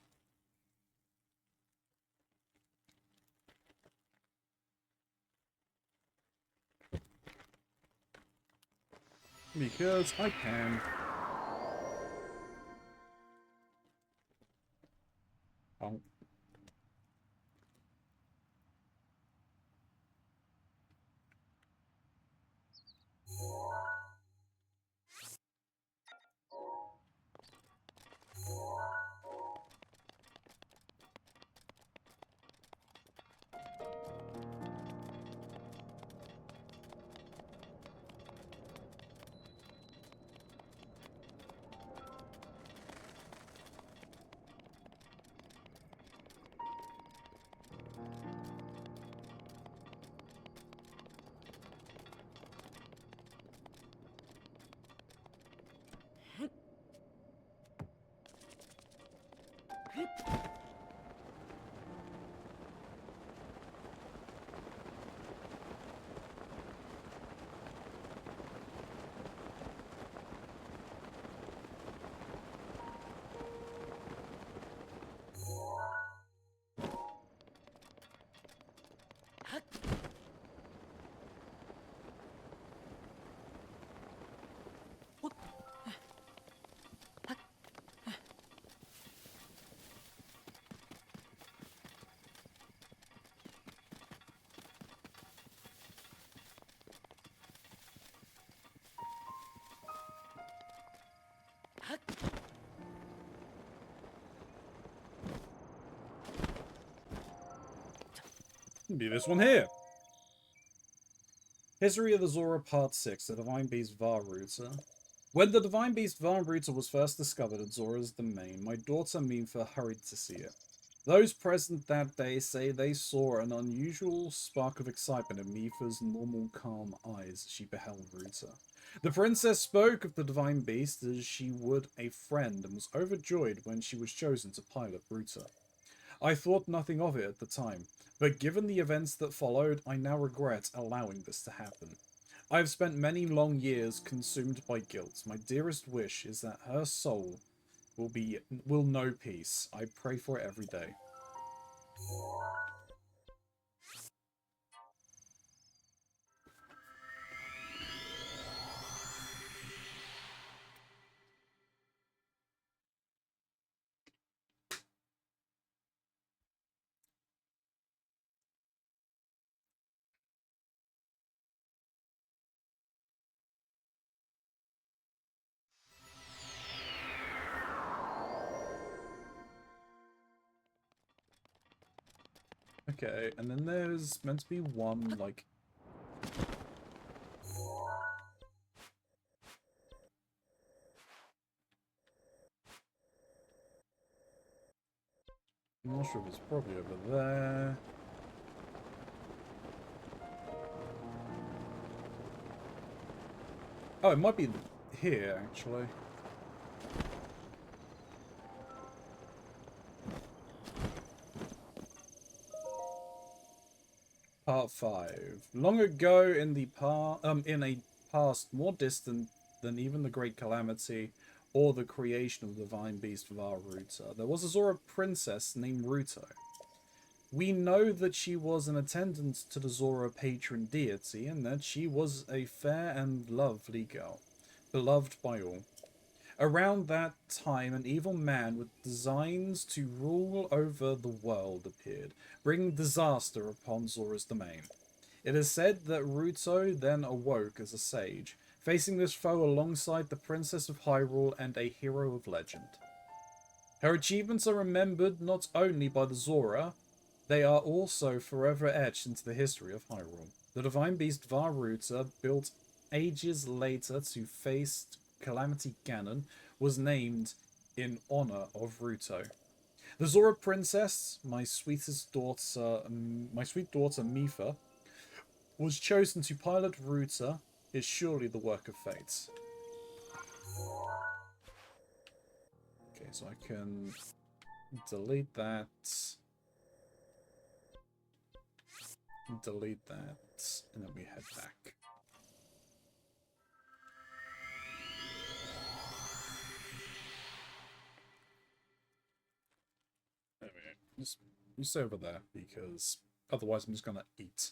Because I can. Oh. Be this one here. History of the Zora Part 6, The Divine Beast Varruta. When the Divine Beast Varruta was first discovered at Zora's domain, my daughter Minfa hurried to see it. Those present that day say they saw an unusual spark of excitement in Minfa's normal calm eyes as she beheld Ruta. The princess spoke of the Divine Beast as she would a friend and was overjoyed when she was chosen to pilot Ruta. I thought nothing of it at the time, but given the events that followed, I now regret allowing this to happen. I have spent many long years consumed by guilt. My dearest wish is that her soul will know peace. I pray for it every day. Okay, and then there's meant to be one, like... I'm not sure if it's probably over there. Oh, it might be here, actually. Part 5. Long ago in a past more distant than even the Great Calamity or the creation of the Divine Beast Varruta, there was a Zora princess named Ruto. We know that she was an attendant to the Zora patron deity and that she was a fair and lovely girl, beloved by all. Around that time, an evil man with designs to rule over the world appeared, bringing disaster upon Zora's domain. It is said that Ruto then awoke as a sage, facing this foe alongside the Princess of Hyrule and a hero of legend. Her achievements are remembered not only by the Zora, they are also forever etched into the history of Hyrule. The Divine Beast Varruta, built ages later to face Calamity Ganon, was named in honor of Ruto. The Zora Princess, my sweet daughter Mifa, was chosen to pilot Ruta, is surely the work of fate. Okay, so I can delete that. Delete that, and then we head back. There we go. Just over there, because otherwise I'm just gonna eat.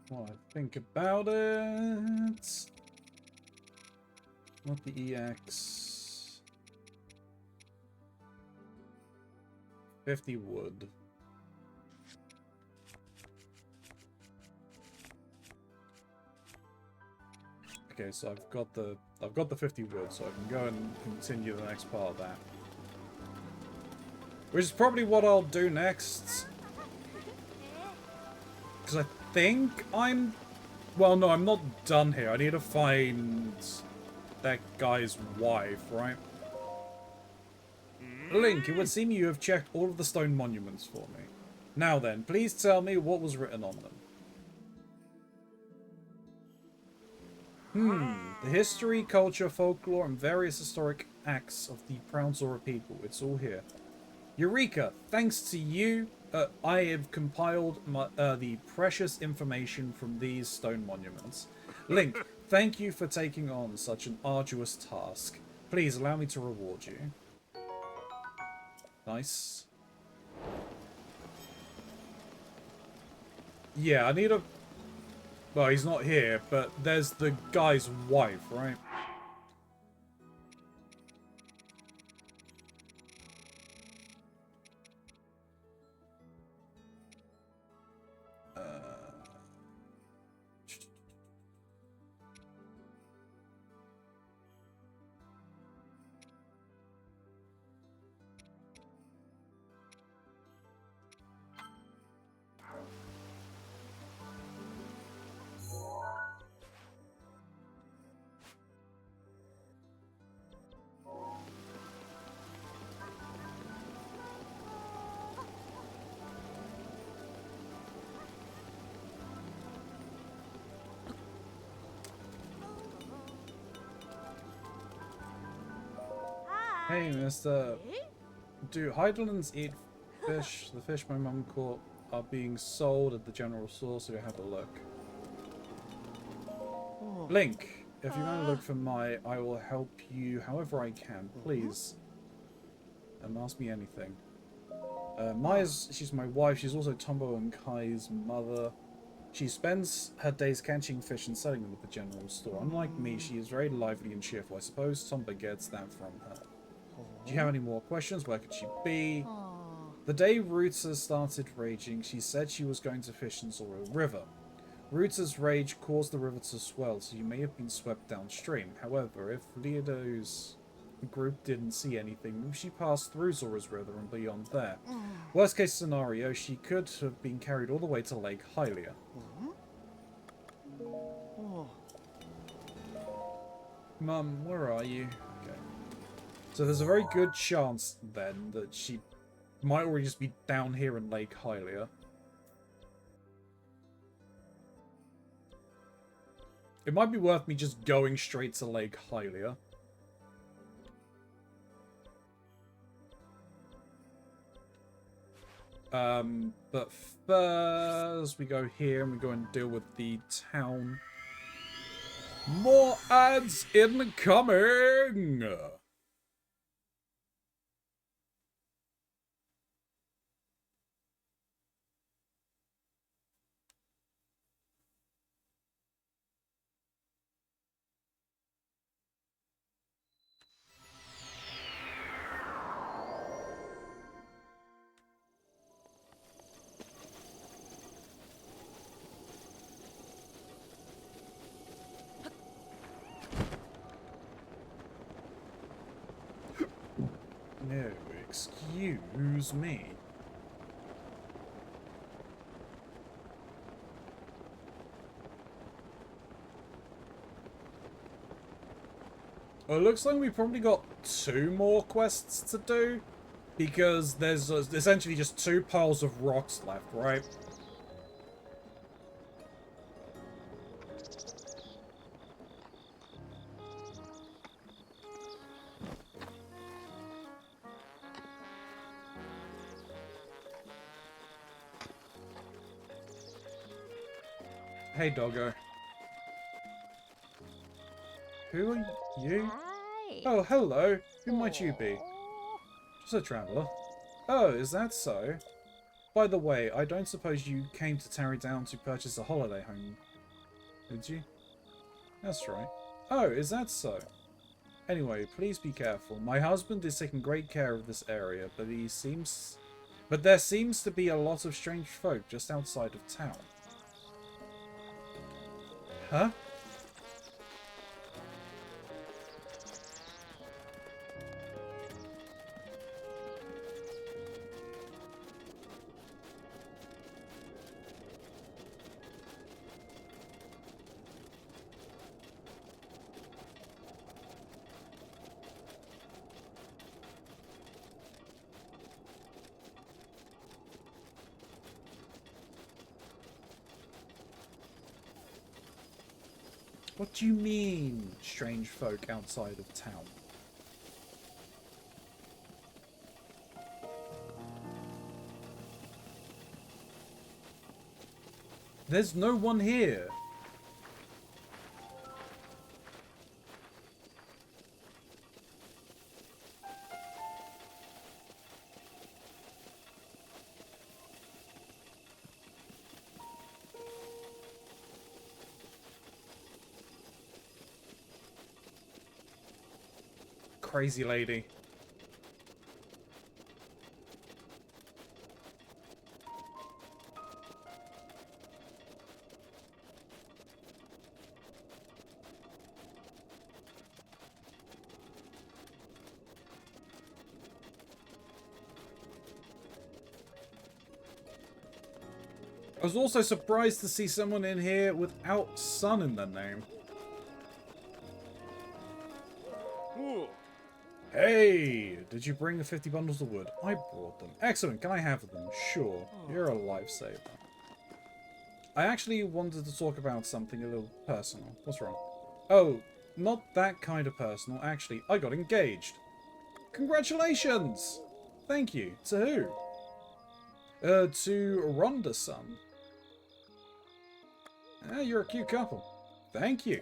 What I think about it. Not the EX. 50 wood. Okay, so I've got the 50 wood, so I can go and continue the next part of that. Which is probably what I'll do next. Because I think I'm... Well, no, I'm not done here. I need to find that guy's wife, right? Link, it would seem you have checked all of the stone monuments for me. Now then, please tell me what was written on them. The history, culture, folklore, and various historic acts of the proud Zora people. It's all here. Eureka! Thanks to you, I have compiled the precious information from these stone monuments. Link, thank you for taking on such an arduous task. Please allow me to reward you. Nice. Yeah, I need a... Well, he's not here, but there's the guy's wife, right? Hey, mister. Do Heidelins eat fish? The fish my mum caught are being sold at the general store, so go have a look. Blink. If you want to look for my, I will help you however I can. Please. Ask me anything. Maya's, she's my wife. She's also Tombo and Kai's mother. She spends her days catching fish and selling them at the general store. Unlike me, she is very lively and cheerful. I suppose Tombo gets that from her. Do you have any more questions? Where could she be? The day Ruta started raging, she said she was going to fish in Zoro River. Ruta's rage caused the river to swell, so you may have been swept downstream. However, if Leodo's group didn't see anything, she passed through Zora's River and beyond there. Worst case scenario, she could have been carried all the way to Lake Hylia. Mum, where are you? Okay. So there's a very good chance then that she might already just be down here in Lake Hylia. It might be worth me just going straight to Lake Hylia. But first we go here and we go and deal with the town. More ads incoming! No, excuse me. Well, it looks like we probably got 2 more quests to do, because there's essentially just 2 piles of rocks left, right? Hey, doggo. Who are you? Hi. Oh, hello. Who might you be? Just a traveller. Oh, is that so? By the way, I don't suppose you came to Tarry Down to purchase a holiday home, did you? That's right. Oh, is that so? Anyway, please be careful. My husband is taking great care of this area, but there seems to be a lot of strange folk just outside of town. Huh? What do you mean, strange folk outside of town? There's no one here. crazy lady. I was also surprised to see someone in here without sun in their name. Ooh. Hey, did you bring the 50 bundles of wood? I brought them. Excellent, can I have them? Sure, you're a lifesaver. I actually wanted to talk about something a little personal. What's wrong? Oh, not that kind of personal. Actually, I got engaged. Congratulations! Thank you. To who? To Rhonda-san. Ah, you're a cute couple. Thank you.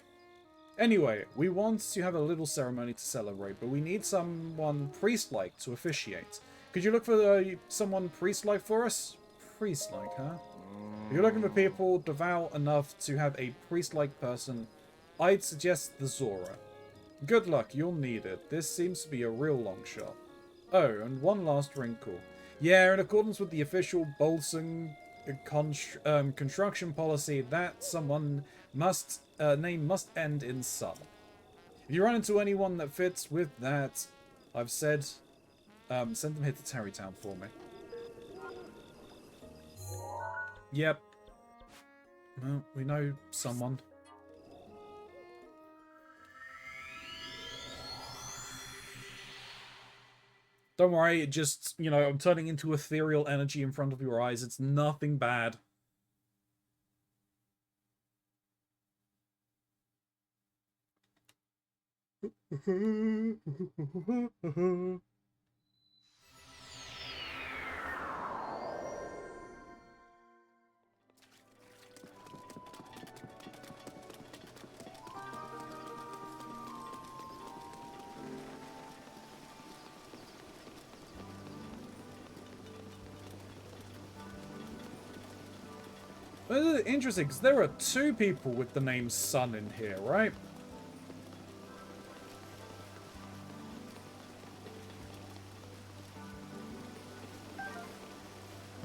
Anyway, we want to have a little ceremony to celebrate, but we need someone priest-like to officiate. Could you look for someone priest-like for us? Priest-like, huh? If you're looking for people devout enough to have a priest-like person, I'd suggest the Zora. Good luck, you'll need it. This seems to be a real long shot. Oh, and one last wrinkle. Yeah, in accordance with the official Bolson construction policy, that someone must name must end in son. If you run into anyone that fits with that, I've said, send them here to Tarrytown for me. Yep. Well, we know someone. Don't worry, it just, you know, I'm turning into ethereal energy in front of your eyes. It's nothing bad. Well, interesting, because there are two people with the name Sun in here, right?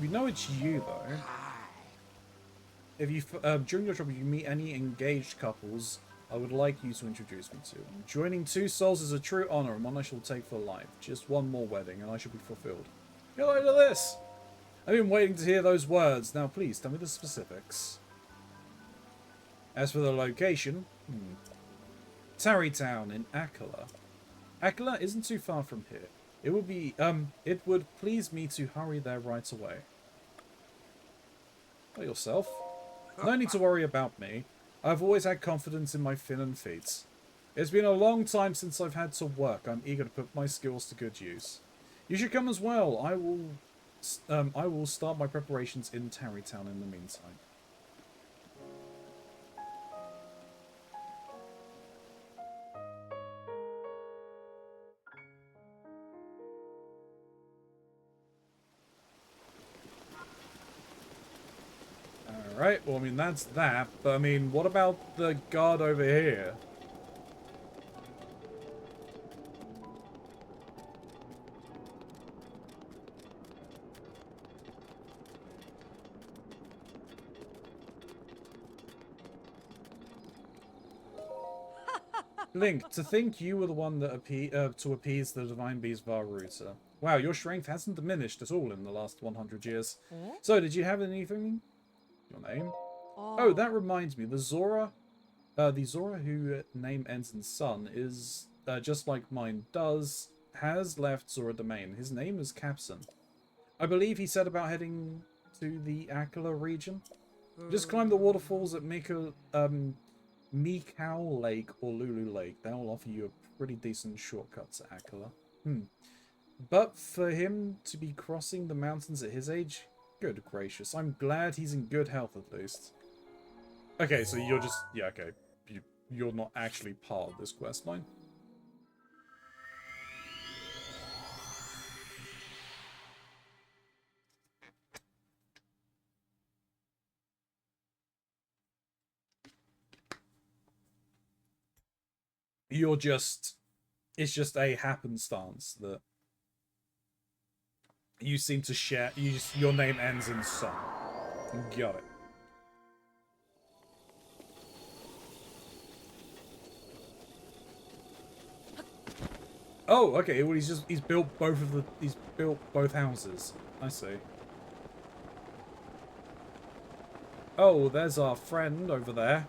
We know it's you, though. If you, during your trip, if you meet any engaged couples, I would like you to introduce me to them. Joining two souls is a true honor and one I shall take for life. Just one more wedding and I shall be fulfilled. Get a load of this! I've been waiting to hear those words. Now please, tell me the specifics. As for the location, Tarrytown in Akala. Akala isn't too far from here. It would be, it would please me to hurry there right away. By yourself? No need to worry about me. I've always had confidence in my fin and feet. It's been a long time since I've had to work. I'm eager to put my skills to good use. You should come as well. I will start my preparations in Tarrytown in the meantime. Alright, well, I mean, that's that. But, I mean, what about the guard over here? Link, to think you were the one that to appease the divine beast Varuta. Wow, your strength hasn't diminished at all in the last 100 years. So, did you have anything? Your name? Oh, that reminds me. The Zora who name ends in Sun is, just like mine has left Zora Domain. His name is Capson. I believe he said about heading to the Akala region. Just climb the waterfalls at Mikau Lake or Lulu Lake. They'll offer you a pretty decent shortcut to Akala. But for him to be crossing the mountains at his age, good gracious. I'm glad he's in good health at least. Okay, so you're just... yeah, okay. You're not actually part of this questline. You're just It's just a happenstance that you seem to share. Your name ends in son. Got it. Oh, okay. Well, he's built both houses. I see. Oh, there's our friend over there.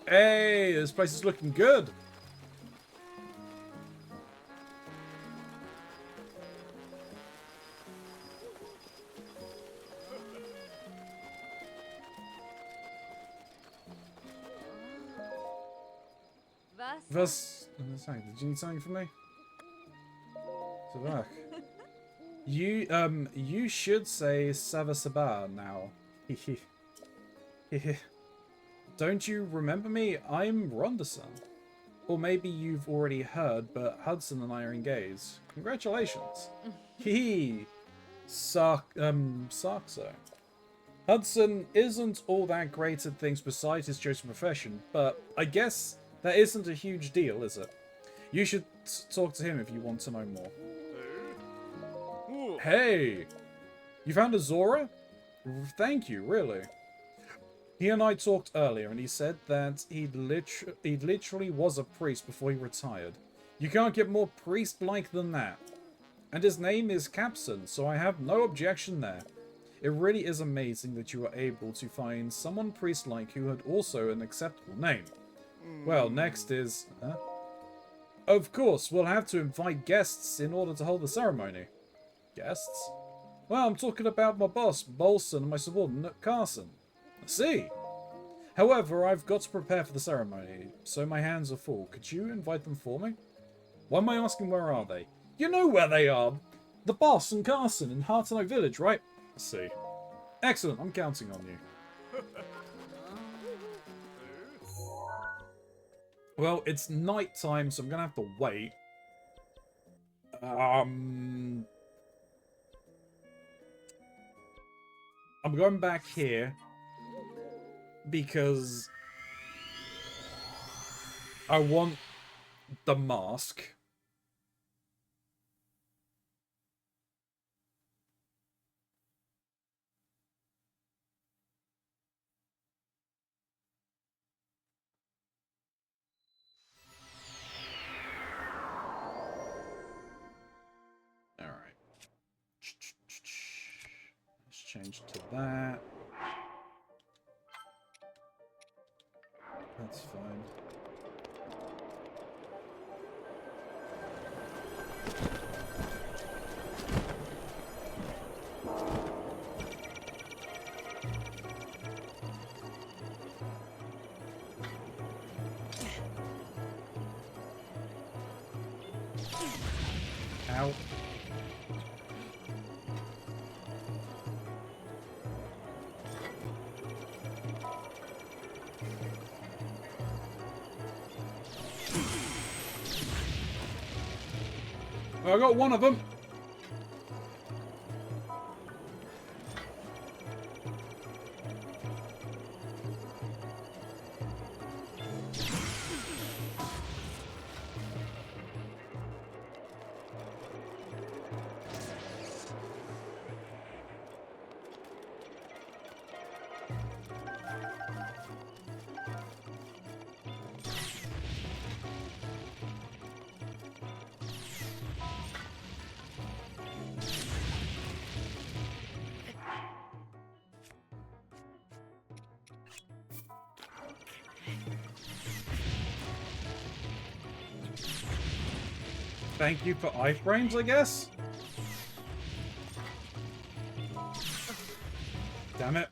Hey, this place is looking good. Was? Did you need something from me? Sabak. You should say Sava Sabah now. Don't you remember me? I'm Ronda-san. Or maybe you've already heard, but Hudson and I are engaged. Congratulations. Hee. Sarkso. Hudson isn't all that great at things besides his chosen profession, but I guess that isn't a huge deal, is it? You should talk to him if you want to know more. Hey! You found a Zora? Thank you, really. He and I talked earlier, and he said that he literally was a priest before he retired. You can't get more priest-like than that. And his name is Capson, so I have no objection there. It really is amazing that you were able to find someone priest-like who had also an acceptable name. Well, next is... Of course, we'll have to invite guests in order to hold the ceremony. Guests? Well, I'm talking about my boss, Bolson, and my subordinate, Carson. I see. However, I've got to prepare for the ceremony, so my hands are full. Could you invite them for me? Why am I asking where are they? You know where they are! The boss and Carson in Heart and Oak Village, right? I see. Excellent, I'm counting on you. Well, it's night time, so I'm gonna have to wait. I'm going back here because I want the mask. All right. Let's change to that. That's fine. Ow. Well, I got one of them. Thank you for ice brains, I guess? Damn it.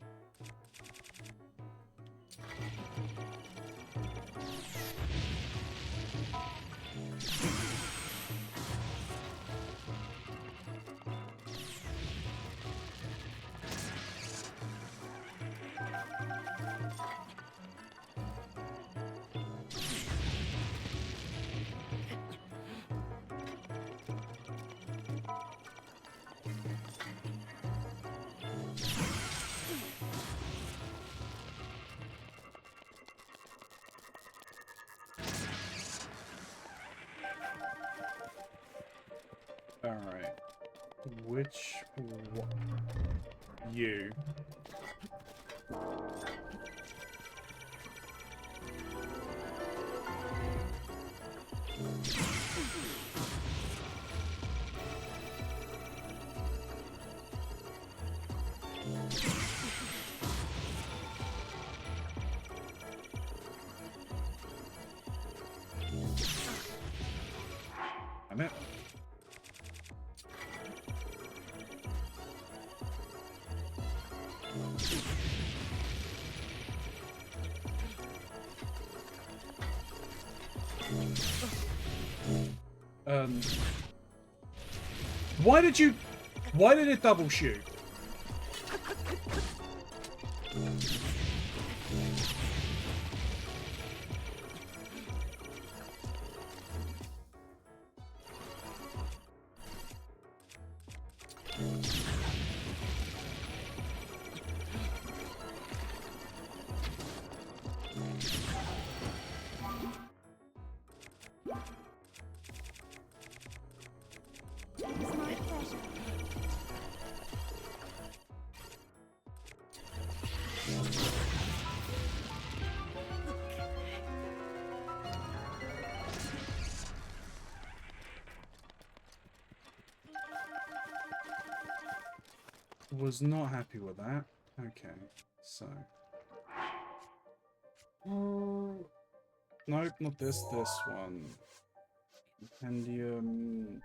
Alright. Which one? You. Damn it. Why did it double shoot? It's my pleasure. Was not happy with that. Okay, so. Nope, not this, this one. Compendium.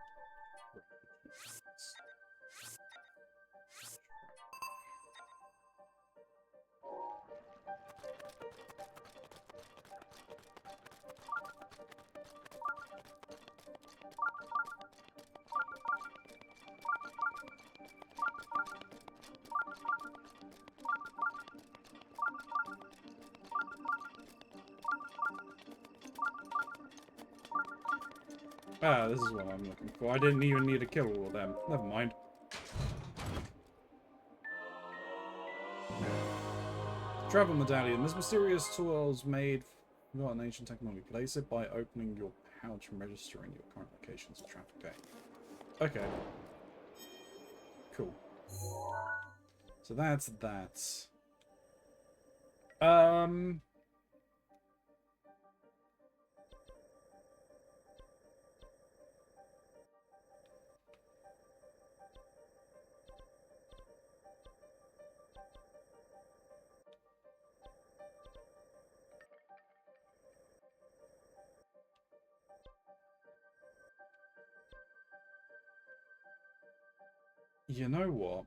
Ah, this is what I'm looking for. I didn't even need to kill all of them. Never mind. Travel medallion. This mysterious tool is made from an ancient technology. Place it by opening your pouch and registering your current locations of traffic day. Okay. Cool. So that's that. You know what?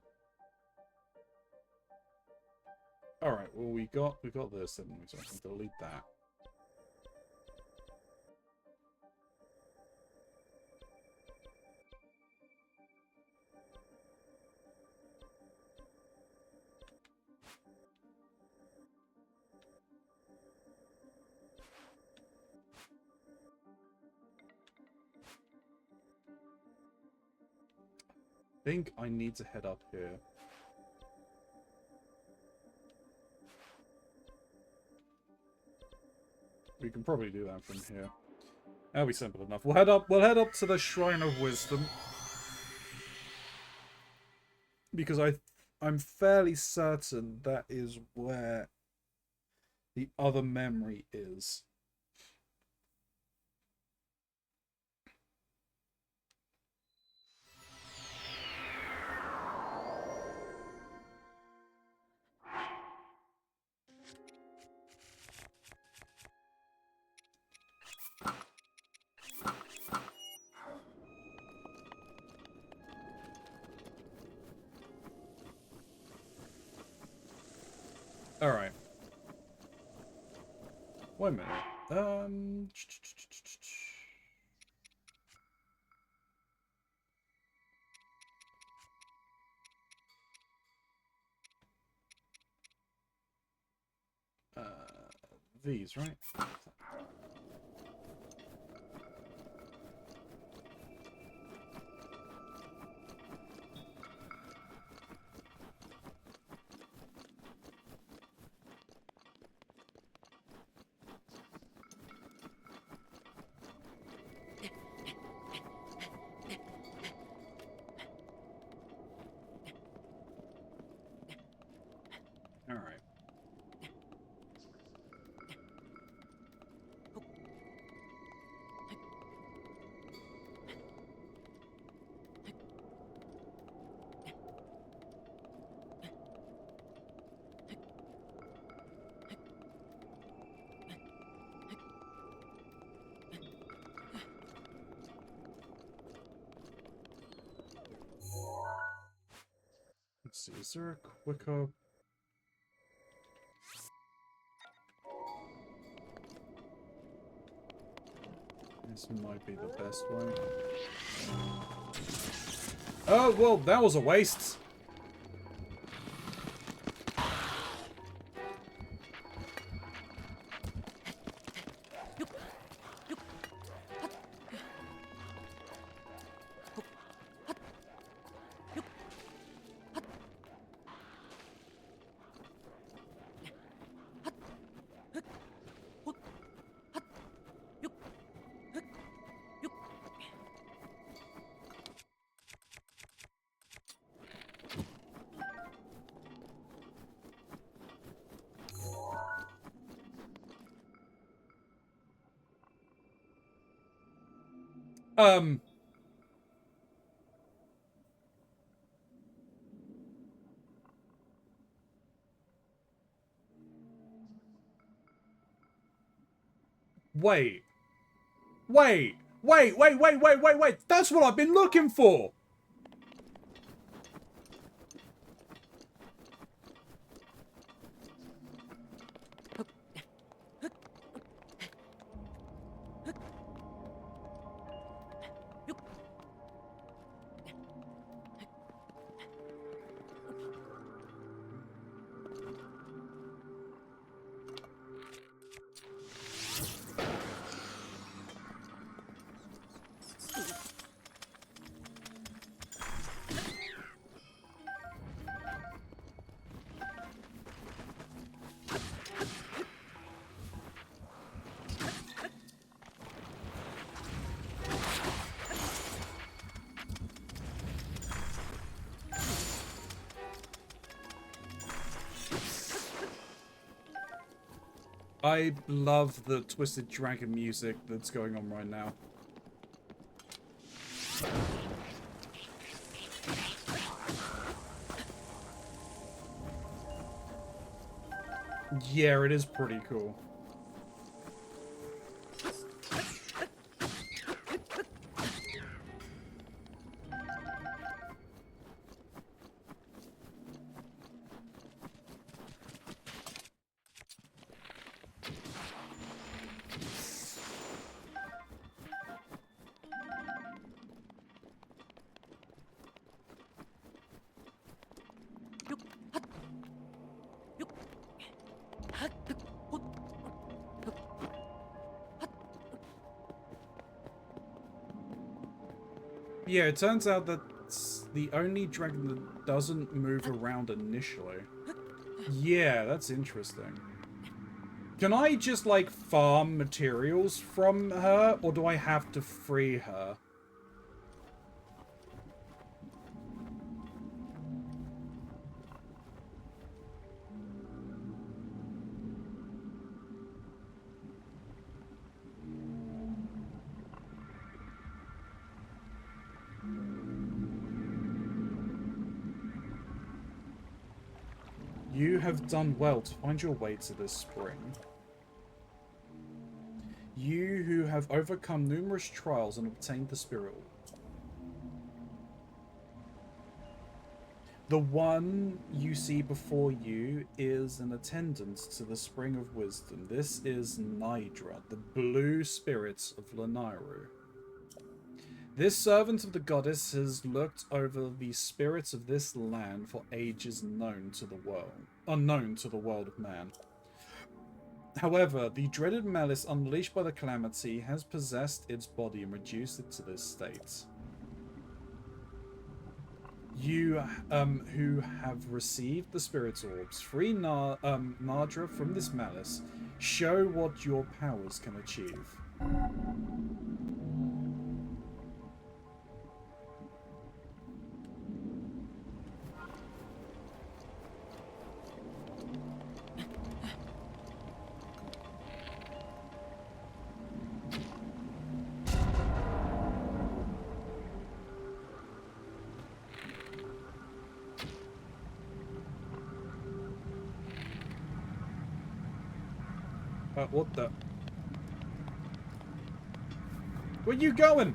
Alright, well we got this, didn't we? So I can delete that. I think I need to head up here. We can probably do that from here. That'll be simple enough. We'll head up to the Shrine of Wisdom. Because I'm fairly certain that is where the other memory is. Alright. Wait a minute. These, right? see. Is there a quicker... This might be the best way. Oh, well, that was a waste. Wait. Wait. That's what I've been looking for. I love the Twisted Dragon music that's going on right now. Yeah, it is pretty cool. Yeah, it turns out that's the only dragon that doesn't move around initially. Yeah, that's interesting. Can I just, like, farm materials from her, or do I have to free her? You have done well to find your way to this spring. You who have overcome numerous trials and obtained the spirit orb. The one you see before you is an attendant to the Spring of Wisdom. This is Nidra, the blue spirit of Lanairu. This servant of the goddess has looked over the spirits of this land for ages unknown to the world of man. However, the dreaded malice unleashed by the calamity has possessed its body and reduced it to this state. You, who have received the spirit's orbs, free Nadra from this malice. Show what your powers can achieve. What the? Where you going?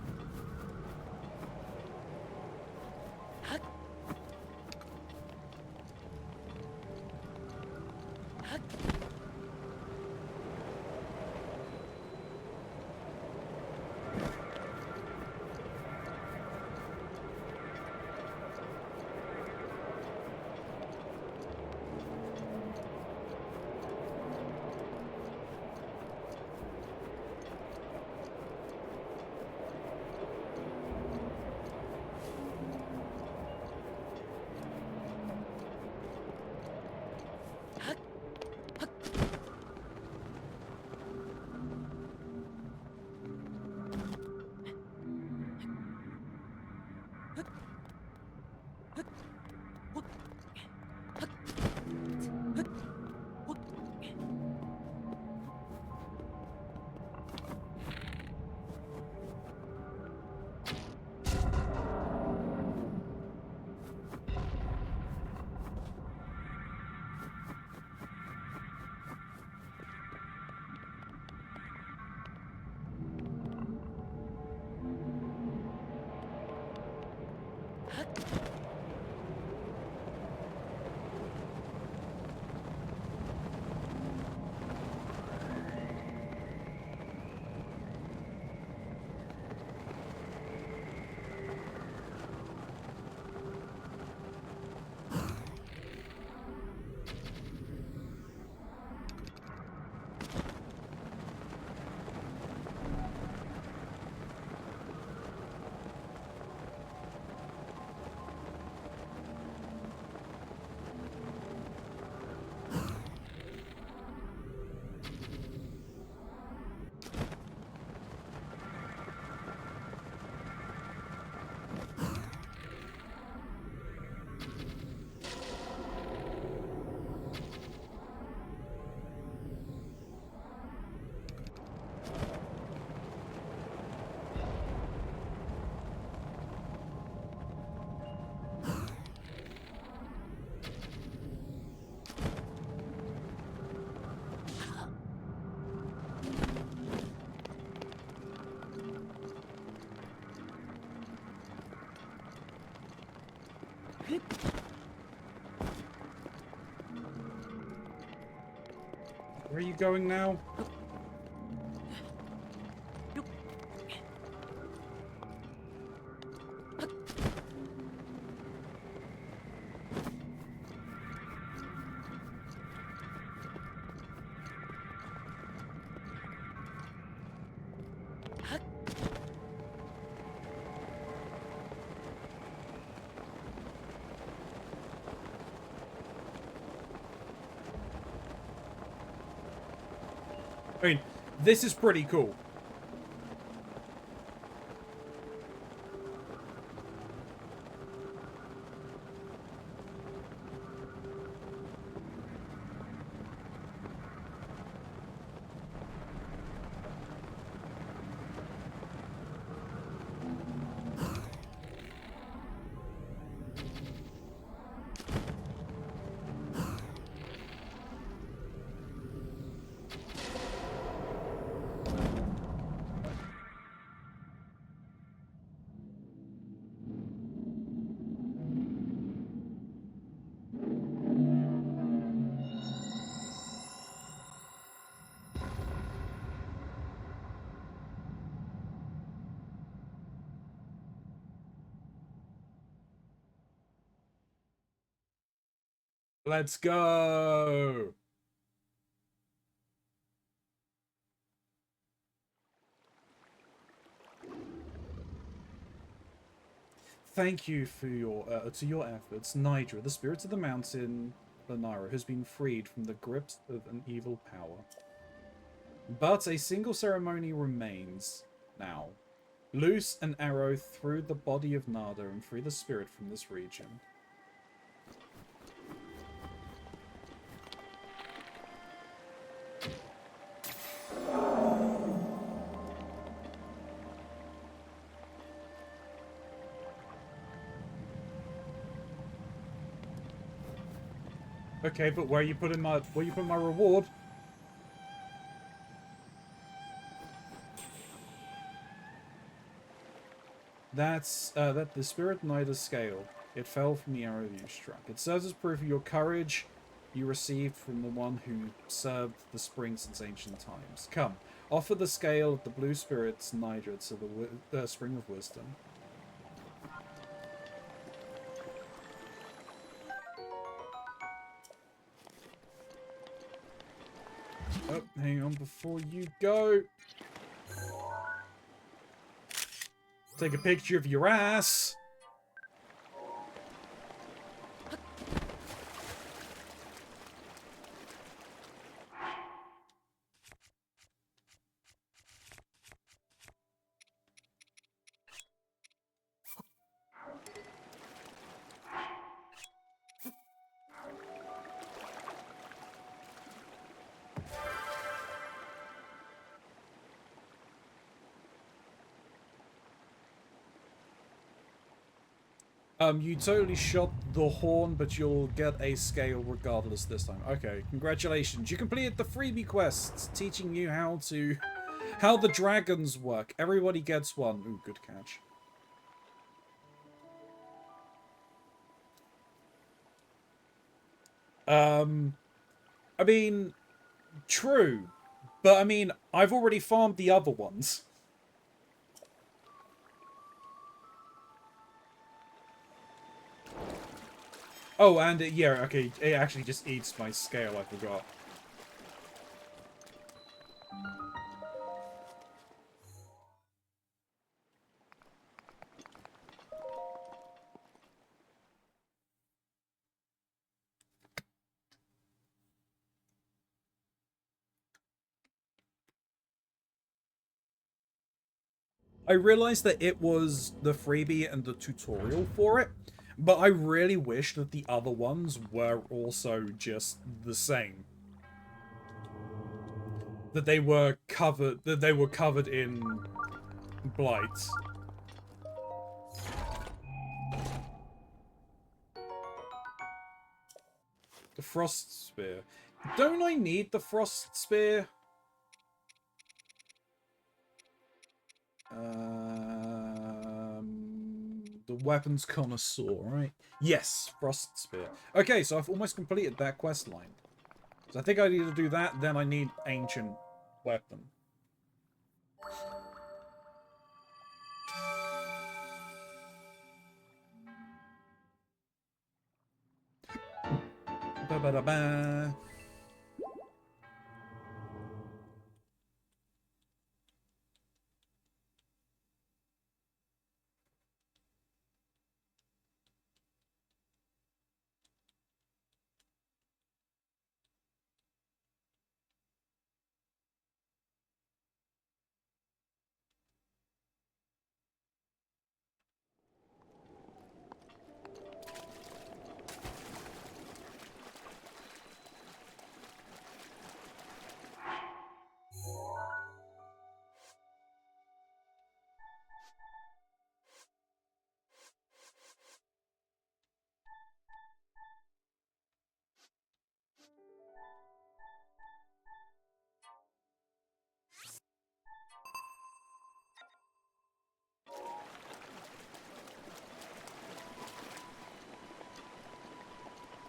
Where are you going now? I mean, this is pretty cool. Let's go! Thank you for your to your efforts, Nigel. The spirit of the mountain, Lanara, has been freed from the grips of an evil power. But a single ceremony remains now. Loose an arrow through the body of Nada and free the spirit from this region. Okay, but where you putting my reward? That's that the spirit Nida's scale. It fell from the arrow you struck. It serves as proof of your courage you received from the one who served the spring since ancient times. Come, offer the scale of the blue spirit's Niger to the spring of wisdom. Oh, hang on before you go. Take a picture of your ass. You totally shot the horn, but you'll get a scale regardless this time. Okay, congratulations. You completed the freebie quests, teaching you how the dragons work. Everybody gets one. Ooh, good catch. I mean, true. But I mean, I've already farmed the other ones. Oh, and yeah, okay, it actually just eats my scale, I forgot. I realized that it was the freebie and the tutorial for it, but I really wish that the other ones were also just the same. That they were covered in blight. The frost spear. Don't I need the frost spear? The weapons connoisseur, right? Yes, frost spear. Okay, so I've almost completed that quest line. So I think I need to do that, then I need ancient weapon. Ba-ba-da-ba.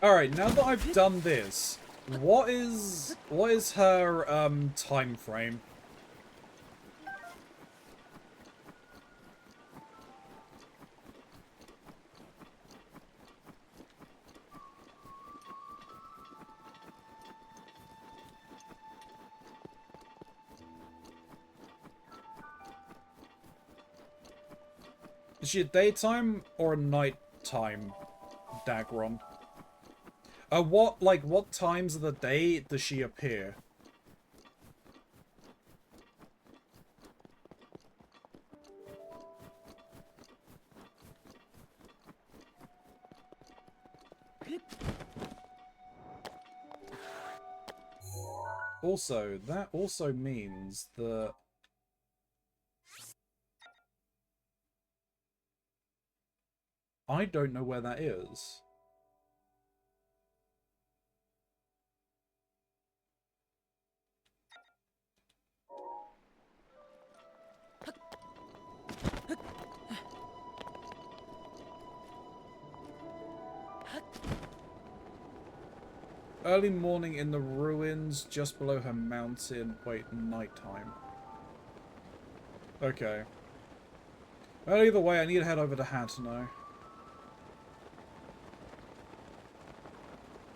Alright, now that I've done this, what is her time frame? Is she a daytime or a nighttime Dagron? What times of the day does she appear? Also, that also means that I don't know where that is. Early morning in the ruins just below her mountain. Wait, nighttime. Okay. Well, either way, I need to head over to Hat now.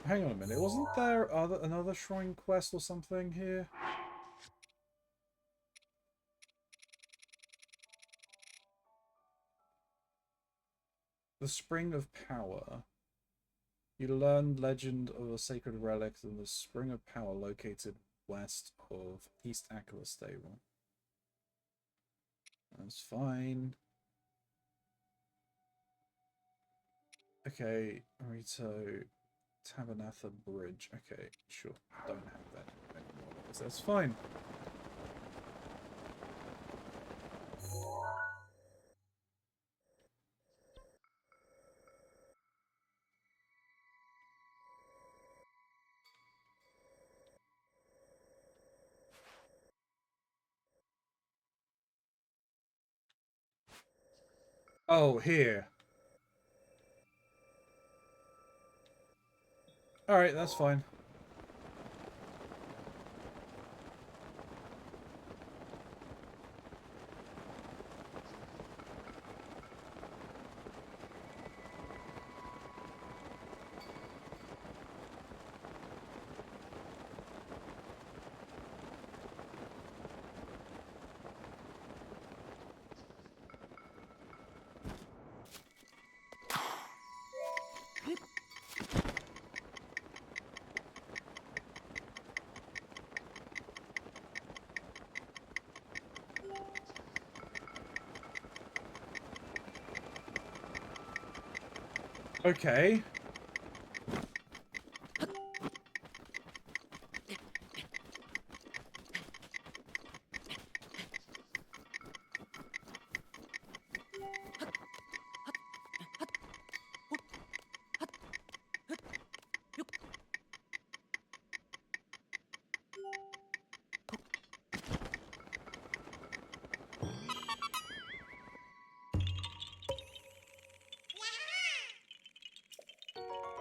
Hang on a minute. Wasn't there another shrine quest or something here? The Spring of Power. You learned legend of a sacred relic in the Spring of Power located west of East Aquila Stable. That's fine. Okay, Rito Tabernatha Bridge. Okay, sure. I don't have that anymore. So that's fine. Oh, here. Alright, that's fine. Okay.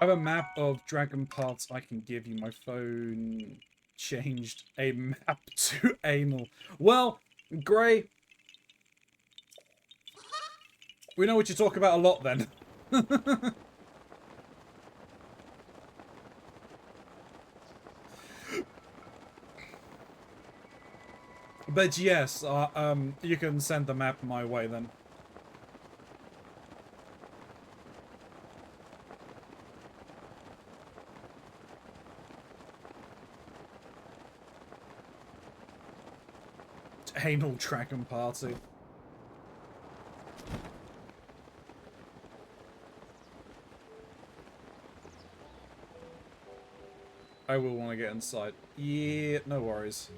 I have a map of dragon parts I can give you. My phone changed a map to anal. Well, Gray, we know what you talk about a lot then. But yes, you can send the map my way then. Anal dragon party. I will want to get inside. Yeah, no worries.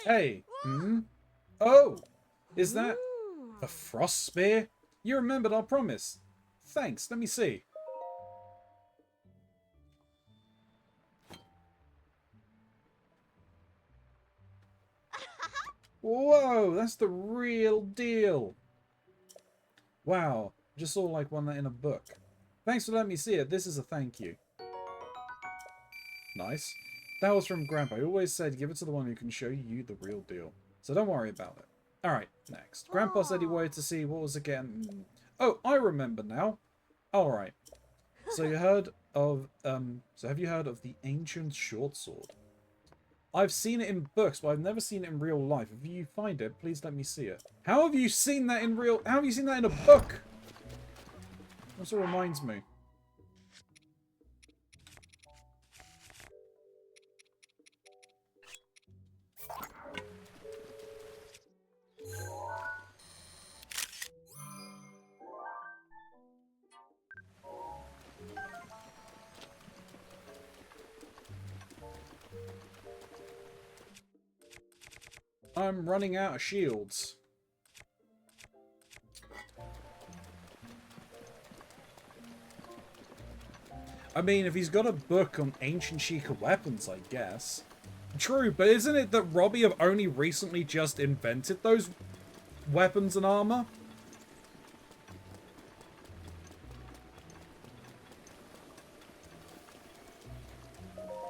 Hey. Hmm? Oh! Is that a frost spear? You remembered our promise. Thanks, let me see. Whoa, that's the real deal. Wow, just saw like one in a book. Thanks for letting me see it. This is a thank you. Nice. That was from Grandpa. He always said give it to the one who can show you the real deal. So don't worry about it. Alright, next. Grandpa said he wanted to see what was again. Oh, I remember now. Alright. So you heard of so have you heard of the ancient short sword? I've seen it in books, but I've never seen it in real life. If you find it, please let me see it. How have you seen that in real... How have you seen that in a book? Also reminds me. I'm running out of shields. I mean, if he's got a book on ancient Sheikah weapons, I guess. True, but isn't it that Robbie have only recently just invented those weapons and armor?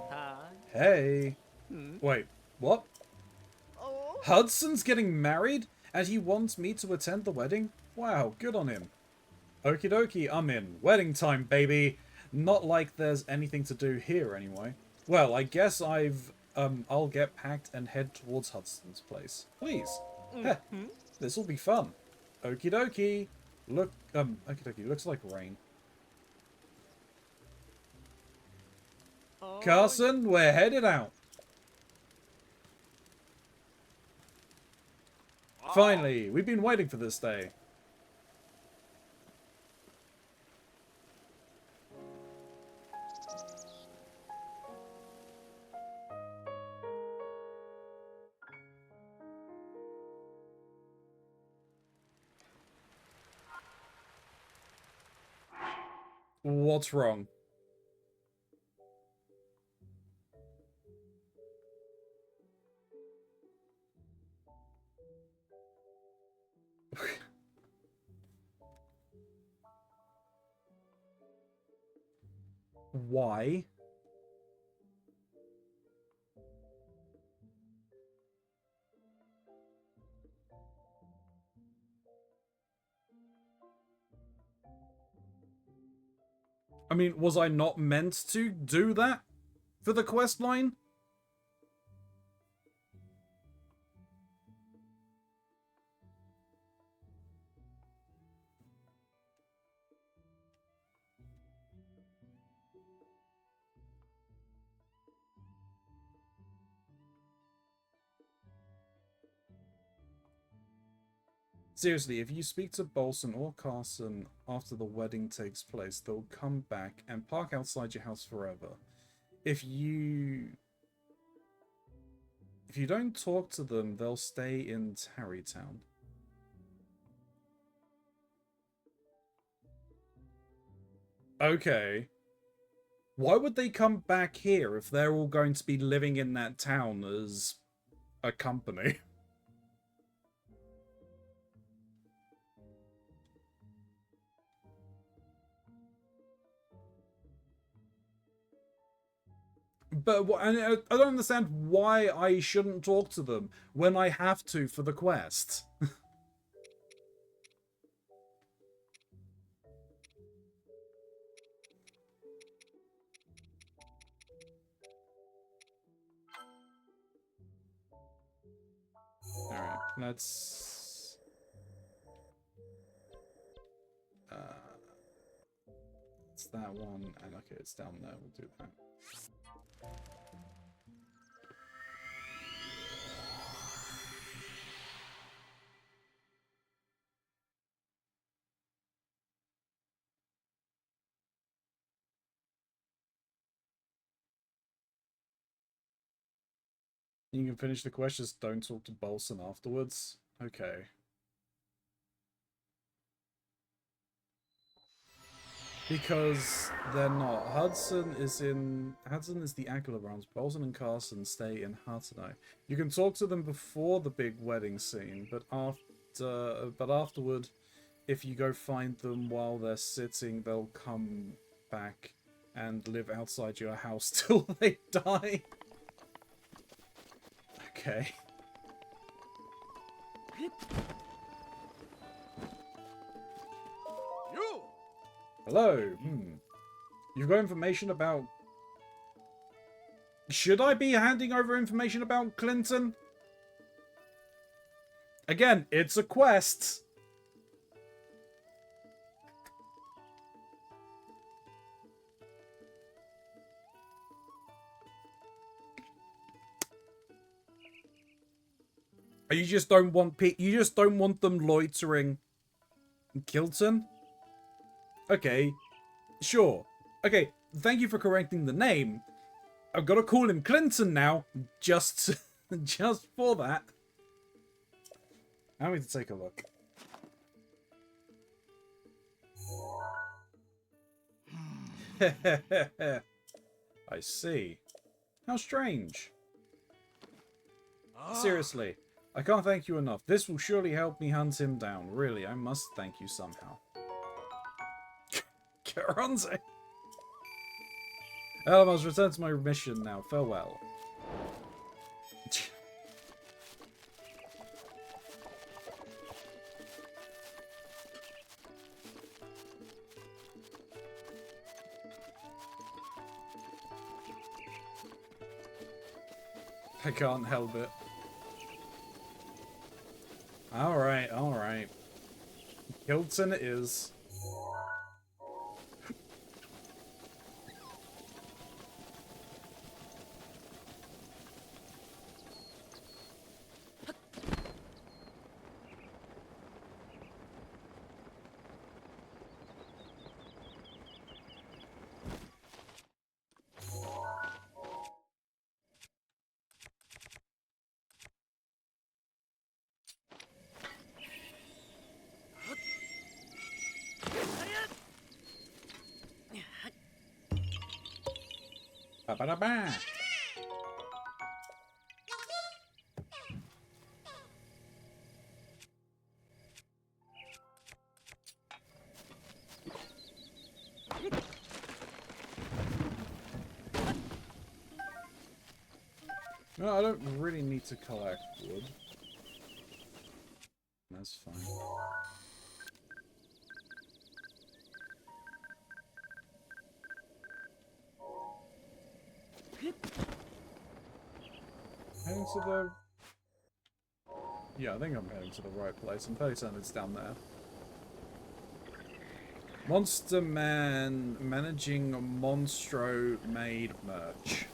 Hi. Hey. Wait, what? Oh. Hudson's getting married, and he wants me to attend the wedding? Wow, good on him. Okie dokie, I'm in. Wedding time, baby. Not like there's anything to do here, anyway. Well, I guess I'll get packed and head towards Hudson's place. Please. Heh, this'll be fun. Okie dokie. Look, okie dokie, looks like rain. Oh. Carson, we're headed out. Finally, we've been waiting for this day. What's wrong? Why? I mean, was I not meant to do that for the quest line? Seriously, if you speak to Bolson or Carson after the wedding takes place, they'll come back and park outside your house forever. If you don't talk to them, they'll stay in Tarrytown. Okay. Why would they come back here if they're all going to be living in that town as a company? But I don't understand why I shouldn't talk to them when I have to for the quest. Alright, let's... it's that one, and okay, it's down there, we'll do that. You can finish the quest, just don't talk to Bolson afterwards. Okay. Because they're not. Hudson is the Aguilar realms. Bolson and Carson stay in Hartenai. You can talk to them before the big wedding scene, but afterward, if you go find them while they're sitting, they'll come back and live outside your house till they die. Okay. You. Hello. You've got information about... Should I be handing over information about Clinton? Again, it's a quest. You just don't want them loitering Kilton? Okay, sure. Okay, thank you for correcting the name. I've got to call him Clinton now, just for that. Allow me to take a look. I see. How strange. Seriously, I can't thank you enough. This will surely help me hunt him down. Really, I must thank you somehow. Keronzi! I must return to my mission now. Farewell. I can't help it. Alright, alright. Hilton it is. Ba-ba-da-ba. No, I don't really need to collect wood. That's fine. Heading to the... Yeah, I think I'm heading to the right place. I'm fairly certain it's down there. Monster Man managing Monstro-made merch.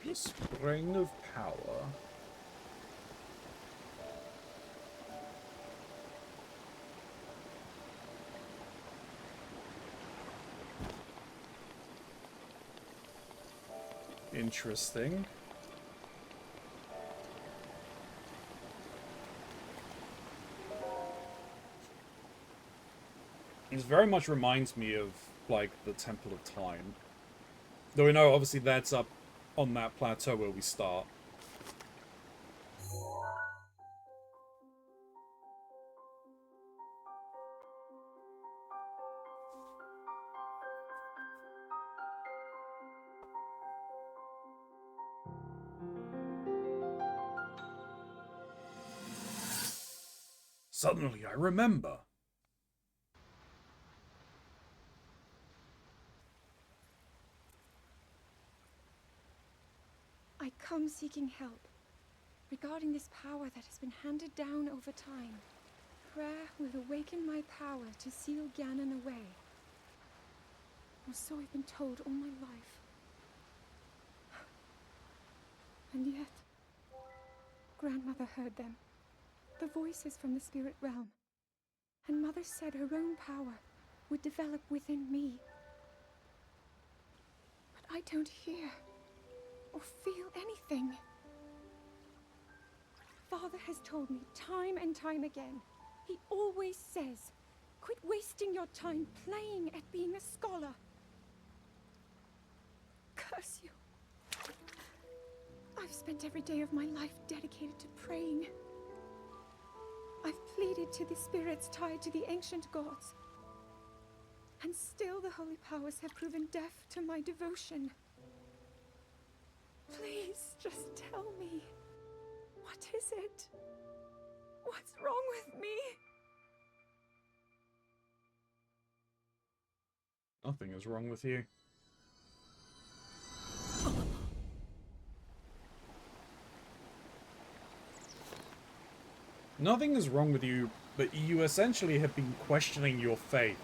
The Spring of Power. Interesting. It very much reminds me of, like, the Temple of Time. Though we know, obviously, that's up on that plateau where we start. Suddenly, I remember. I come seeking help regarding this power that has been handed down over time. Prayer will awaken my power to seal Ganon away. Or so I've been told all my life. And yet, Grandmother heard them. The voices from the spirit realm. And Mother said her own power would develop within me. But I don't hear or feel anything. Father has told me time and time again. He always says, quit wasting your time playing at being a scholar. Curse you. I've spent every day of my life dedicated to praying. I've pleaded to the spirits tied to the ancient gods. And still the holy powers have proven deaf to my devotion. Please, just tell me. What is it? What's wrong with me? Nothing is wrong with you. Nothing is wrong with you, but you essentially have been questioning your faith.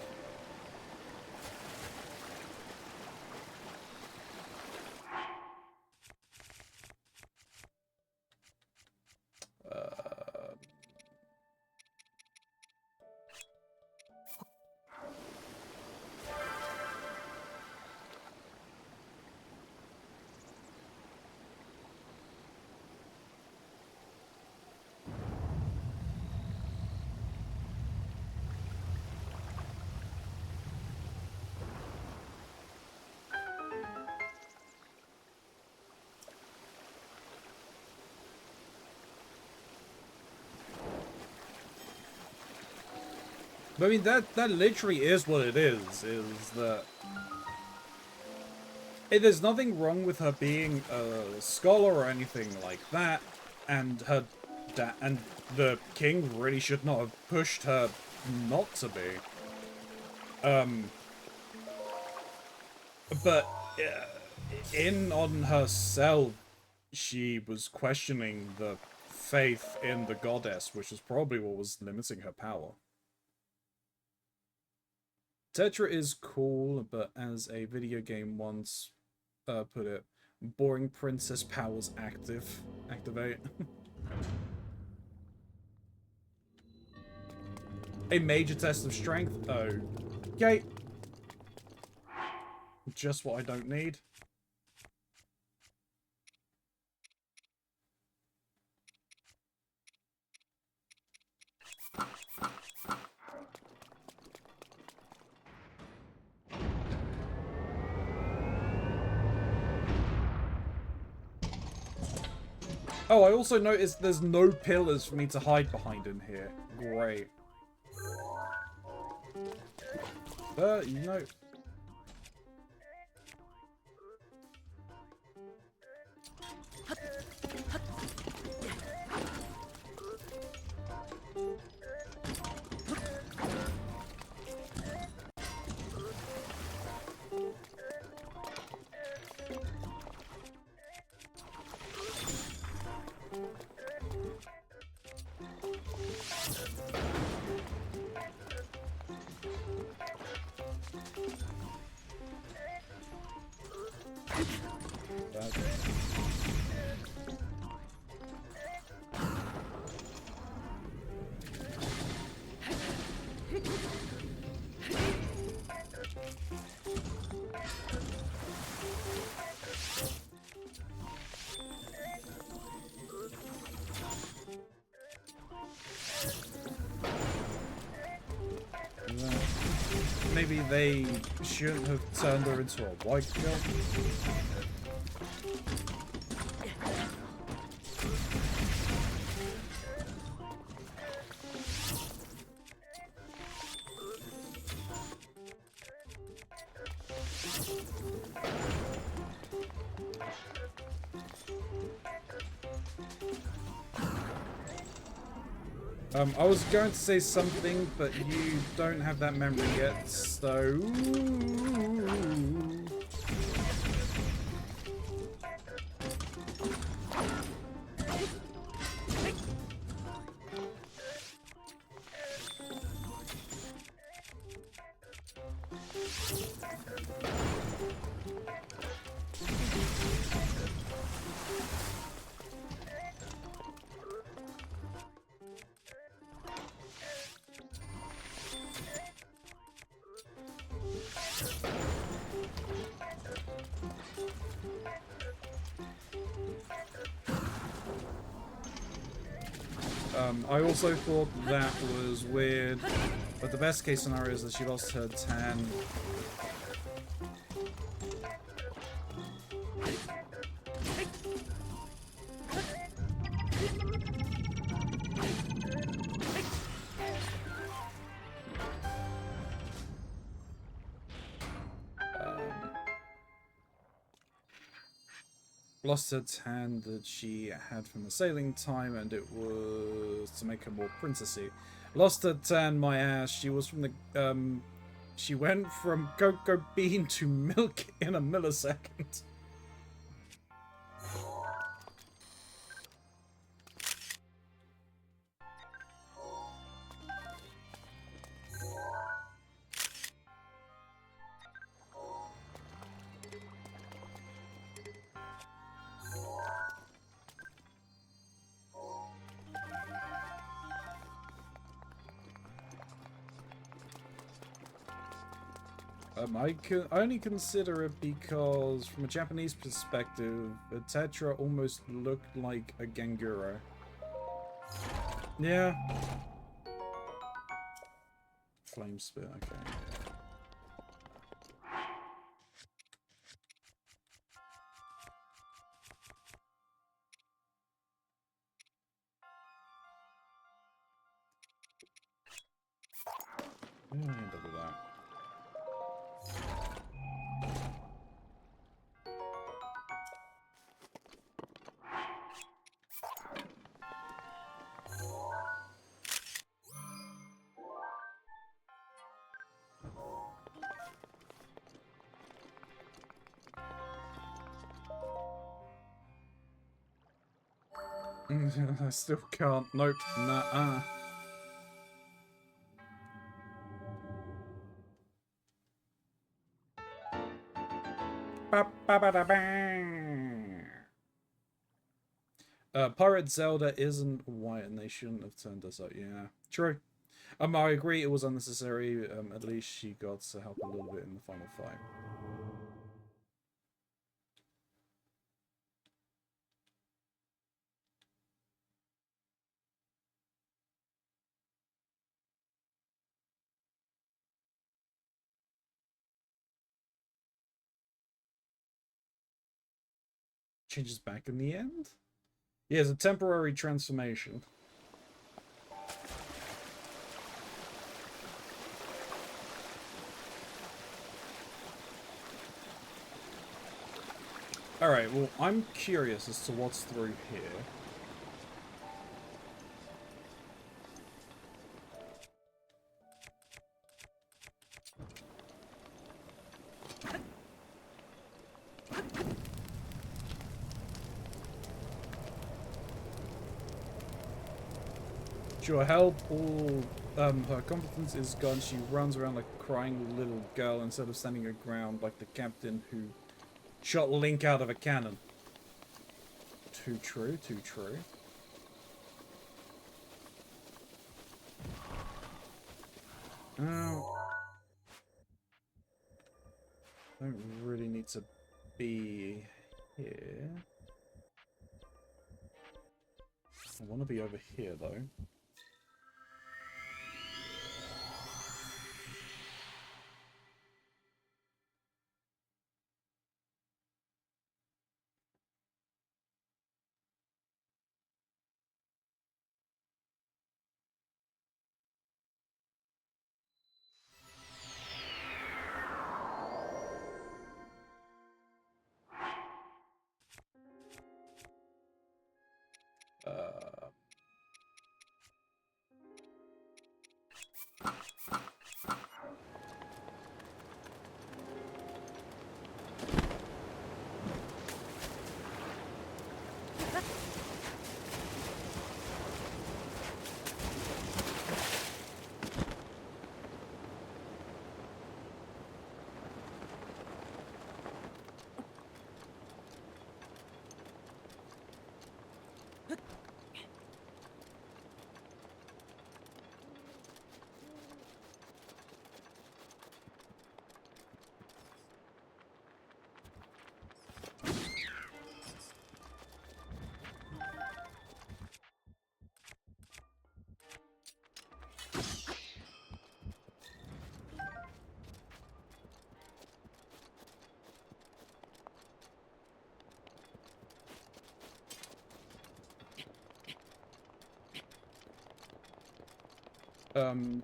But I mean, that literally is what it is that... There's nothing wrong with her being a scholar or anything like that, and her and the king really should not have pushed her not to be. But in on herself, she was questioning the faith in the goddess, which is probably what was limiting her power. Tetra is cool, but as a video game once put it, boring princess powers activate. A major test of strength? Okay. Just what I don't need. Oh, I also noticed there's no pillars for me to hide behind in here. Great. You know... Maybe they shouldn't have turned her into a white girl. I was going to say something, but you don't have that memory yet, so... I also thought that was weird, but the best case scenario is that she lost her tan. Lost her tan that she had from the sailing time, and it was to make her more princessy. Lost her tan, my ass. She was from the she went from cocoa bean to milk in a millisecond. I only consider it because, from a Japanese perspective, a Tetra almost looked like a Ganguro. Yeah. Flame spit, okay. Where did I end up with that? I still can't. Nope. Nah. Pirate Zelda isn't white and they shouldn't have turned us out. Yeah, true. I agree it was unnecessary. At least she got to help a little bit in the final fight. Changes back in the end? Yeah, it's a temporary transformation. Alright, well, I'm curious as to what's through here. Sure, help, all her confidence is gone. She runs around like a crying little girl instead of standing her ground like the captain who shot Link out of a cannon. Too true, too true. Now, don't really need to be here. I want to be over here though.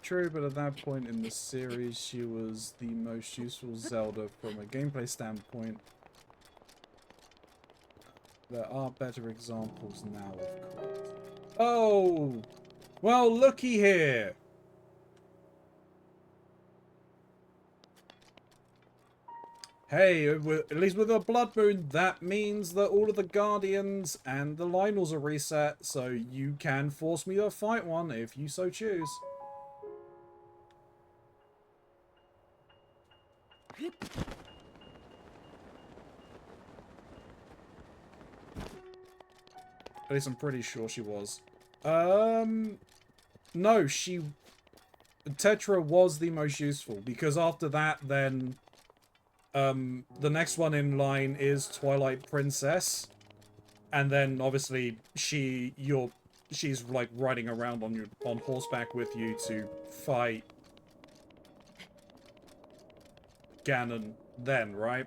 True, but at that point in the series, she was the most useful Zelda from a gameplay standpoint. There are better examples now, of course. Oh! Well, looky here! Hey, at least with a Blood Moon, that means that all of the Guardians and the Lionels are reset, so you can force me to fight one if you so choose. At least I'm pretty sure she was. No, Tetra was the most useful, because after that, then, the next one in line is Twilight Princess. And then, obviously, she's, like, riding around on horseback with you to fight Ganon then, right?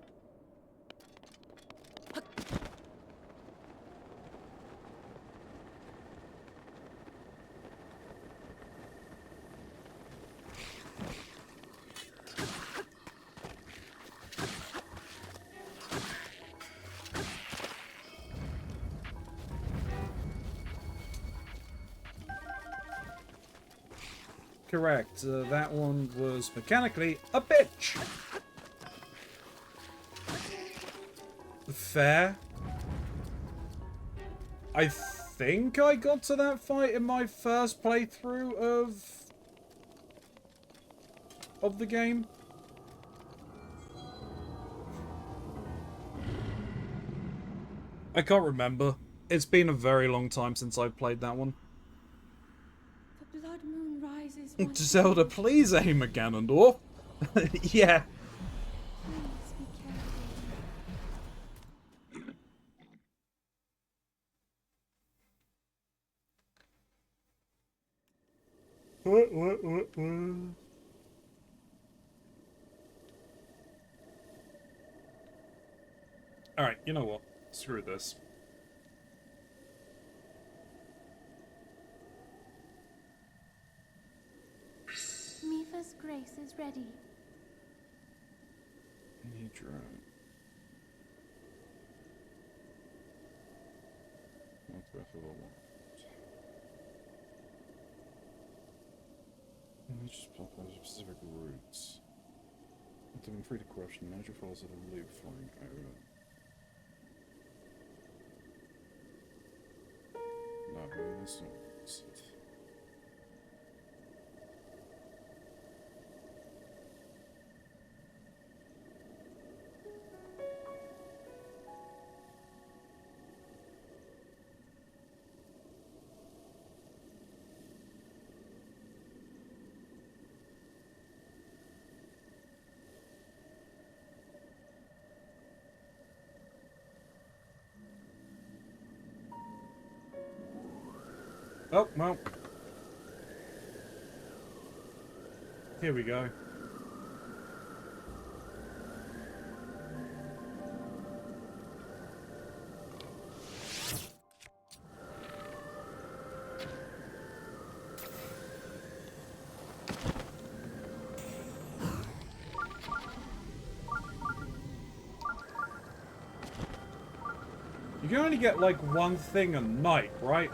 correct. That one was mechanically a bitch. Fair. I think I got to that fight in my first playthrough of the game. I can't remember. It's been a very long time since I've played that one. The blood moon rises once Zelda, again. please aim at Ganondorf. Yeah. Please be careful. What? Alright, you know what? Screw this. Mifa's grace is ready. Need drone. That's worth a little one. Let me just plot those specific routes. Giving free to corruption, nature follows at a loop flying over. No, that's not it. Oh, well. Here we go. You can only get like one thing a night, right?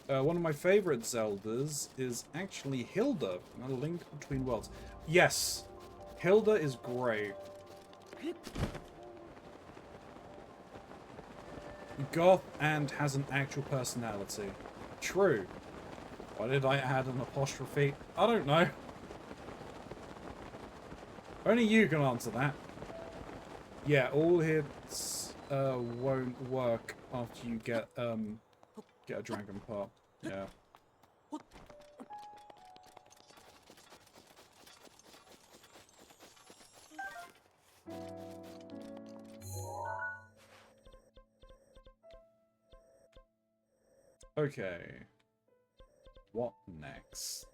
One of my favorite Zeldas is actually Hilda, A Link Between Worlds. Yes, Hilda is great. Goth and has an actual personality. True. Why did I add an apostrophe? I don't know. Only you can answer that. Yeah, all hits won't work after you get a dragon part. Yeah. Okay. What next?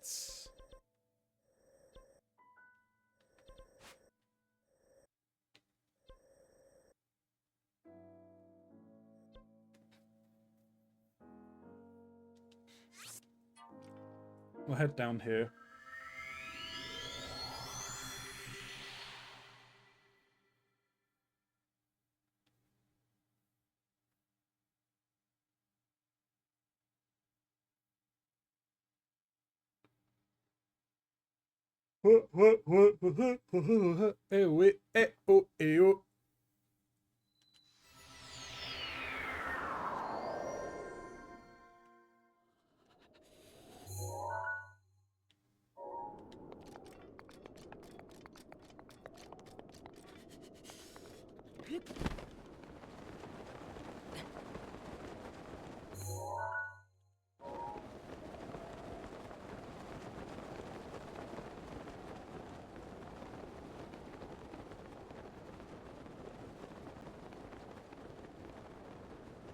We'll head down here.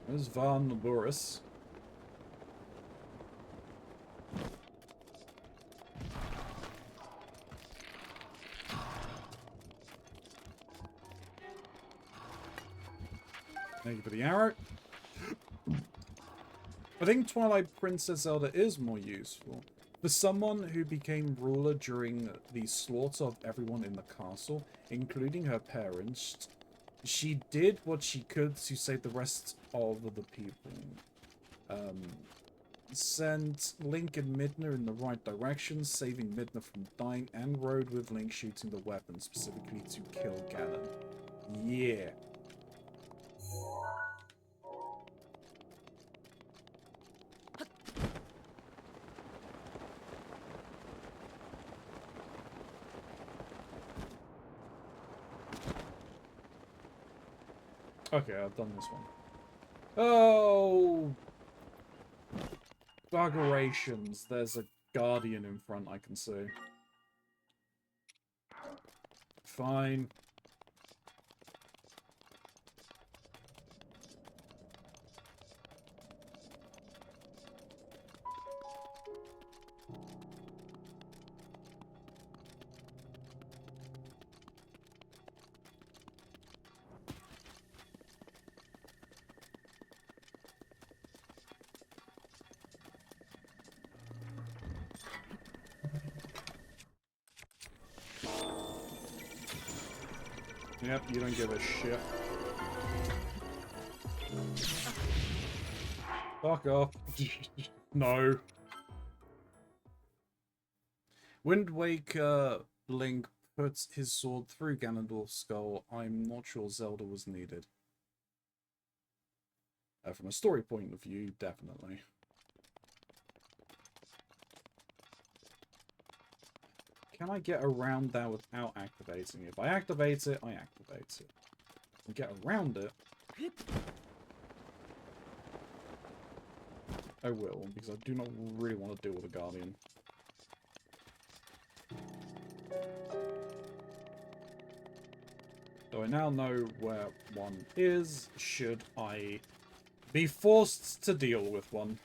There's Van Boris. Thank you for the arrow. I think Twilight Princess Zelda is more useful. For someone who became ruler during the slaughter of everyone in the castle, including her parents, she did what she could to save the rest of the people. Sent Link and Midna in the right direction, saving Midna from dying, and rode with Link shooting the weapon specifically to kill Ganon. Yeah. Okay, I've done this one. Oh! Buggerations. There's a guardian in front, I can see. Fine. Yep, you don't give a shit. Fuck off. No. Wind Waker Link puts his sword through Ganondorf's skull. I'm not sure Zelda was needed. From a story point of view, definitely. Can I get around that without activating it? If I activate it, I activate it. And get around it, I will, because I do not really want to deal with a Guardian. So I now know where one is, should I be forced to deal with one.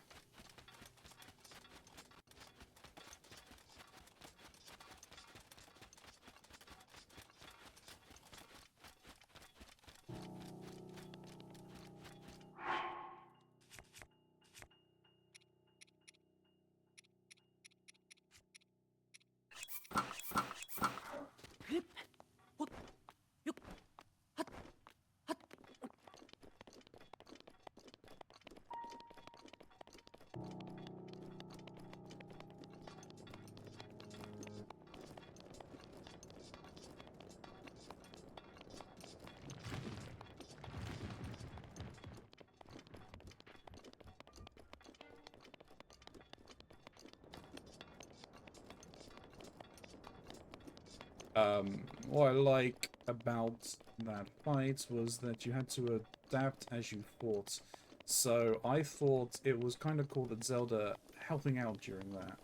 What I like about that fight was that you had to adapt as you fought. So I thought it was kind of cool that Zelda helping out during that.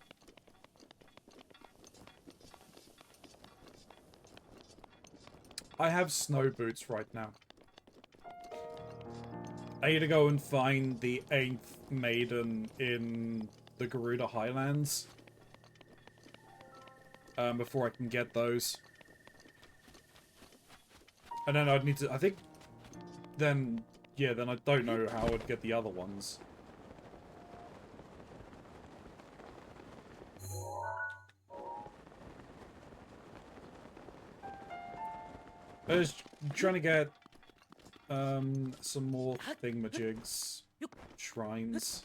I have snow boots right now. I need to go and find the 8th maiden in the Gerudo Highlands. Before I can get those. And then I'd need to, I think, then, yeah, then I don't know how I'd get the other ones. I was trying to get, some more thingamajigs, shrines.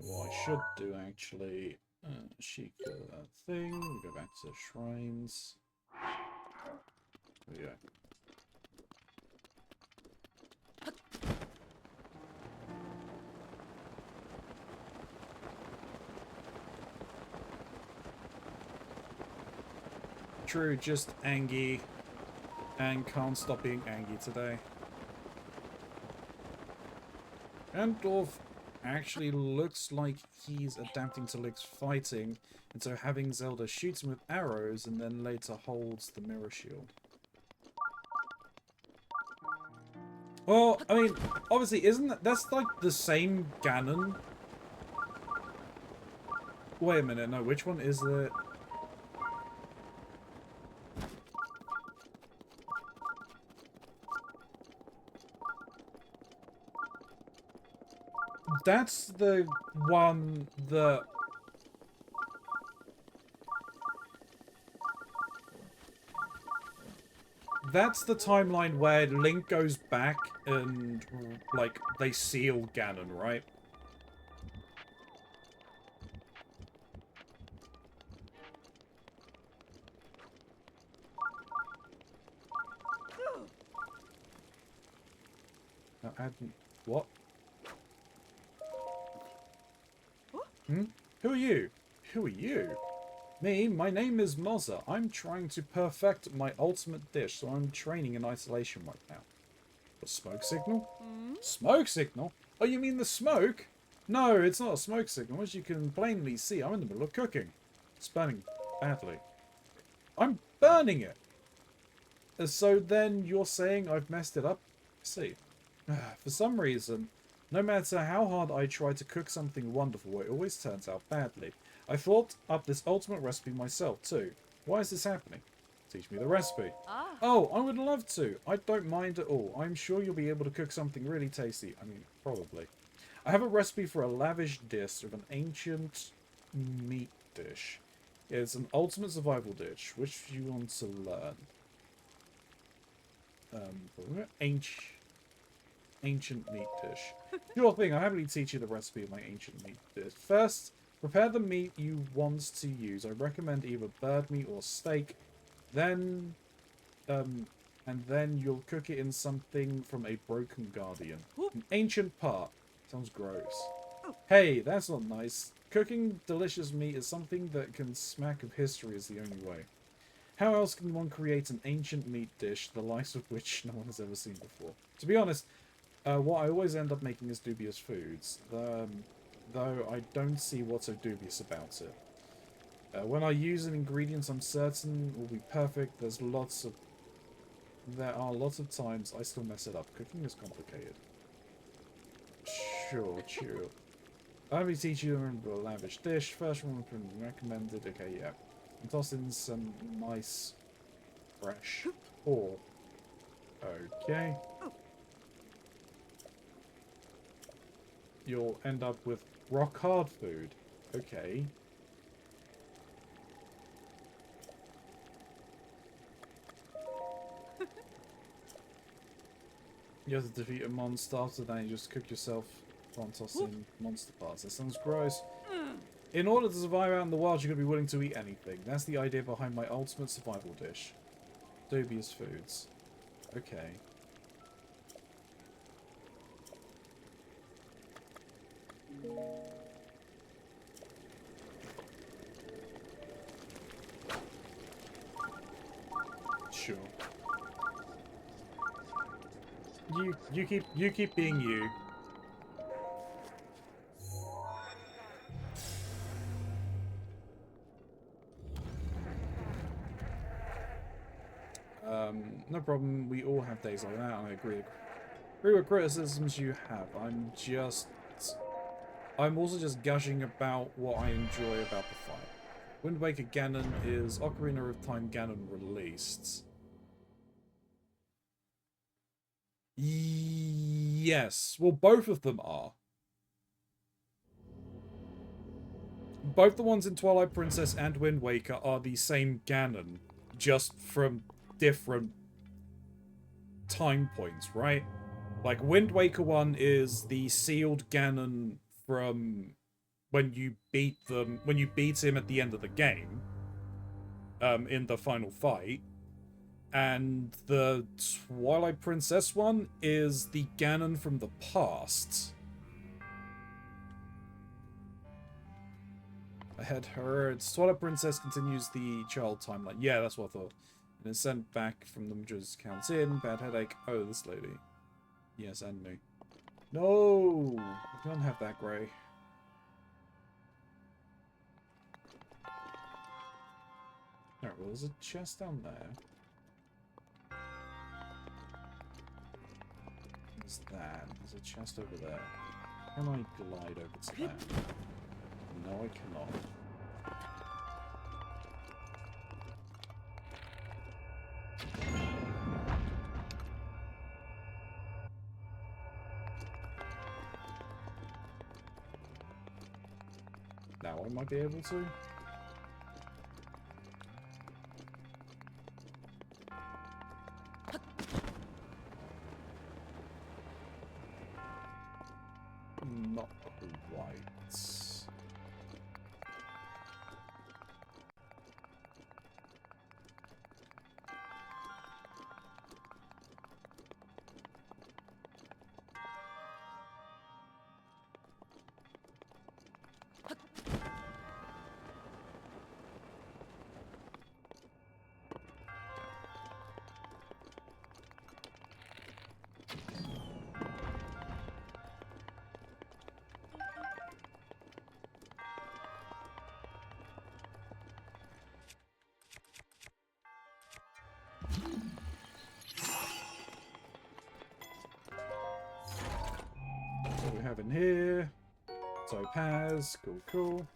What I should do, actually, Sheikah thing, we go back to shrines. There we go. True, just Angie, and can't stop being Angie today. Ganondorf actually looks like he's adapting to Link's fighting, and so having Zelda shoots him with arrows and then later holds the mirror shield. Well, I mean, obviously, that's like the same Ganon? Wait a minute, no, which one is it? that's the one that... That's the timeline where Link goes back and, like, they seal Ganon, right? What? Hmm? Who are you? Who are you? Me? My name is Mozza. I'm trying to perfect my ultimate dish, so I'm training in isolation right now. A smoke signal? Smoke signal? Oh, you mean the smoke? No, it's not a smoke signal. As you can plainly see, I'm in the middle of cooking. It's burning badly. I'm burning it! So then you're saying I've messed it up? I see. For some reason, no matter how hard I try to cook something wonderful, it always turns out badly. I thought up this ultimate recipe myself, too. Why is this happening? Teach me the recipe. Oh, I would love to. I don't mind at all. I'm sure you'll be able to cook something really tasty. I mean, probably. I have a recipe for a lavish dish of an ancient meat dish. It's an ultimate survival dish. Which you want to learn? Ancient meat dish. Sure thing, I'll happily teach you the recipe of my ancient meat dish. First, prepare the meat you want to use. I recommend either bird meat or steak. Then, and then you'll cook it in something from a broken guardian. An ancient part. Sounds gross. Hey, that's not nice. Cooking delicious meat is something that can smack of history is the only way. How else can one create an ancient meat dish, the likes of which no one has ever seen before? To be honest, what I always end up making is dubious foods, though I don't see what's so dubious about it. When I use an ingredient I'm certain will be perfect, there are lots of times I still mess it up. Cooking is complicated. Sure. Let me teach you a lavish dish. First one recommended. Okay, yeah. And toss in some nice, fresh pork. Okay. You'll end up with rock hard food. Okay. You have to defeat a monster, so then you just cook yourself while tossing monster parts. That sounds gross. In order to survive out in the wild, you're going to be willing to eat anything. That's the idea behind my ultimate survival dish. Dubious foods. Okay. Sure. You keep being you. No problem. We all have days like that. I agree with criticisms you have. I'm also just gushing about what I enjoy about the fight. Wind Waker Ganon is Ocarina of Time Ganon released. Yes. Well, both of them are. Both the ones in Twilight Princess and Wind Waker are the same Ganon, just from different time points, right? Like, Wind Waker 1 is the sealed Ganon from when you beat him at the end of the game, in the final fight. And the Twilight Princess one is the Ganon from the past. My head hurts. Twilight Princess continues the child timeline. Yeah, that's what I thought. And is sent back from the Majora's counts in. Bad headache. Oh, this lady. Yes, and me. No! I can't have that, Grey. Alright, well, there's a chest down there. There's that. There's a chest over there. Can I glide over to that? No, I cannot. I might be able to. Not quite. What do we have in here? Topaz, cool, cool.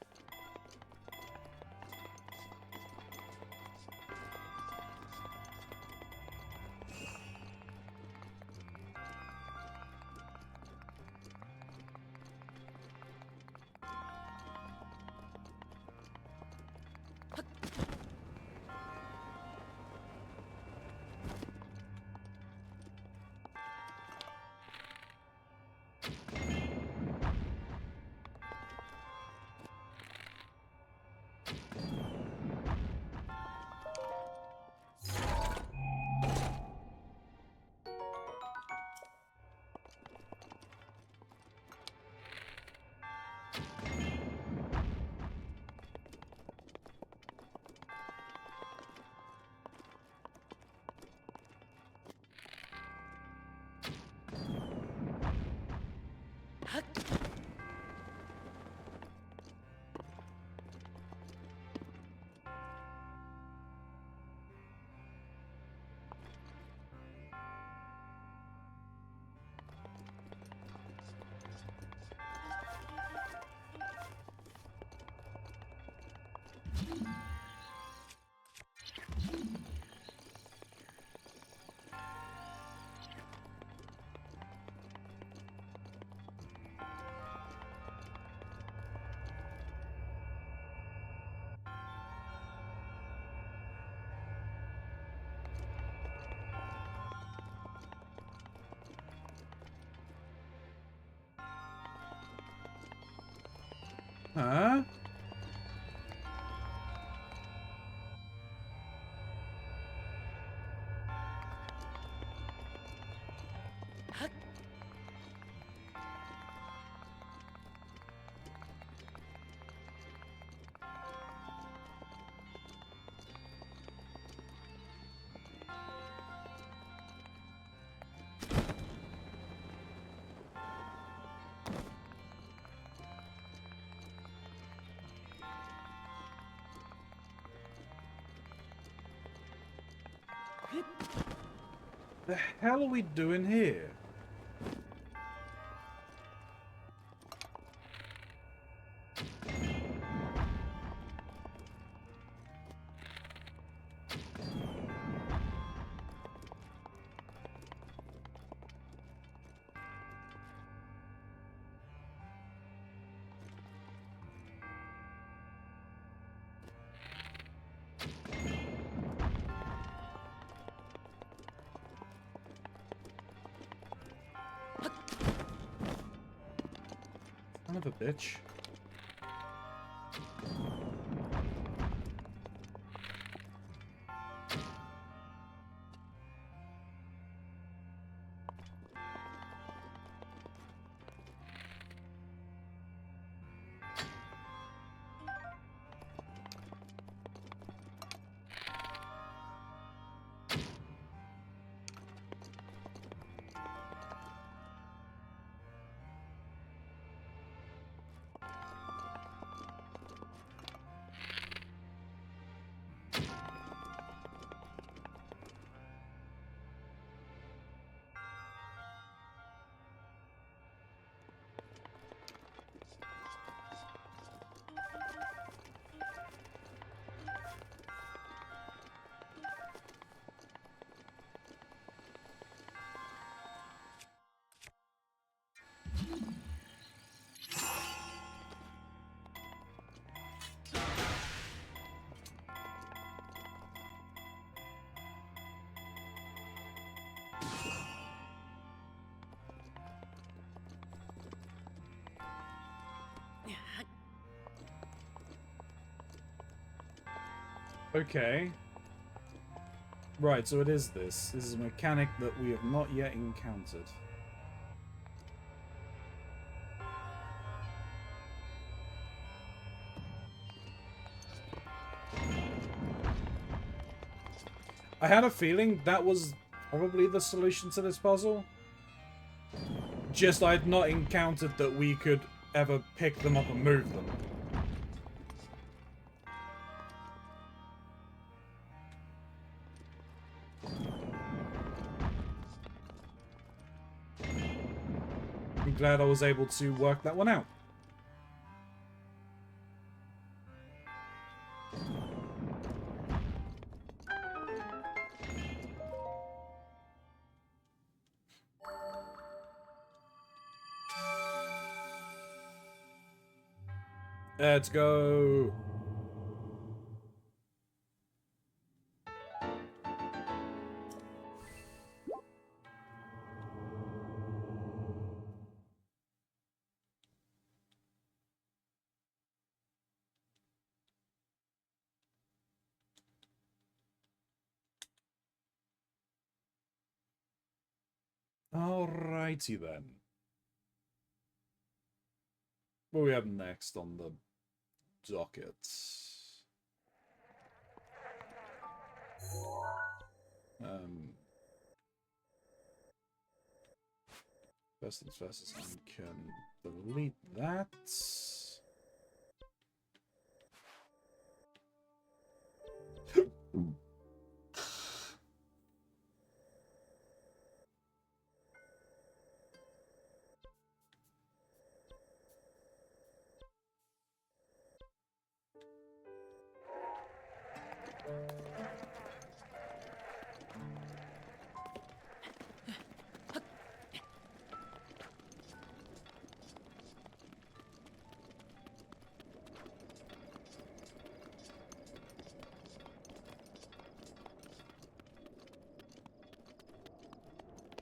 Huh? The hell are we doing here? Son of a bitch. Okay. Right, so it is this. This is a mechanic that we have not yet encountered. I had a feeling that was probably the solution to this puzzle. Just I had not encountered that we could ever pick them up and move them. I'm glad I was able to work that one out. Let's go. Alrighty then. What do we have next on the docket? First things first is I can delete that.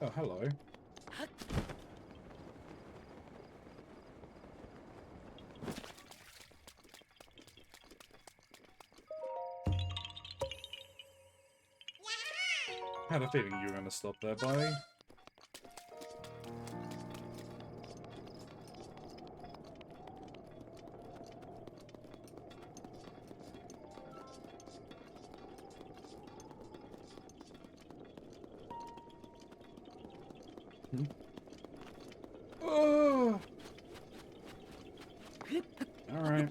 Oh, hello. I had a feeling you were going to stop there, buddy. Oh! Alright.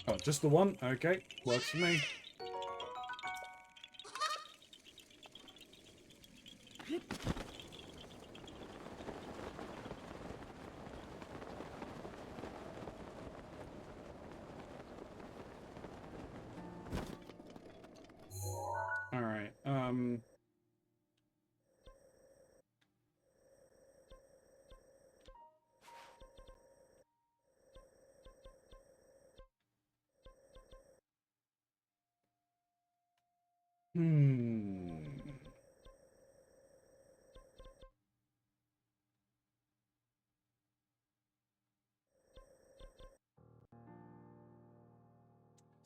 Oh, just the one? Okay, works for me. Alright,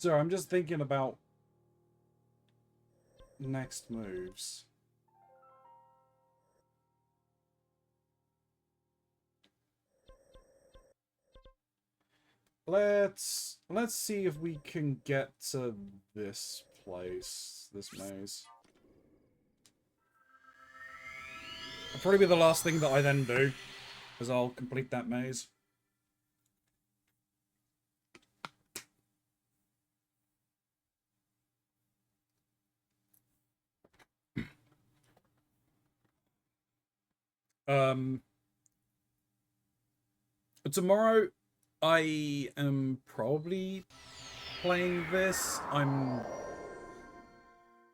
So I'm just thinking about next moves. Let's see if we can get to this place, this maze. It'll probably be the last thing that I then do, because I'll complete that maze. Tomorrow I am probably playing this.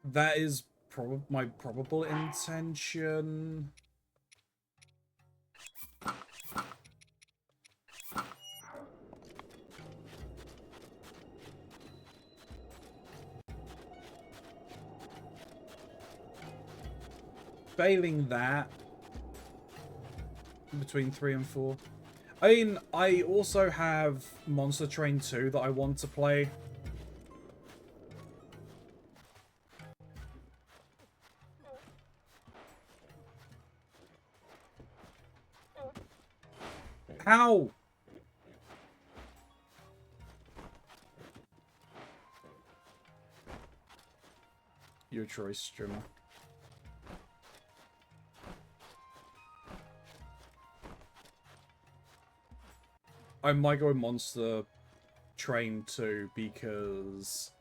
That is my probable intention. Failing that, between 3 and 4. I mean, I also have Monster Train 2 that I want to play. How? Your choice, streamer. I might go Monster Train 2 because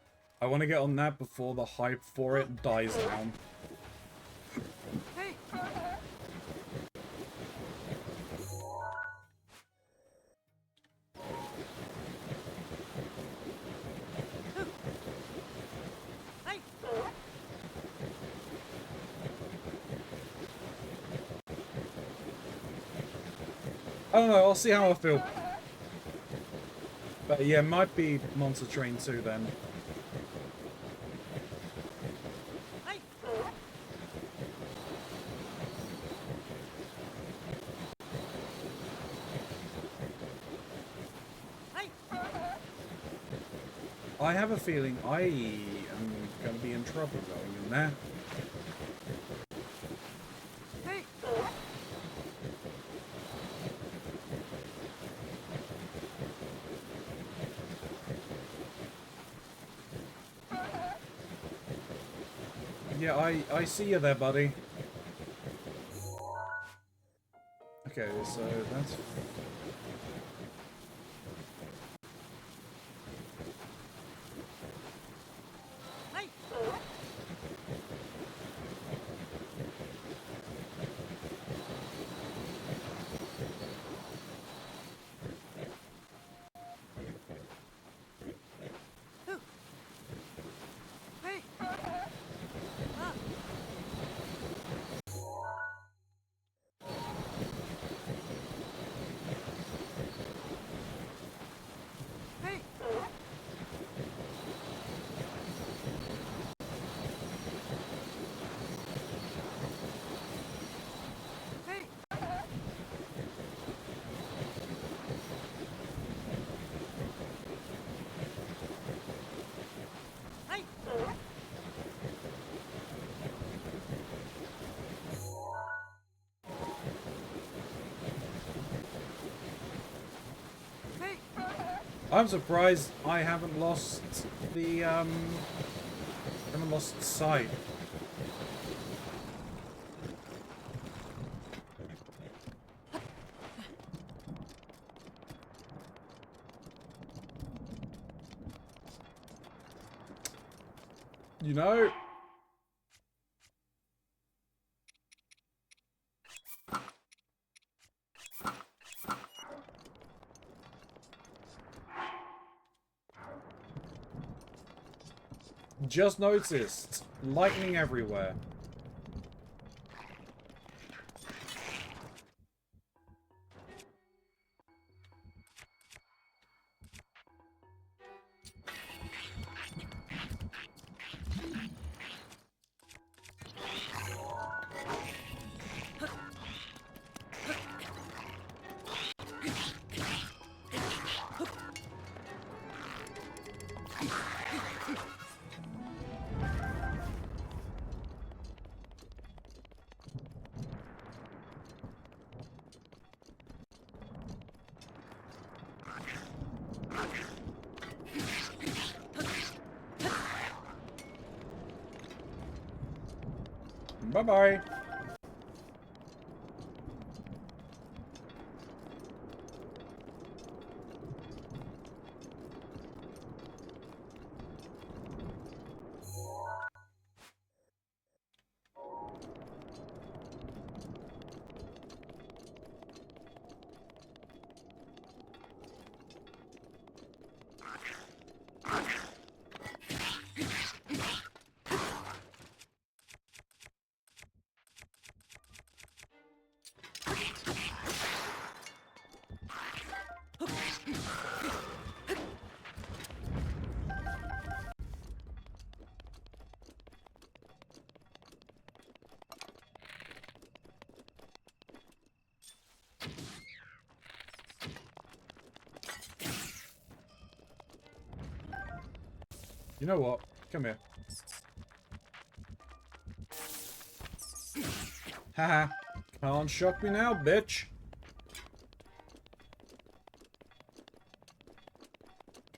I want to get on that before the hype for it dies down. Hey! Hey! I don't know, I'll see how I feel. But yeah, might be Monster Train 2 then. Hey! Hey! I have a feeling I am going to be in trouble going in there. Hey! Yeah, I see you there, buddy. Okay, so that's... Hey! Hey! Ah! Hey! Hey! Hey! Hey! I'm surprised I haven't lost the, haven't lost sight. You know? Just noticed. Lightning everywhere. Bye-bye. You know what? Come here. Haha. Can't shock me now, bitch.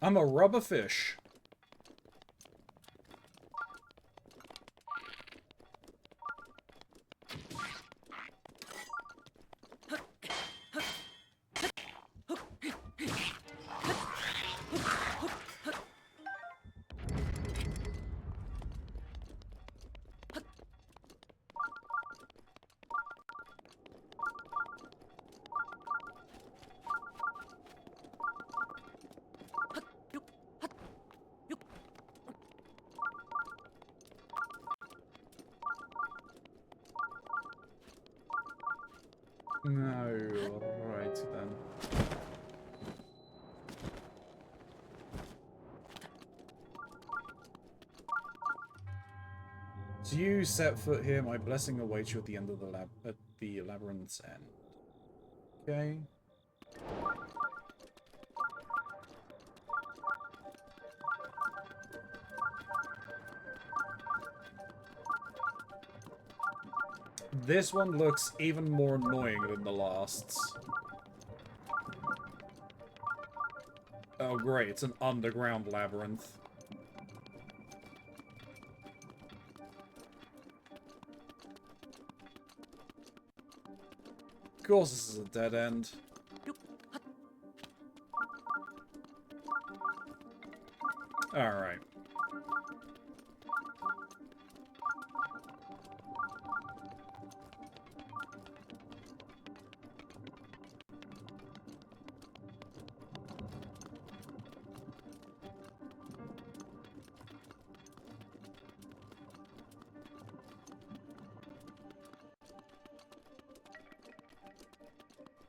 I'm a rubber fish. No, right then. So you set foot here, my blessing awaits you at the end of the labyrinth's end. Okay. This one looks even more annoying than the lasts. Oh great, it's an underground labyrinth. Of course this is a dead end. Alright.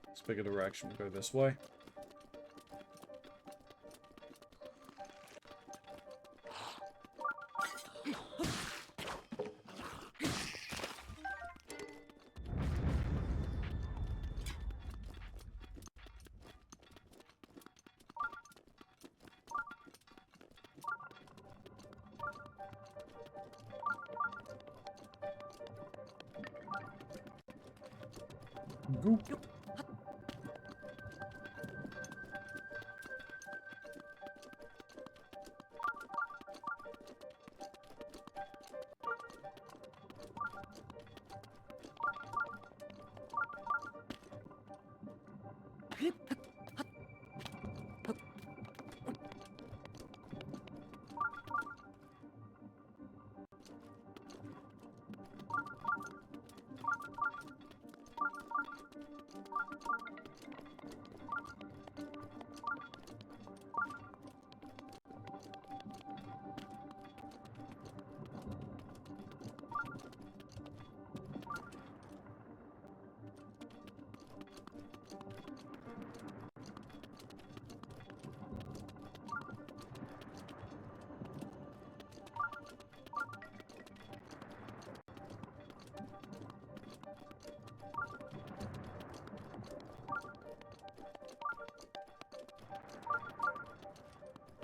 Let's pick a direction, we'll go this way. Goop.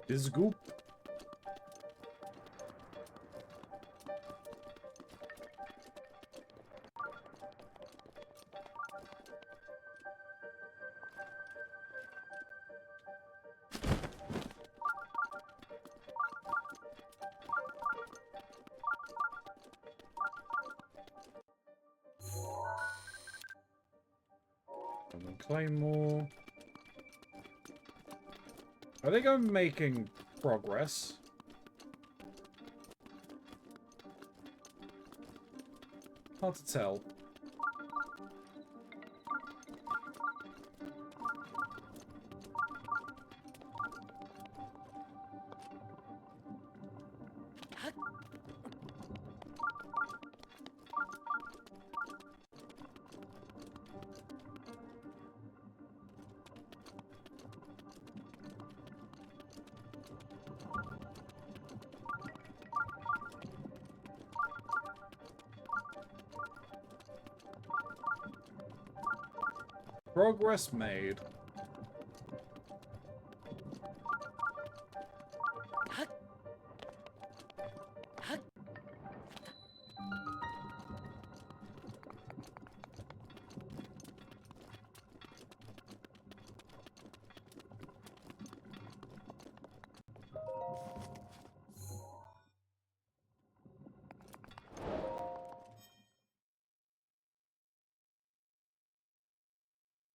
This goop. Claymore. I think I'm making progress. Hard to tell. Progress made.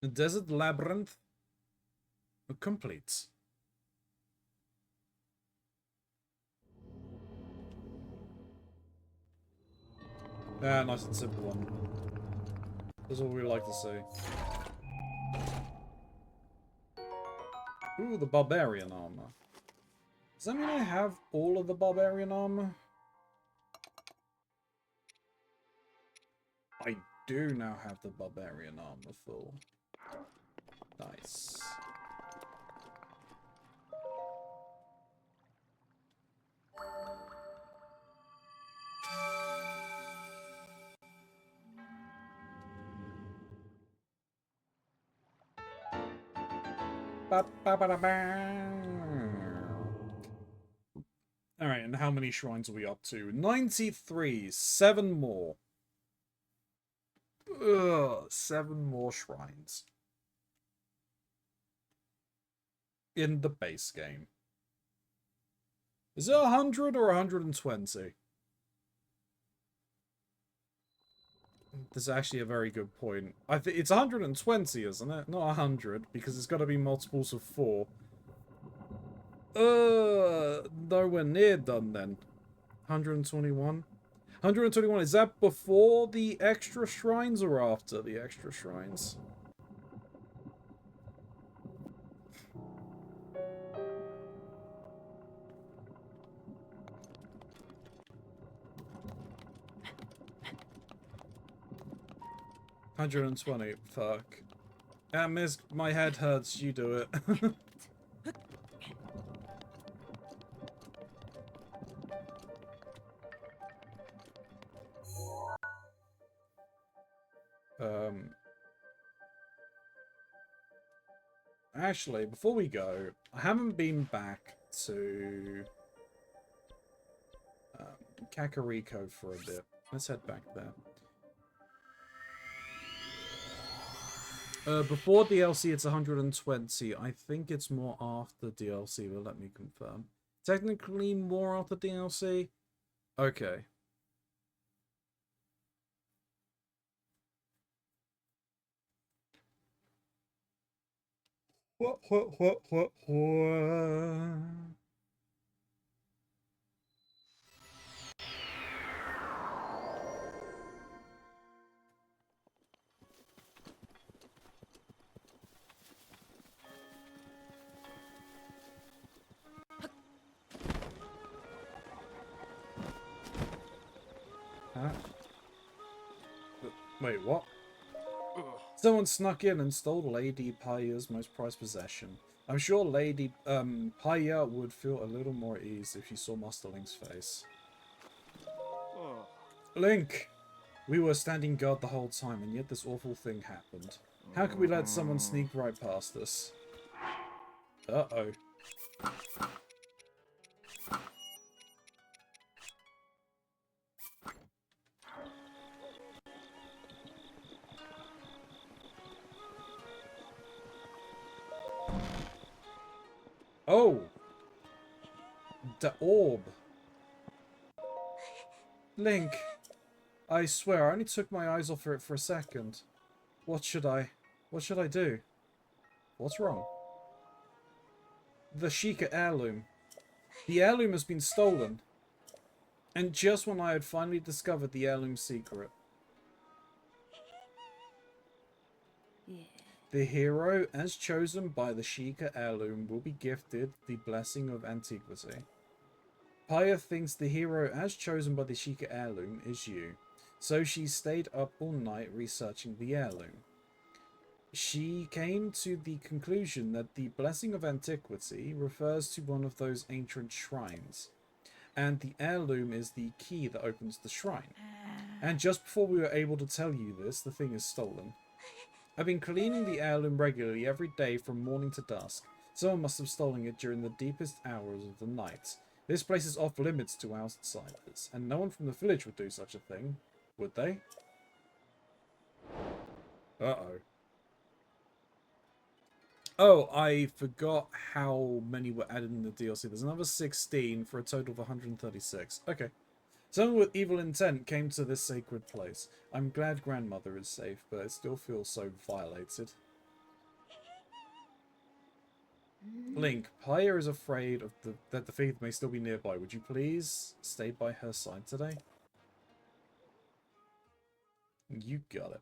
The Desert Labyrinth complete. Ah, nice and simple one. That's all we like to see. Ooh, the Barbarian armor. Does that mean I have all of the Barbarian armor? I do now have the Barbarian armor full. Nice. Alright, and how many shrines are we up to? 93. 7 more. Ugh, 7 more shrines. In the base game. Is it 100 or 120? That's actually a very good point. I think it's 120, isn't it? Not 100, because it's got to be multiples of 4. Nowhere near done then. 121. 121, is that before the extra shrines or after the extra shrines? $120. Fuck. Ah, miss, my head hurts. You do it. Actually, before we go, I haven't been back to Kakariko for a bit. Let's head back there. Before DLC, it's 120. I think it's more after DLC, but let me confirm. Technically more after DLC? Okay. What? Huh? Wait, what? Someone snuck in and stole Lady Paya's most prized possession. I'm sure Lady Paya would feel a little more at ease if she saw Master Link's face. Link! We were standing guard the whole time, and yet this awful thing happened. How could we let someone sneak right past us? Uh-oh. Oh! The orb. Link! I swear, I only took my eyes off it for a second. What should I do? What's wrong? The Sheikah heirloom. The heirloom has been stolen. And just when I had finally discovered the heirloom's secret. The hero, as chosen by the Sheikah heirloom, will be gifted the blessing of antiquity. Paya thinks the hero, as chosen by the Sheikah heirloom, is you. So she stayed up all night researching the heirloom. She came to the conclusion that the blessing of antiquity refers to one of those ancient shrines, and the heirloom is the key that opens the shrine. And just before we were able to tell you this, the thing is stolen. I've been cleaning the heirloom regularly every day from morning to dusk. Someone must have stolen it during the deepest hours of the night. This place is off limits to outsiders, and no one from the village would do such a thing, would they? Uh-oh. Oh, I forgot how many were added in the DLC. There's another 16 for a total of 136. Okay. Someone with evil intent came to this sacred place. I'm glad grandmother is safe, but it still feels so violated. Link, player is afraid of that the thief may still be nearby. Would you please stay by her side today? You got it.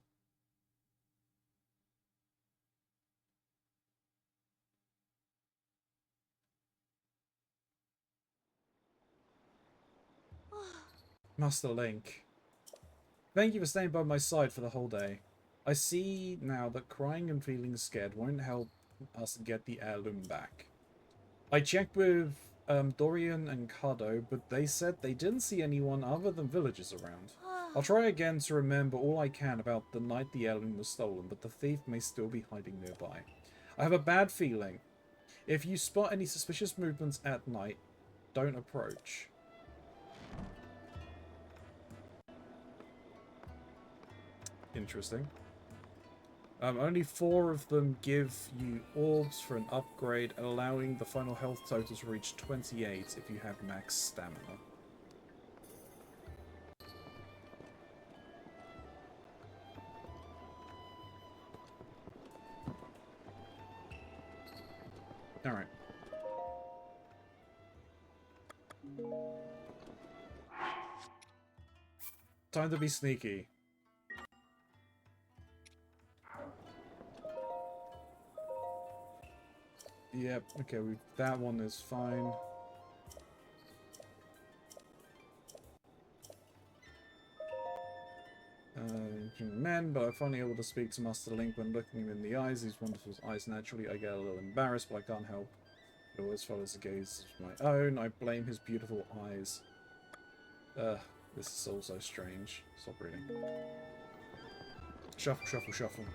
Master Link, thank you for staying by my side for the whole day. I see now that crying and feeling scared won't help us get the heirloom back. I checked with Dorian and Cardo, but they said they didn't see anyone other than villagers around. I'll try again to remember all I can about the night the heirloom was stolen, but the thief may still be hiding nearby. I have a bad feeling. If you spot any suspicious movements at night, don't approach. Interesting. Only 4 of them give you orbs for an upgrade, allowing the final health total to reach 28 if you have max stamina. Alright. Time to be sneaky. Yep, okay, that one is fine. Men, but I'm finally able to speak to Master Link when looking him in the eyes. These wonderful eyes, naturally, I get a little embarrassed, but I can't help. It always follows the gaze of my own. I blame his beautiful eyes. This is all so strange. Stop reading. Shuffle, shuffle, shuffle.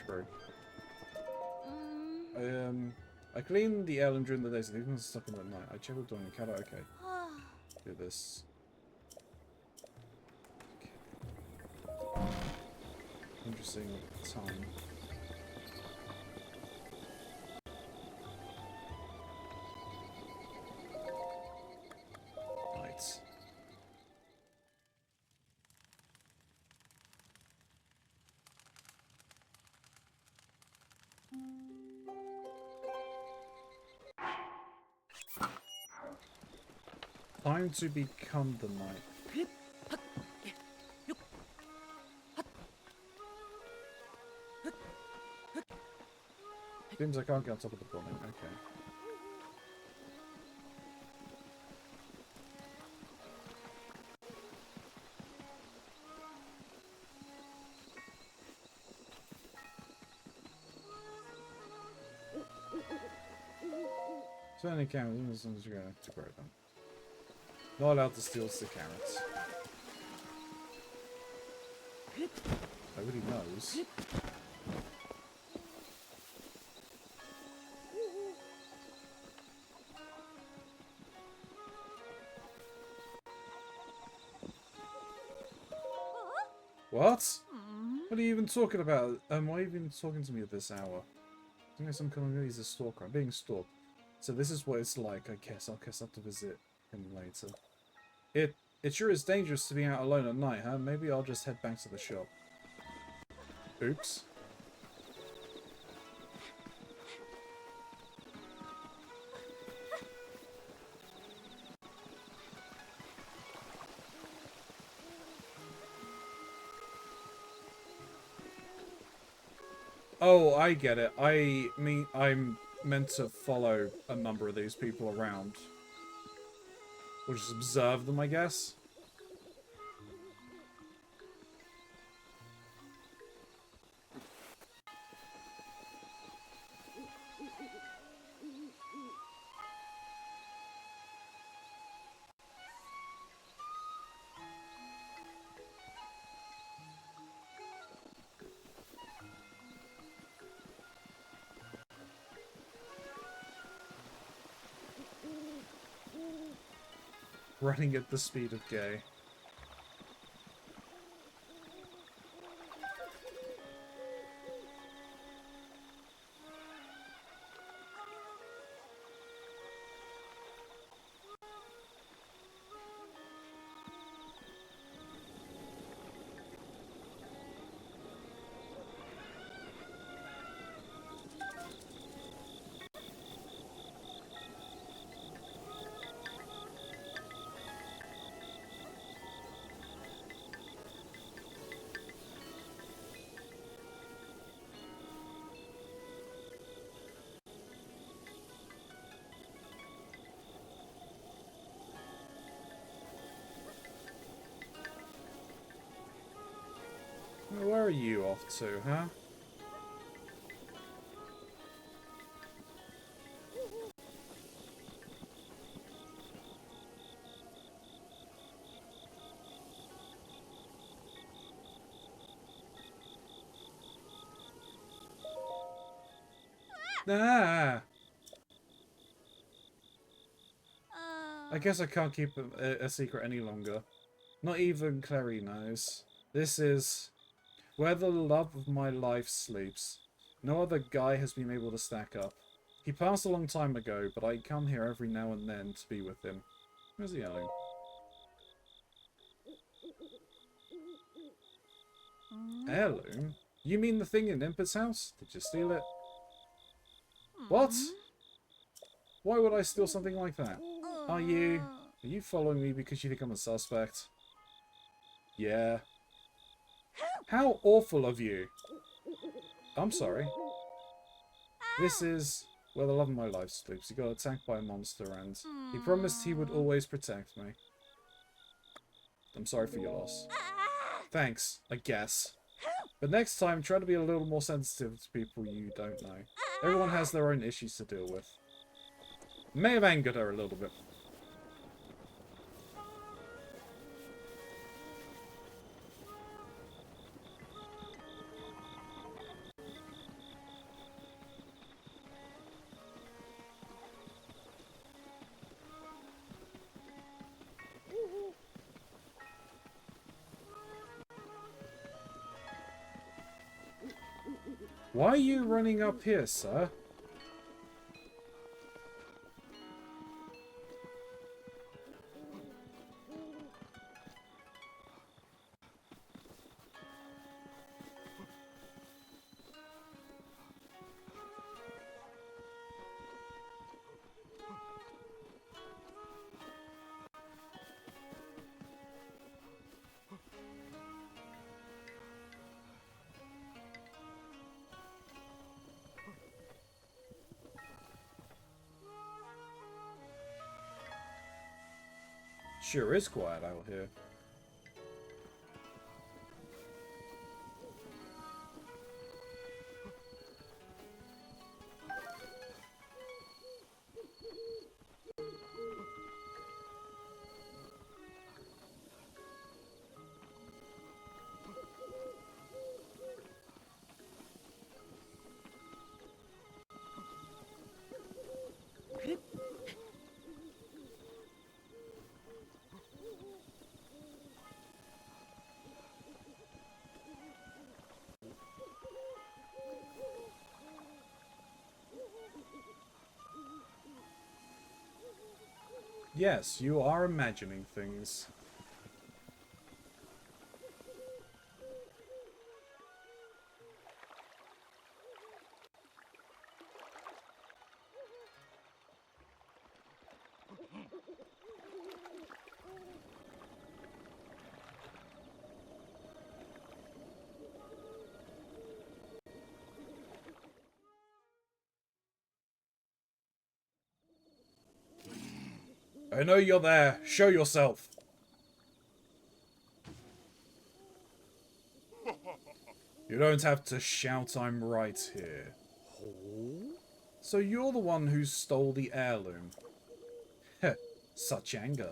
True. I clean the heirloom during the day, so these ones are stuck in at night. I check with Dawn and Kata. Okay. Do this. Okay. Interesting time. Right. Time to become the knight. Seems I can't get on top of the building. Okay. So any carrots, as long as you're going to grow them. Not allowed to steal the carrots. Nobody knows. What? What are you even talking about? Why are you even talking to me at this hour? I think some kind of he's a stalker. I'm being stalked. So this is what it's like, I guess. I'll have to visit him later. It sure is dangerous to be out alone at night, huh? Maybe I'll just head back to the shop. Oops. Oh, I get it. I'm meant to follow a number of these people around. Or just observe them, I guess. Running at the speed of gay. are you off to, huh? Ah! I guess I can't keep a secret any longer. Not even Clary knows. This is where the love of my life sleeps. No other guy has been able to stack up. He passed a long time ago, but I come here every now and then to be with him. Where's the heirloom? Heirloom? You mean the thing in Imper's house? Did you steal it? What? Why would I steal something like that? Are you following me because you think I'm a suspect? Yeah. How awful of you. I'm sorry. This is where the love of my life sleeps. He got attacked by a monster and he promised he would always protect me. I'm sorry for your loss. Thanks, I guess. But next time, try to be a little more sensitive to people you don't know. Everyone has their own issues to deal with. May have angered her a little bit. Why are you running up here, sir? Sure is quiet out here. Yes, you are imagining things. I know you're there. Show yourself. You don't have to shout I'm right here. So you're the one who stole the heirloom. Heh, such anger.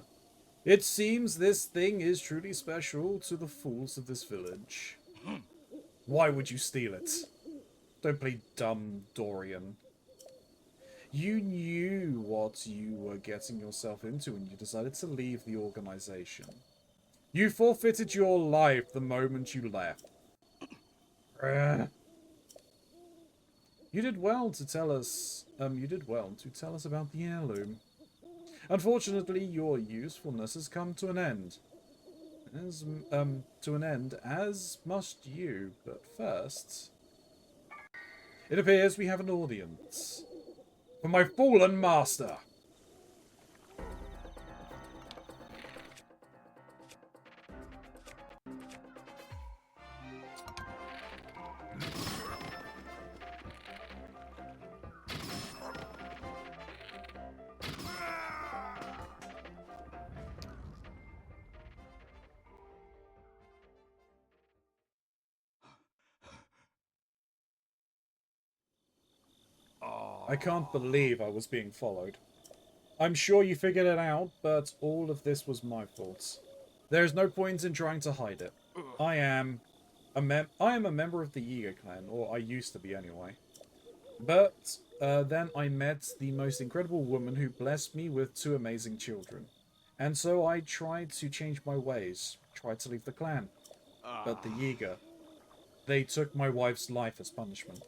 It seems this thing is truly special to the fools of this village. Why would you steal it? Don't play dumb, Dorian. You knew what you were getting yourself into when you decided to leave the organization. You forfeited your life the moment you left. You did well to tell us. About the heirloom. Unfortunately, your usefulness has come to an end. As must you. But first, it appears we have an audience for my fallen master. I can't believe I was being followed. I'm sure you figured it out, but all of this was my fault. There's no point in trying to hide it. I am a member of the Yiga clan, or I used to be anyway. But then I met the most incredible woman who blessed me with 2 amazing children. And so I tried to change my ways, tried to leave the clan. But the Yiga, they took my wife's life as punishment.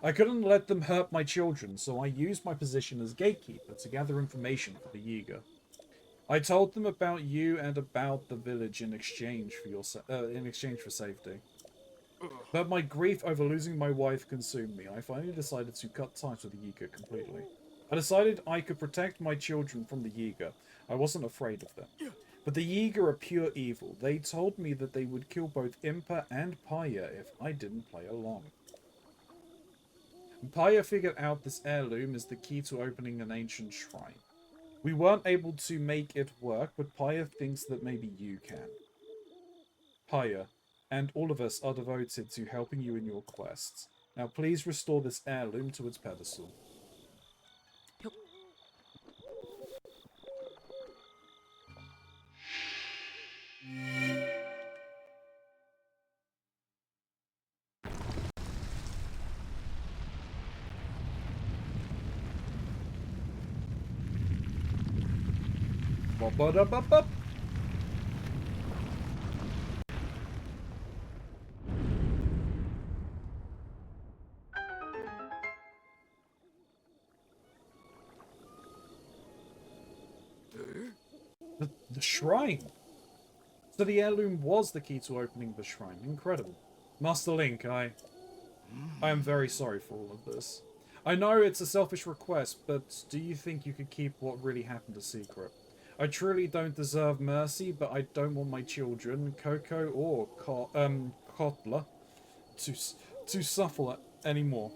I couldn't let them hurt my children, so I used my position as gatekeeper to gather information for the Yiga. I told them about you and about the village in exchange for safety. But my grief over losing my wife consumed me. I finally decided to cut ties with the Yiga completely. I decided I could protect my children from the Yiga. I wasn't afraid of them. But the Yiga are pure evil. They told me that they would kill both Impa and Paya if I didn't play along. Paya figured out this heirloom is the key to opening an ancient shrine. We weren't able to make it work, but Paya thinks that maybe you can. Paya, and all of us are devoted to helping you in your quests. Now please restore this heirloom to its pedestal. Ba-ba-da-ba-ba. The shrine! So the heirloom was the key to opening the shrine. Incredible. Master Link, I am very sorry for all of this. I know it's a selfish request, but do you think you could keep what really happened a secret? I truly don't deserve mercy, but I don't want my children, Coco or Kotla, to suffer anymore.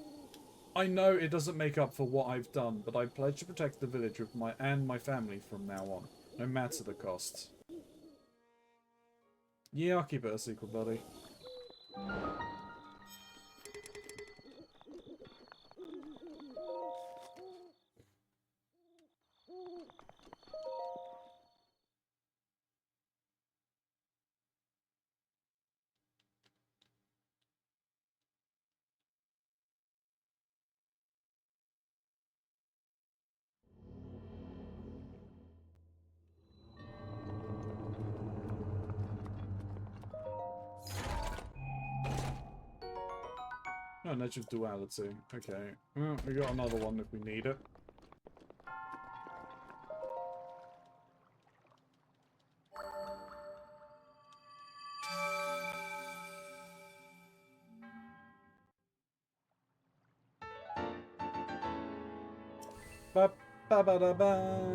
I know it doesn't make up for what I've done, but I pledge to protect the village with my family from now on, no matter the cost. Yeah, I'll keep it a secret, buddy. Oh, natural duality. Okay. Well, we got another one if we need it. Ba ba ba da ba.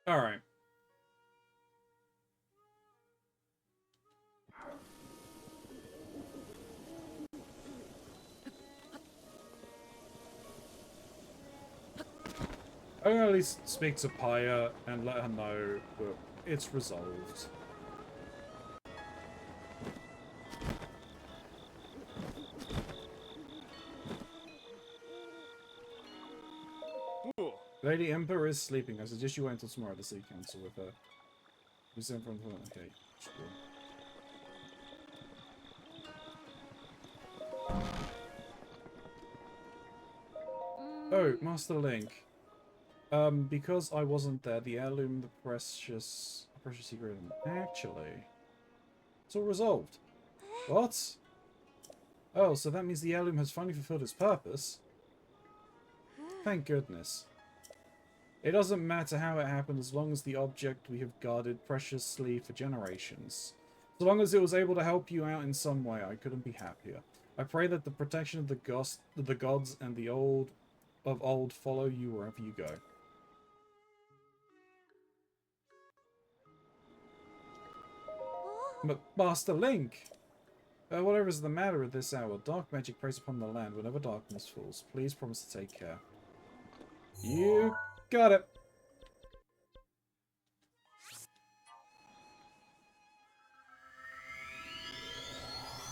All right. I'm gonna at least speak to Paya and let her know that it's resolved. Lady Emperor is sleeping. I suggest you wait until tomorrow to see council with her. Who's in front of her? Okay, sure. Oh, Master Link. Because I wasn't there, the heirloom, the precious secret, actually, it's all resolved. What? Oh, so that means the heirloom has finally fulfilled its purpose? Thank goodness. It doesn't matter how it happened as long as the object we have guarded preciously for generations. So long as it was able to help you out in some way, I couldn't be happier. I pray that the protection of the gods and the old follow you wherever you go. Master Link! Whatever is the matter at this hour, dark magic preys upon the land whenever darkness falls. Please promise to take care. You got it!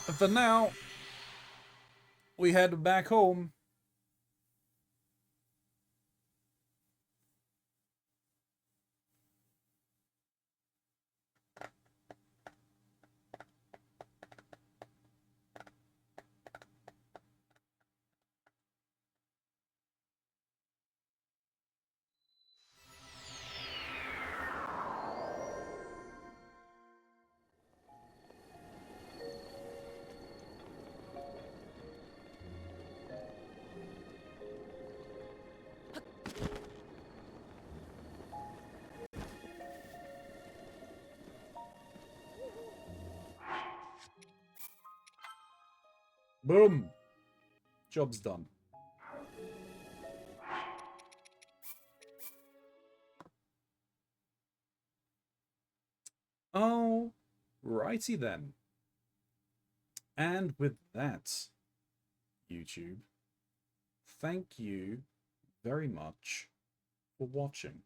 And for now, we head back home. Boom! Job's done. Oh, righty then. And with that, YouTube, thank you very much for watching.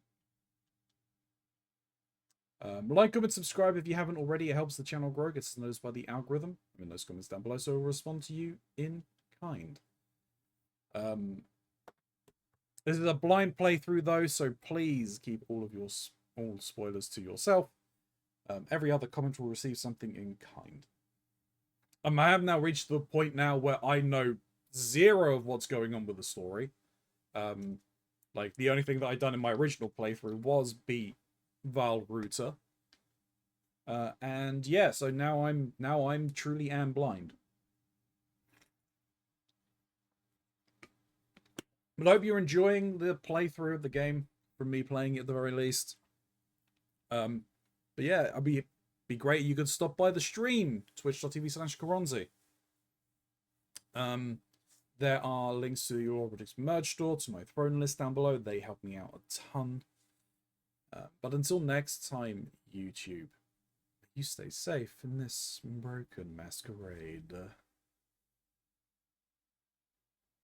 Like, comment, subscribe if you haven't already. It helps the channel grow, gets noticed by the algorithm. In those comments down below, so I'll respond to you in kind. This is a blind playthrough though, so please keep all spoilers to yourself. Every other comment will receive something in kind. I have now reached the point now where I know zero of what's going on with the story. Like the only thing that I'd done in my original playthrough was beat Val Ruta. And yeah, so now I'm truly am blind. But I hope you're enjoying the playthrough of the game, from me playing it at the very least. But yeah, it'd be great if you could stop by the stream, twitch.tv/Keronzi. There are links to the Robotics merch store, to my throne list down below. They help me out a ton. But until next time, YouTube, you stay safe in this broken masquerade.